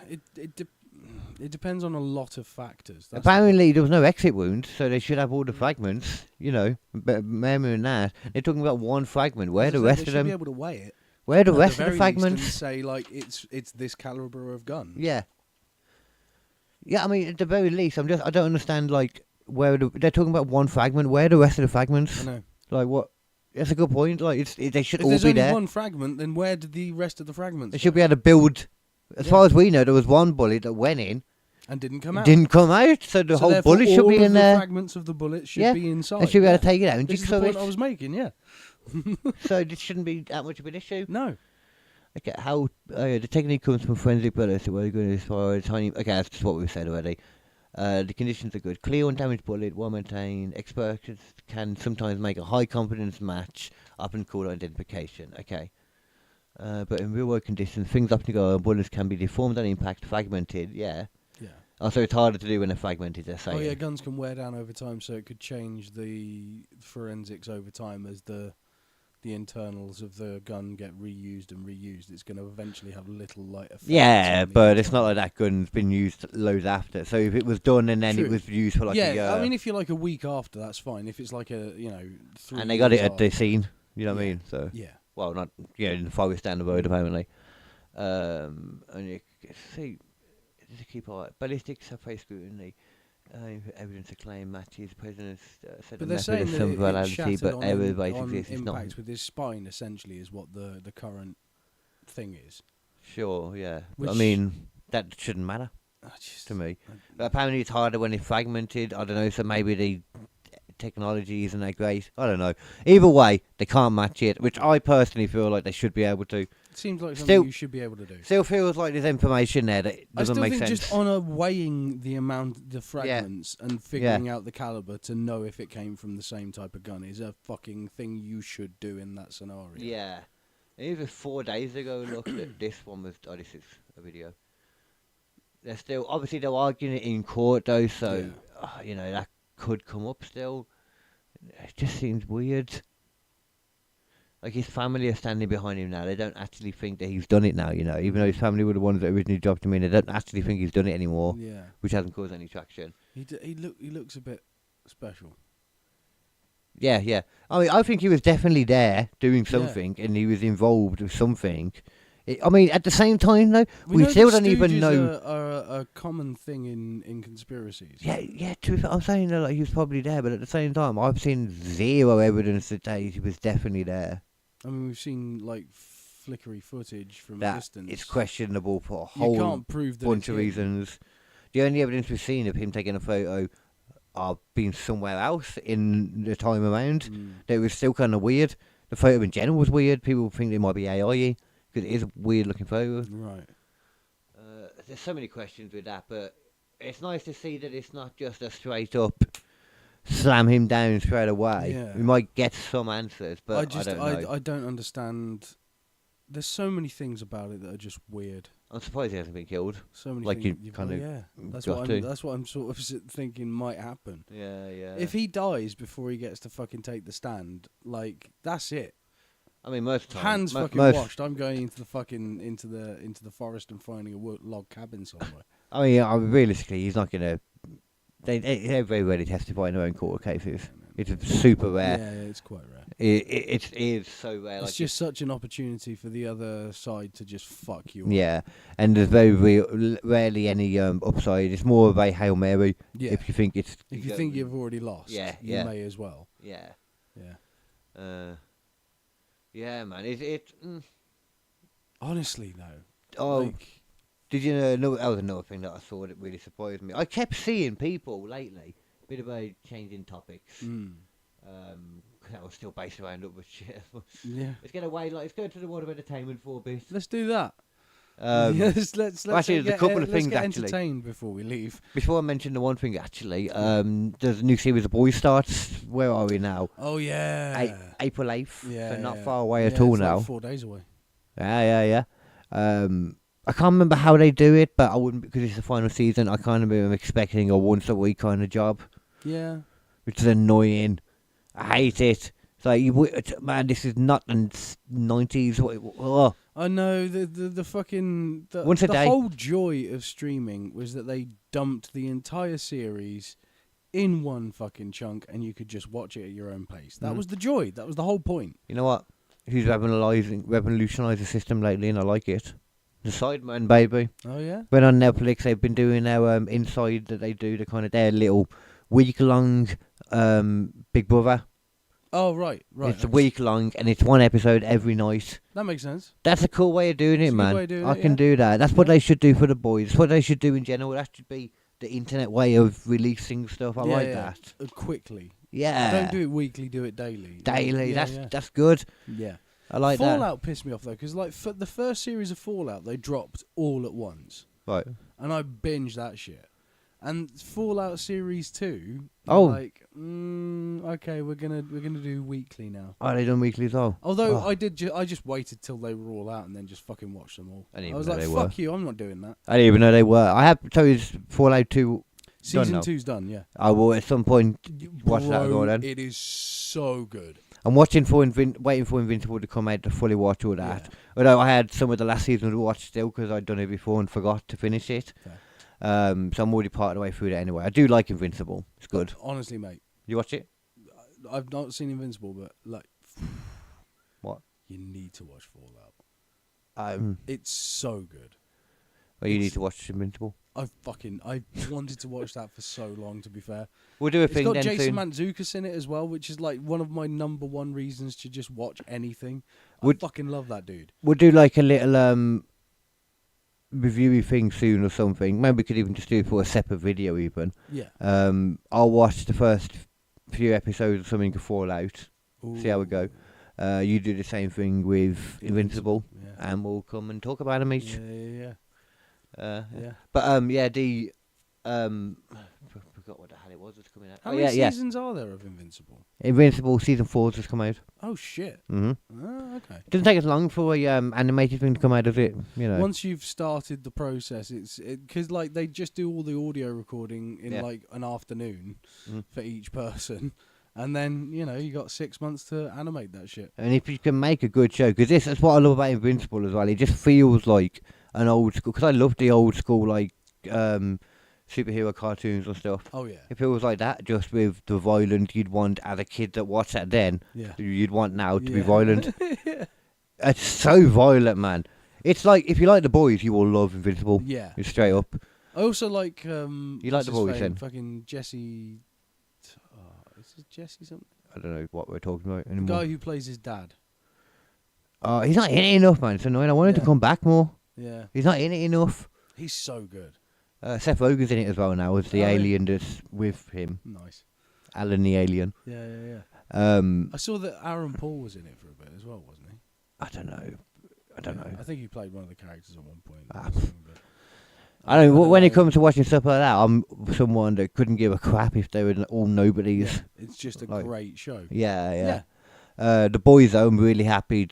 it depends on a lot of factors. Apparently, there was no exit wound, so they should have all the fragments. But remember that they're talking about one fragment. Where the rest of them? Be able to weigh it. Where the rest of the fragments? And say like it's this caliber of gun. Yeah. Yeah, I mean, at the very least, I don't understand like they're talking about one fragment. Where are the rest of the fragments? I know. Like what? That's a good point. Like they should all be there. If there's only one fragment, then where did the rest of the fragments? They should be able to build. As far as we know, there was one bullet that went in. And didn't come out. So the whole bullet should be in there. The fragments of the bullet should be inside. They should be able to take it out and this jigsaw is the it. point I was making, yeah. So this shouldn't be that much of an issue. No. Okay, how the technique comes from forensic bullets. So we're going as far as tiny. Okay, that's just what we've said already. The conditions are good. Clear, undamaged bullet, well maintained. Experts can sometimes make a high confidence match up and call identification. Okay. But in real world conditions, things often go on. Bullets can be deformed on impact, fragmented. Yeah. Yeah. Oh, so it's harder to do when they're fragmented, they're saying. Oh yeah, guns can wear down over time, so it could change the forensics over time as the internals of the gun get reused and reused. It's going to eventually have little light effect. Yeah, but it's not like that gun's been used loads after. So if it was done and then it was used for like a year. I mean, if you're like a week after, that's fine. If it's like 3 and they got it at the scene, you know what I mean? So yeah. Well, not in the forest down the road apparently. And you can see. To keep eye, ballistics have faced scrutiny. Evidence of claim matches. President said the method of some validity, but error rate exists. It's not impact with his spine. Essentially, is what the current thing is. Sure, yeah. I mean, that shouldn't matter to me. But apparently, it's harder when it's fragmented. I don't know. So maybe the technology isn't that great. I don't know. Either way, they can't match it, which I personally feel like they should be able to. It seems like something you should be able to do. Still feels like there's information there that doesn't make sense. I still think just on weighing the fragments and figuring out the caliber to know if it came from the same type of gun is a fucking thing you should do in that scenario. Yeah. Even 4 days ago, look, this one was. Oh, this is a video. They're still obviously they're arguing it in court though, so that could come up still. It just seems weird. Like his family are standing behind him now. They don't actually think that he's done it now, even though his family were the ones that originally dropped him in. They don't actually think he's done it anymore. Yeah. Which hasn't caused any traction. He looks a bit special. Yeah, yeah. I mean, I think he was definitely there doing something, and he was involved with something. I mean, at the same time, though, we still don't even know. A common thing in conspiracies. Yeah. I'm saying that he was probably there, but at the same time, I've seen zero evidence that he was definitely there. I mean, we've seen flickery footage from a distance. It's questionable for a whole bunch of reasons. The only evidence we've seen of him taking a photo are being somewhere else in the time around. That was still kind of weird. The photo in general was weird. People think it might be AI. Because it is a weird looking photo. Right. There's so many questions with that, but it's nice to see that it's not just a straight up slam him down straight away. Yeah. We might get some answers, but I don't know. I don't understand. There's so many things about it that are just weird. I'm surprised he hasn't been killed. So many like things. You kind of yeah. That's what I'm sort of thinking might happen. Yeah, yeah. If he dies before he gets to fucking take the stand, that's it. I mean, most of the time, hands fucking washed. I'm going into the forest and finding a log cabin somewhere. I mean, realistically, he's not gonna. They're very rarely testify in their own court cases. It's super rare. Yeah, it's quite rare. It is so rare. It's just such an opportunity for the other side to just fuck you up. Yeah, and there's very rarely any upside. It's more of a Hail Mary. Yeah. If you think you've already lost, you may as well. Yeah. Yeah. Yeah, man. Honestly, though. Oh. Did you know? That was another thing that I saw that really surprised me. I kept seeing people lately. Bit of a changing topics. That was still based around up with shit. Yeah. Let's get away. Let's go to the world of entertainment for a bit. Let's do that. Let's actually, there's a couple of let's things get actually. entertained before we leave. Before I mention the one thing, actually, there's a new series of Boys starts. Where are we now? Oh yeah. April 8th. Yeah. So not yeah. far away Yeah, at all it's now. Like 4 days away. Yeah. I can't remember how they do it, but I wouldn't, because it's the final season. I kind of am expecting a once a week kind of job, Yeah. which is annoying. I hate it. It's like, man, this is not the 90s. Oh. I know the fucking Once a the day. whole joy of streaming was that they dumped the entire series in one fucking chunk, and you could just watch it at your own pace. That was the joy. That was the whole point. You know what? Who's revolutionised the system lately, and I like it. The Sidemen, baby. Oh yeah. When on Netflix, they've been doing their inside that they do, the kind of their little week-long Big Brother. Oh right. It's a week long, and it's one episode every night. That makes sense. That's a cool way of doing It's it, a good man. way of doing I it, can yeah. do that. That's what they should do for the boys. That's what they should do in general. That should be the internet way of releasing stuff. I like that. Quickly. Yeah. Don't do it weekly. Do it daily. Daily. Yeah, That's good. yeah. I like Fallout pissed me off though, because like for the first series of Fallout, they dropped all at once, that. Right. and I binged that shit. And Fallout Series 2, Oh. like, okay, we're gonna do weekly now. Oh, they done weekly as well. Although Oh. I just waited till they were all out and then just fucking watched them all. I didn't I was even like, know they fuck you, I'm not doing that. I didn't even know they were. I have told you Fallout 2 Season now. 2's done, yeah. I will at some point watch that as well then. It is so good. I'm watching for waiting for Invincible to come out to fully watch all that. Yeah. Although I had some of the last season to watch still because I'd done it before and forgot to finish it. Okay. So I'm already part of the way through it anyway. I do like Invincible. It's good. Honestly, mate, You watch it? I've not seen Invincible, but like, What? you need to watch Fallout. Well, It's so good. you need to watch Invincible. I wanted to watch that for so long, to be fair. We'll do a It's thing got then Jason soon. Mantzoukas in it as well, which is like one of my number one reasons to just watch anything. I Would- fucking love that dude. We'll do like a little reviewy thing soon or something. Maybe we could even just do it for a separate video even. Yeah. I'll watch the first few episodes of something of Fallout. See how we go. You do the same thing with Invincible, Yeah. and we'll come and talk about them each. Yeah. Yeah. But yeah, the forgot what the hell it was that's coming out. How Oh, many yeah, seasons are there of Invincible? Invincible season 4's just come out. Oh shit. Mm-hmm. Oh, okay. It doesn't take as long for a animated thing to come out, does it? You know. Once you've started the process, it's because like they just do all the audio recording in Yeah. like an afternoon Mhm. for each person, and then you got 6 months to animate that shit. And if you can make a good show, because that's what I love about Invincible as well. It just feels like an old school. Because I love the old school like superhero cartoons and stuff. Oh yeah. It feels like that, just with the violence you'd want as a kid that watched that then. Yeah. You'd want now to be Yeah. violent. It's so violent, man. It's like if you like The Boys, you will love Invincible. Yeah. It's straight up. I also like You like what's The his Boys fame? then? Fucking Jesse. Is it Jesse something? I don't know what we're talking about The anymore. guy who plays his dad. He's not in it enough, man. It's annoying. I want him to Yeah. come back more. Yeah. He's not in it enough. He's so good. Seth Rogen's in it as well now as the Oh, yeah. alien that's with him. Nice. Alan the alien. Yeah. Um, I saw that Aaron Paul was in it for a bit as well, wasn't he? I don't know. I don't know. I think he played one of the characters at one point. Ah, or something, but- I don't know. When it know. comes to watching stuff like that, I'm someone that couldn't give a crap if they were all nobodies. Yeah, it's just a Like- great show. Yeah. The Boys, though, I'm really happy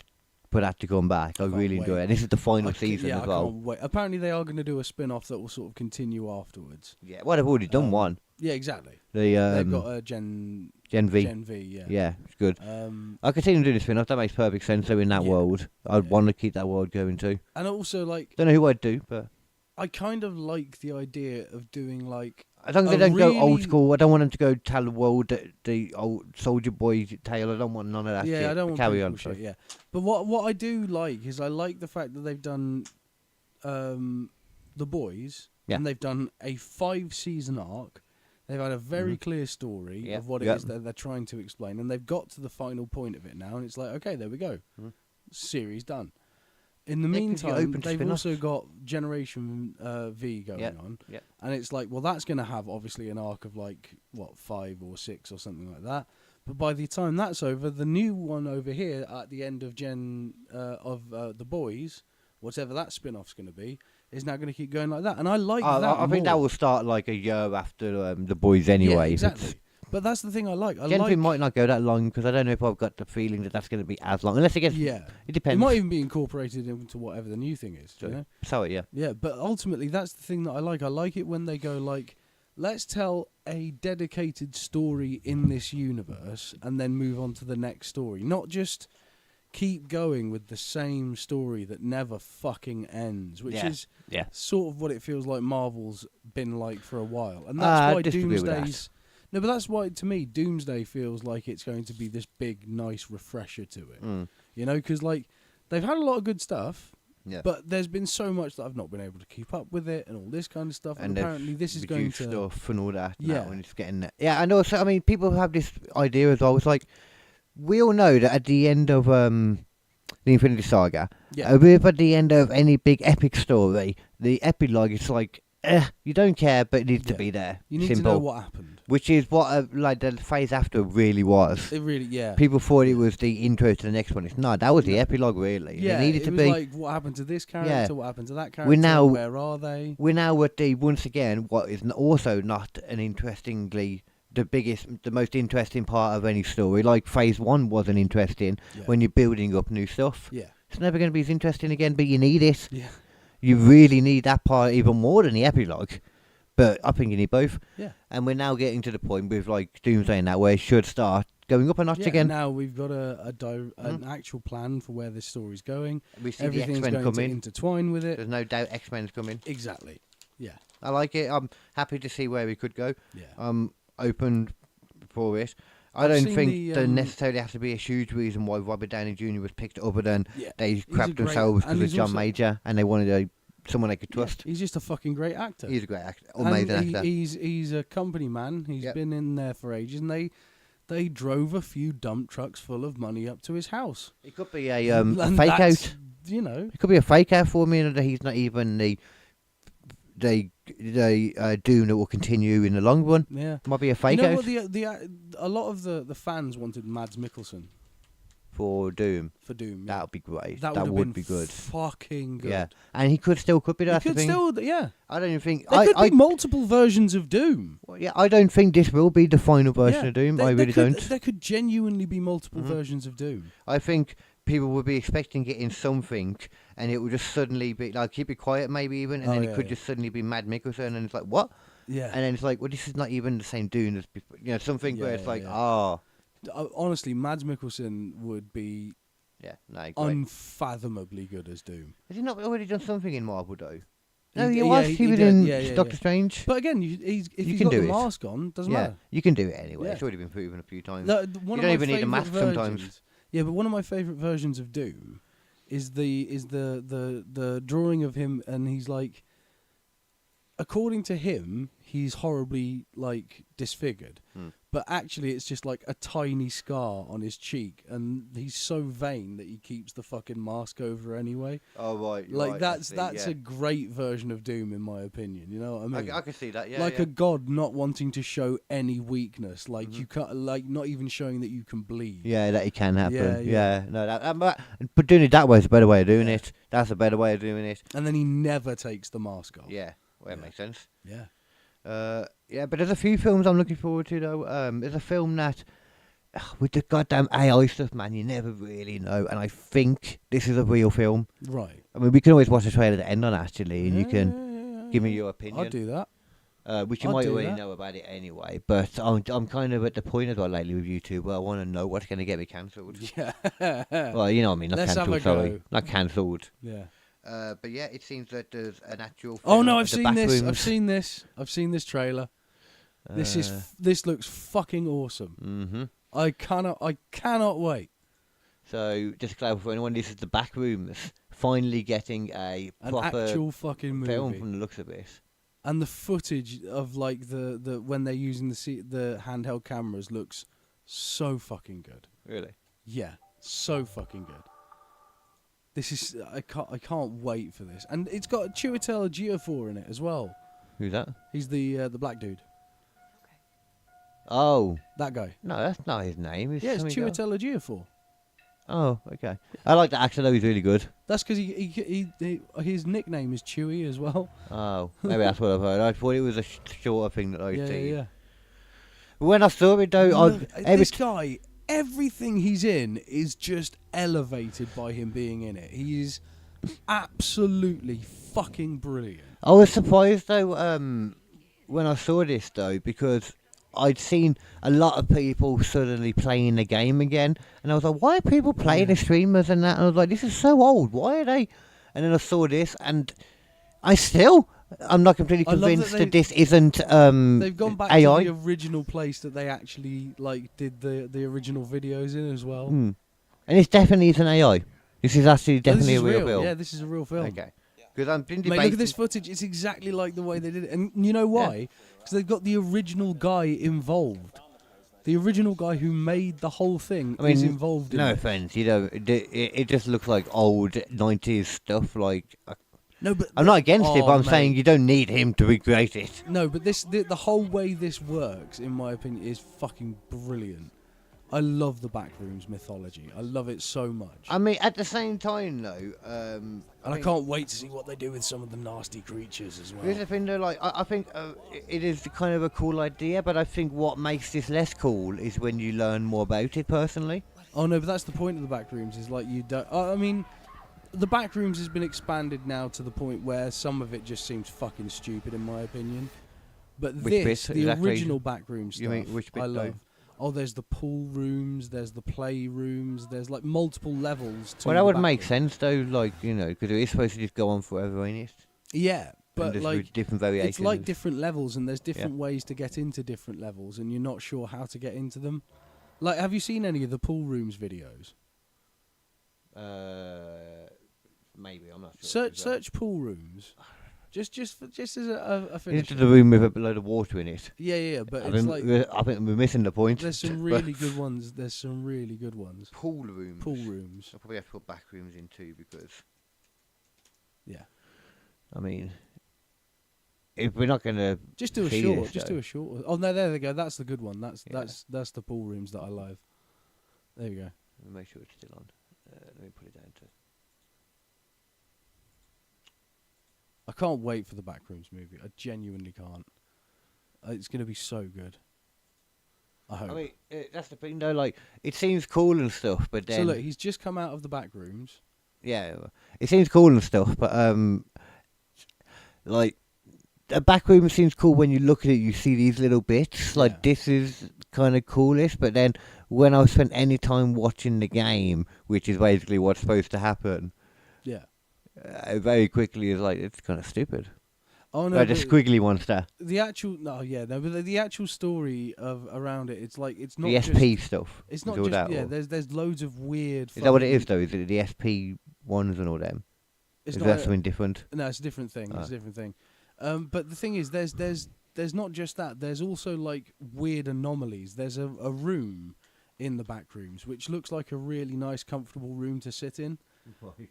for that to come back. I Can't really enjoy wait. it. And this is the final I season yeah, as I well. can't wait. Apparently, they are going to do a spin-off that will sort of continue afterwards. Yeah, well, they've already done one. Yeah, exactly. The They've got a Gen V. Gen V, yeah. Yeah, it's good. Um, I could see them doing a spin-off. That makes perfect sense. So in that Yeah. world, I'd Yeah. want to keep that world going too. and also, like, Don't know who I'd do, but I kind of like the idea of doing like as long as A they don't go old really- school, I don't want them to go tell the world the old Soldier Boy tale. I don't want none of that shit. I don't want Carry prequel on, shit, sorry. yeah. But what I do like is I like the fact that they've done The Boys, Yeah. and they've done a 5-season arc. They've had a very clear story Mm-hmm. Yeah, of what it yeah. is that they're trying to explain, and they've got to the final point of it now, and it's like, okay, there we go, Mhm. series done. In the They could be meantime, open to they've spin-offs. also got Generation V going Yeah, on, yeah. and it's like, well, that's going to have obviously an arc of like 5 or 6 or something like that. But by the time that's over, the new one over here at the end of the Boys, whatever that spin-off's going to be, is now going to keep going like that. And I like that. I think that more. will start like a year after The Boys anyway. Yeah, if it's- exactly. But that's the thing I like. Jenkem might not go that long because I don't know if I've got the feeling that that's going to be as long. Unless it gets... Yeah. It depends. It might even be incorporated into whatever the new thing is. You know? So, yeah. Yeah, but ultimately that's the thing that I like. I like it when they go like, let's tell a dedicated story in this universe and then move on to the next story. Not just keep going with the same story that never fucking ends, which is sort of what it feels like Marvel's been like for a while. And that's why Doomsday's... No, but that's why, to me, Doomsday feels like it's going to be this big, nice refresher to it. You know, because, like, they've had a lot of good stuff, but there's been so much that I've not been able to keep up with it and all this kind of stuff. And apparently this is going to... stuff and all that. Yeah. And it's getting that. Yeah, and also, I mean, people have this idea as well. It's like, we all know that at the end of the Infinity Saga, at the end of any big epic story, the epilogue is like, you don't care, but it needs to be there. You need Simple. to know what happened. Which is what like the phase after really was. It really, People thought it was the intro to the next one. It's not. That was the epilogue, really. Yeah, it needed to was be like, what happened to this character? What happened to that character? Where are they? We're now at the, once again, what is also not an interestingly... the most interesting part of any story. Like phase 1 wasn't interesting when you're building up new stuff. Yeah. It's never going to be as interesting again, but you need it. Yeah. You really need that part even more than the epilogue. But I think you need both. Yeah. And we're now getting to the point with like Doomsday and that where it should start going up a notch again. Now we've got an actual plan for where this story's going. We see Everything's the X-Men going come to in. intertwine with it. There's no doubt X-Men's coming. Exactly. Yeah. I like it. I'm happy to see where we could go. Yeah. I'm open for it. I don't think there necessarily has to be a huge reason why Robert Downey Jr. was picked, other than they crapped themselves because of John Major and they wanted someone they could trust. He's just a fucking great actor. He's a great actor. Amazing actor. He's a company man. He's been in there for ages, and they drove a few dump trucks full of money up to his house. It could be a fake out. You know, it could be a fake out for me, and he's not even the Doom that will continue in the long run. Yeah, might be a fake out. A lot of the fans wanted Mads Mikkelsen for Doom. Yeah. That would be great. That would be good. Fucking good. Yeah, and he could be that. He could still, yeah. I don't even think there could be multiple versions of Doom. Well, yeah, I don't think this will be the final version of Doom. I really don't. There could genuinely be multiple versions of Doom. I think people would be expecting it in something, and it would just suddenly be like, keep it quiet, maybe even, and then it could just suddenly be Mads Mikkelsen, and it's like, what? Yeah. And then it's like, well, this is not even the same Doom as before. You know, something where it's like, honestly, Mads Mikkelsen would be unfathomably good as Doom. Has he not already done something in Marvel, though? No, He he was in Doctor Strange. But again, if he's got the mask on, doesn't matter. You can do it anyway. It's already been proven a few times. You don't even need a mask sometimes. Yeah, but one of my favourite versions of Doom is the drawing of him, and he's like, according to him, he's horribly like disfigured, but actually it's just like a tiny scar on his cheek, and he's so vain that he keeps the fucking mask over anyway. Oh right, like that's a great version of Doom in my opinion. You know what I mean? I can see that. Yeah, like a god not wanting to show any weakness, like you can't, like not even showing that you can bleed. Yeah, that it can happen. Yeah. No, but doing it that way is a better way of doing it. That's a better way of doing it. And then he never takes the mask off. Yeah. Well, that makes sense. Yeah. But there's a few films I'm looking forward to, though. There's a film that, with the goddamn AI stuff, man, you never really know. And I think this is a real film. Right. I mean, we can always watch the trailer to end on, actually, and you can give me your opinion. I'll do that. Which you might already know about it anyway. But I'm kind of at the point as well lately with YouTube where I want to know what's going to get me cancelled. Yeah. Well, you know what I mean. Not cancelled, sorry. Not cancelled. Yeah. But yeah, it seems that there's an actual. Oh no, I've seen this. I've seen this trailer. This looks fucking awesome. I cannot wait. So just to clarify for anyone, this is the back rooms finally getting an actual fucking movie film from the looks of it. And the footage of like the when they're using the handheld cameras looks so fucking good. Really? Yeah, so fucking good. This is I can't wait for this, and it's got Chiwetel Ejiofor in it as well. Who's that? He's the black dude. Oh. That guy. No, that's not his name. Yeah, it's Chiwetel Ejiofor. Oh, okay. I like the actor though. He's really good. That's because his nickname is Chewie as well. Oh, maybe that's what I've heard. I thought it was a shorter thing that I'd seen. Yeah. When I saw it though, This guy, everything he's in is just elevated by him being in it. He's absolutely fucking brilliant. I was surprised though when I saw this though, because I'd seen a lot of people suddenly playing the game again, and I was like, why are people playing the streamers and that? And I was like, this is so old. Why are they? And then I saw this, and I'm not completely convinced that this isn't they've gone back AI. to the original place that they actually did the original videos in as well. And it's definitely an AI. This is actually definitely a real film. Yeah, this is a real film. Okay. Because I'm been Mate, debating. look at this footage. It's exactly like the way they did it. And you know why? Because they've got the original guy involved. The original guy who made the whole thing is involved in it. No offense, it just looks like old 90s stuff. No, but I'm not against it, but I'm mate. saying you don't need him to recreate it. No, but the whole way this works, in my opinion, is fucking brilliant. I love the Backrooms mythology. I love it so much. I mean, at the same time, though, I can't wait to see what they do with some of the nasty creatures as well. here's the thing, though. I think it is kind of a cool idea, but I think what makes this less cool is when you learn more about it. Personally. Oh no, but that's the point of the Backrooms. Is you don't. I mean, the Backrooms has been expanded now to the point where some of it just seems fucking stupid, in my opinion. But Which bit, the exactly? original Backrooms stuff, You mean which bit, I love. though? Oh, there's the pool rooms, there's the play rooms, there's multiple levels to Well, that the would make Backrooms. sense, though. Because it is supposed to just go on forever, ain't it? Yeah, but and there's different variations. it's like different levels, and there's different ways to get into different levels, and you're not sure how to get into them. Have you seen any of the pool rooms videos? Maybe, I'm not sure. Search pool rooms. Just as a finish. Into the room with a load of water in it. Yeah, but I it's think we're missing the point. there's some really good ones. There's some really good ones. Pool rooms. Pool rooms. I'll probably have to put back rooms in too, because Yeah. I mean, if we're not gonna Just do a see short. this, Just though. do a short. Oh no, there they go. That's the good one. That's Yeah. that's the pool rooms that I love. There you go. Let me make sure it's still on. Let me put it down to. I can't wait for the Backrooms movie. I genuinely can't. It's going to be so good. I hope. I mean, that's the thing, though. Like, it seems cool and stuff, but then So look, he's just come out of the Backrooms. yeah, it seems cool and stuff, but like a back room seems cool when you look at it. You see these little bits. Like Yeah. this is kind of coolest, but then when I've spent any time watching the game, which is basically what's supposed to happen, Yeah. very quickly is like it's kind of stupid. Oh no, Like the but squiggly ones there, the actual but the actual story of around it, it's like it's not the just, SP stuff. It's is not all just that, yeah. or- There's loads of weird. Is that what it is fucking- though? Is it the SP ones and all them? It's Is not that something different? No, it's a different thing. It's Ah. a different thing. But the thing is, there's not just that. There's also like weird anomalies. There's a room in the back rooms which looks like a really nice, comfortable room to sit in,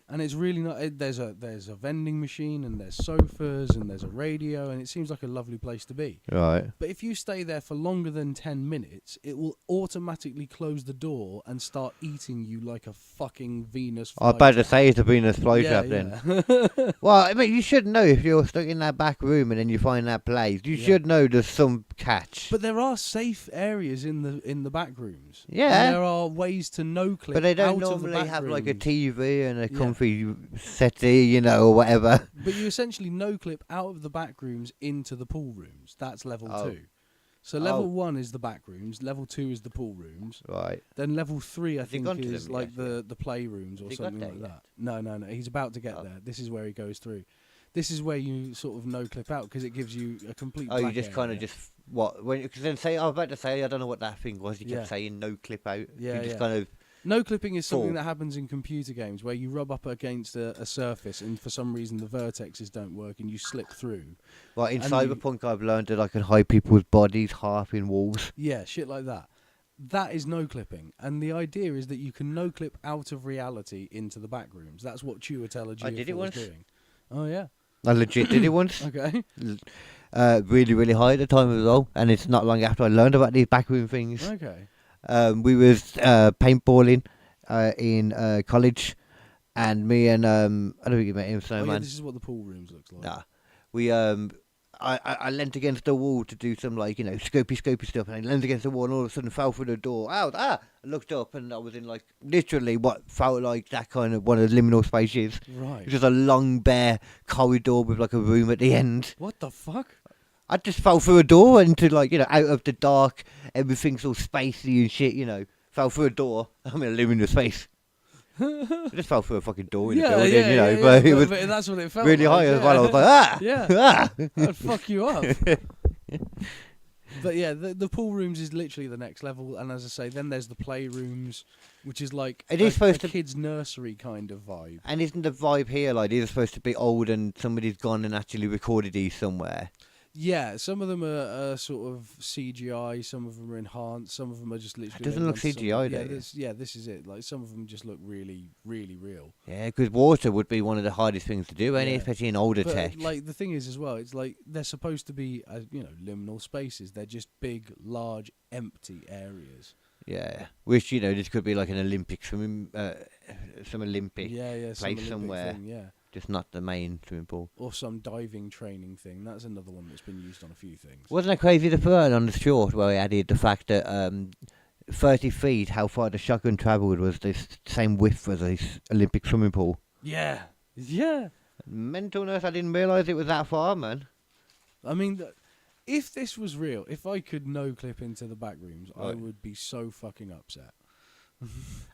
and it's really not. There's a vending machine, and there's sofas, and there's a radio, and it seems like a lovely place to be. Right. But if you stay there for longer than 10 minutes, it will automatically close the door and start eating you like a fucking Venus I was flytrap. about to say it's a Venus flytrap Yeah. then. Well, I mean, you should know if you're stuck in that back room and then you find that place. You Yeah. should know there's some catch. But there are safe areas in the back rooms. Yeah. And there are ways to no clip. But they don't out of the normally back have like a rooms. TV and a Yeah. comfy settee, or whatever. But you essentially no clip out of the back rooms into the pool rooms. That's level Oh. 2. So level Oh. 1 is the back rooms. Level 2 is the pool rooms. Right. Then level 3, I Has he think, gone to is them like yet? the playrooms or Has he got something there like yet? that. No. He's about to get Oh. there. This is where he goes through. This is where you sort of no clip out because it gives you a complete. Oh, you black just kind of area. just what? Because then say I was about to say I don't know what that thing was. You kept Yeah. saying no clip out. Yeah, You just yeah. kind of No clipping is something Full. that happens in computer games where you rub up against a surface and for some reason the vertexes don't work and you slip through. in And Cyberpunk I've learned that I can hide people's bodies half in walls. Yeah, shit like that. that is no clipping, and the idea is that you can no clip out of reality into the back rooms. That's what Chiwetel I did it Ejiofor was once. doing. Oh yeah. I legit did it once. Okay. Really, really high at the time as well, and it's not long after I learned about these backroom things. Okay. We was paintballing in college, and me and I don't think you met him, Oh, Snowman. yeah, this is what the pool rooms looks like. Nah, we I leant against the wall to do some like scopy stuff, and I leant against the wall, and all of a sudden fell through the door. I looked up, and I was in like literally what felt like that kind of one of the liminal spaces. Right. It was just a long bare corridor with like a room at the end. What the fuck? I just fell through a door into like out of the dark. Everything's all spacey and shit. Fell through a door. I'm in a luminous space. I just fell through a fucking door in the building, but it was but that's what it felt really like, high as well. I was like, Yeah. ah. That'd fuck you up. But yeah, the pool rooms is literally the next level, and as I say, then there's the playrooms, which is like It is supposed to- kid's nursery kind of vibe. And isn't the vibe here like these are supposed to be old and somebody's gone and actually recorded these somewhere? Yeah, some of them are sort of CGI, some of them are enhanced, some of them are just literally. doesn't made look onto CGI, something. does it? This is it. Like some of them just look really, really real. Yeah, because water would be one of the hardest things to do, ain't it? Yeah. Especially in older But tech. like the thing is as well, it's like they're supposed to be, liminal spaces. They're just big, large, empty areas. Yeah, which this could be like an Olympic swimming, some Olympic Yeah, some place Olympic somewhere. thing, yeah. Just not the main swimming pool. Or some diving training thing. That's another one that's been used on a few things. Wasn't that crazy the furn on the short where he added the fact that 30 feet, how far the shotgun travelled was the same width as a Olympic swimming pool. Yeah. Yeah. Mentalness, I didn't realise it was that far, man. I mean, if this was real, if I could no clip into the back rooms, I Right. would be so fucking upset.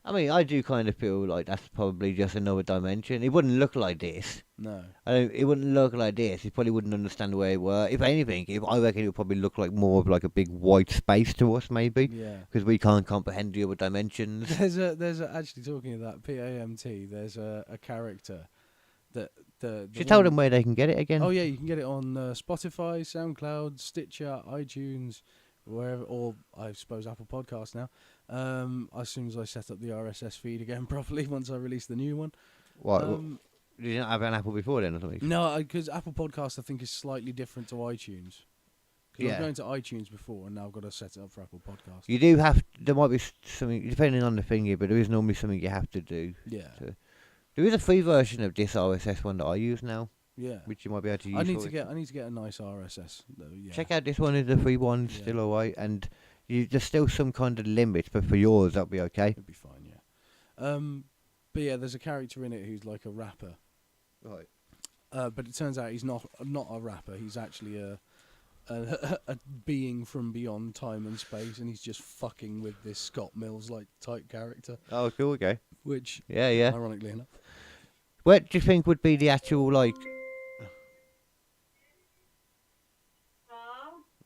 I mean, I do kind of feel like that's probably just another dimension. It wouldn't look like this. No. It wouldn't look like this. You probably wouldn't understand where it were. If anything, I reckon it would probably look like more of like a big white space to us, maybe, Yeah. because we can't comprehend the other dimensions. There's a actually talking of that PAMT. There's a character that the Should tell one- them where they can get it again. Oh yeah, you can get it on Spotify, SoundCloud, Stitcher, iTunes, wherever, or I suppose Apple Podcasts now. As soon as I set up the RSS feed again properly, once I release the new one. What? Did you not have an Apple before then or something? No, because Apple Podcasts I think is slightly different to iTunes. Because I was Yeah. going to iTunes before, and now I've got to set it up for Apple Podcasts. You do have. There might be something depending on the thingy, but there is normally something you have to do. Yeah, There is a free version of this RSS one that I use now, yeah. which you might be able to use. I need for to it. get a nice RSS though. Yeah. Check out this one. Is the free one Yeah. still alright? And there's still some kind of limit, but for yours that'll be okay. It'd be fine. Yeah. But yeah, there's a character in it who's like a rapper. Right. But it turns out he's not a rapper. He's actually a being from beyond time and space, and he's just fucking with this Scott Mills like type character. Oh, cool. Okay. Which, Yeah, yeah. ironically enough, What do you think would be the actual like?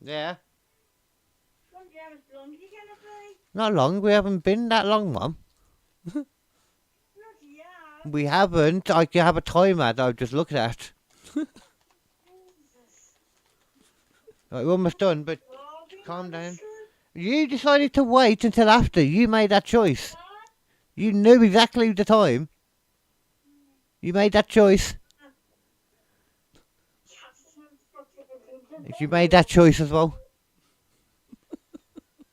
Yeah. Not long. We haven't been that long, Mum. We haven't. I can have a timer that I've just looked at. Right, we're almost done, but calm down. You decided to wait until after. You made that choice. You knew exactly the time. You made that choice. You made that choice as well.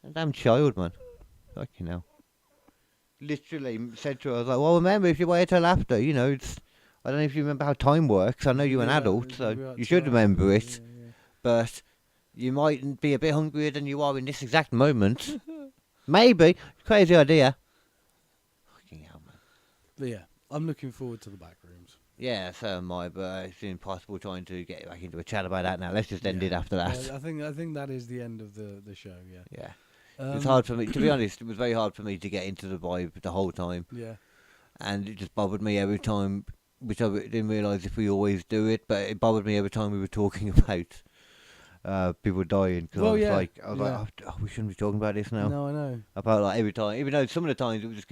A damn child, man. Fucking hell. Literally said to her, I was like, well, remember, if you wait till after, it's... I don't know if you remember how time works. I know you're an Yeah, adult, we so got you should time. remember it. Yeah. But you might be a bit hungrier than you are in this exact moment. Maybe. Crazy idea. Fucking hell, man. But yeah, I'm looking forward to the back rooms. Yeah, so am I, but it's impossible trying to get back into a chat about that now. Let's just end Yeah. it after that. I think that is the end of the show. Yeah. Yeah. Um, It's hard for me, to be honest, it was very hard for me to get into the vibe the whole time. Yeah. And it just bothered me every time, which I didn't realise if we always do it, but it bothered me every time we were talking about people dying. Cause Well, I was yeah, like, yeah. oh, we shouldn't be talking about this now. No, I know. About like every time, even though some of the times it was just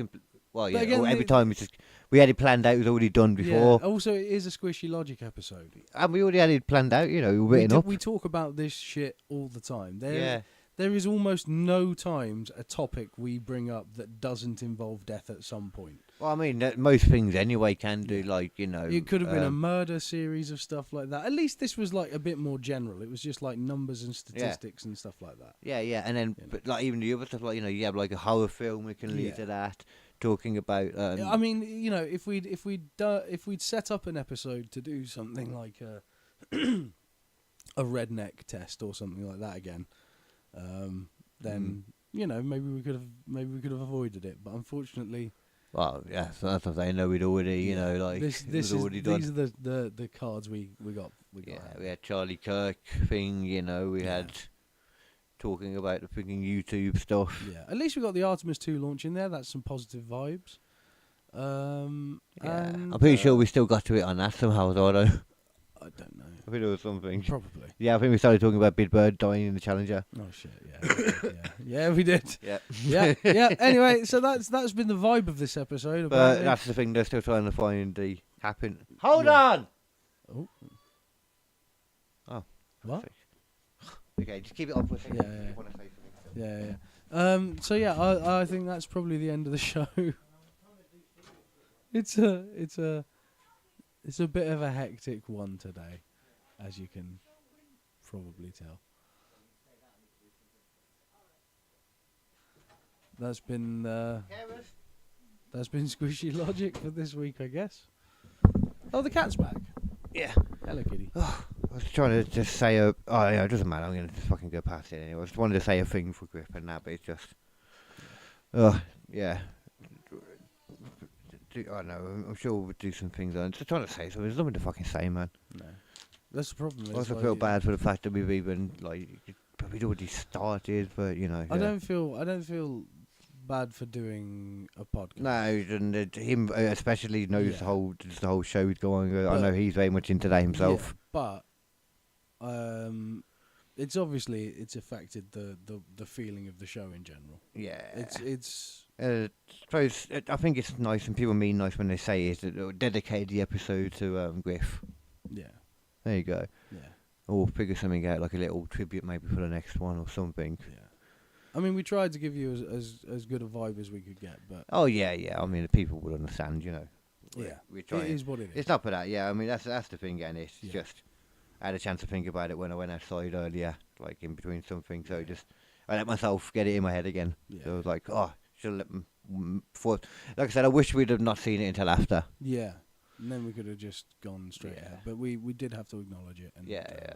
well, But yeah, again, or every the- time it's just, we had it planned out, it was already done before. Yeah. Also, it is a Squishy Logic episode. And we already had it planned out, written up. We talk about this shit all the time. Yeah. there is almost no times a topic we bring up that doesn't involve death at some point. Well, I mean, most things anyway can do, like, you know. It could have been a murder series of stuff like that. At least this was like a bit more general. It was just like numbers and statistics and stuff like that. Yeah, and then, but like even the other stuff, like, you know, you have like a horror film, we can lead to that, talking about. I mean, you know, if we'd set up an episode to do something like a redneck test or something like that again, then you know, maybe we could have avoided it. But unfortunately. Well, yeah, so that's what I'm saying. No, we'd already, you know, like, this was already done. These are the cards we got. Yeah, we had Charlie Kirk thing, you know, we had talking about the freaking YouTube stuff. Yeah, at least we got the Artemis 2 launch in there. That's some positive vibes. And, I'm pretty sure we still got to it on that somehow, though. I don't know. I think there was something. Probably. Yeah, I think we started talking about Big Bird dying in the Challenger. Oh shit! Yeah, yeah, we did. Yeah, yeah. Anyway, so that's been the vibe of this episode. But that's the thing; they're still trying to find the happen. Hold on. Oh. Oh. What? Okay, just keep it up for a second. Yeah. You wanna say something. Yeah. So yeah, I think that's probably the end of the show. It's a bit of a hectic one today, as you can probably tell. That's been Squishy Logic for this week, I guess. Oh, the cat's back. Yeah. Hello, kitty. I was trying to just say oh yeah, it doesn't matter. I'm gonna just fucking go past it anyway. I just wanted to say a thing for Grip and that, but it's just, yeah. I don't know. I'm sure we'll do some things. I'm just trying to say something. There's nothing to fucking say, man. No, that's the problem. I also feel bad for the fact that we've even we'd already started, but you know. I don't feel bad for doing a podcast. No, and him especially knows the whole show is going. I know he's very much into that himself. Yeah, but it's affected the feeling of the show in general. Yeah, it's. I think it's nice, and people mean nice when they say it. That dedicate the episode to Griff. Yeah. There you go. Yeah. Or figure something out, like a little tribute maybe for the next one or something. Yeah. I mean, we tried to give you as good a vibe as we could get, but. Oh yeah. I mean, the people would understand, you know. We're trying. It is what it is. It's not for that. Yeah. I mean, that's the thing, and it's just. I had a chance to think about it when I went outside earlier, like in between something. So I let myself get it in my head again. Yeah. So I was like, should let them. Like I said, I wish we'd have not seen it until after. Yeah, and then we could have just gone straight ahead. But we did have to acknowledge it. And,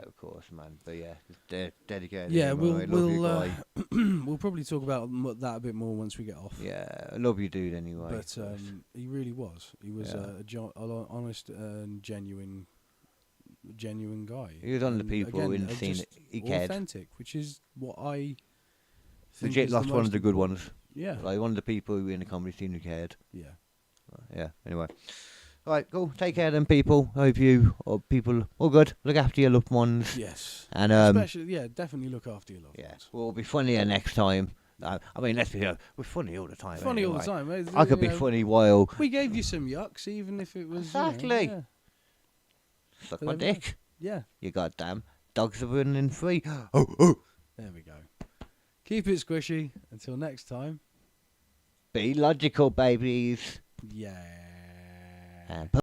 of course, man. But dedicated. Yeah, we'll we'll probably talk about that a bit more once we get off. Yeah, I love you, dude. Anyway, but he really was. He was a honest and genuine guy. He was on the people in the scene. He cared. Authentic, which is what I. Legit lost one of the good ones. Yeah. Like one of the people in the comedy scene who cared. Yeah. Yeah, anyway. Alright, cool. Take care then, people. Hope you or people all good. Look after your loved ones. Yes. And especially, definitely look after your loved ones. We'll be funnier next time. I mean, let's be honest, we're funny all the time. Funny all the time. I could be funny while... We gave you some yucks, even if it was... Exactly. Suck my dick. Yeah. You goddamn. Dogs are running free. Oh. There we go. Keep it squishy. Until next time. Be logical, babies. Yeah. And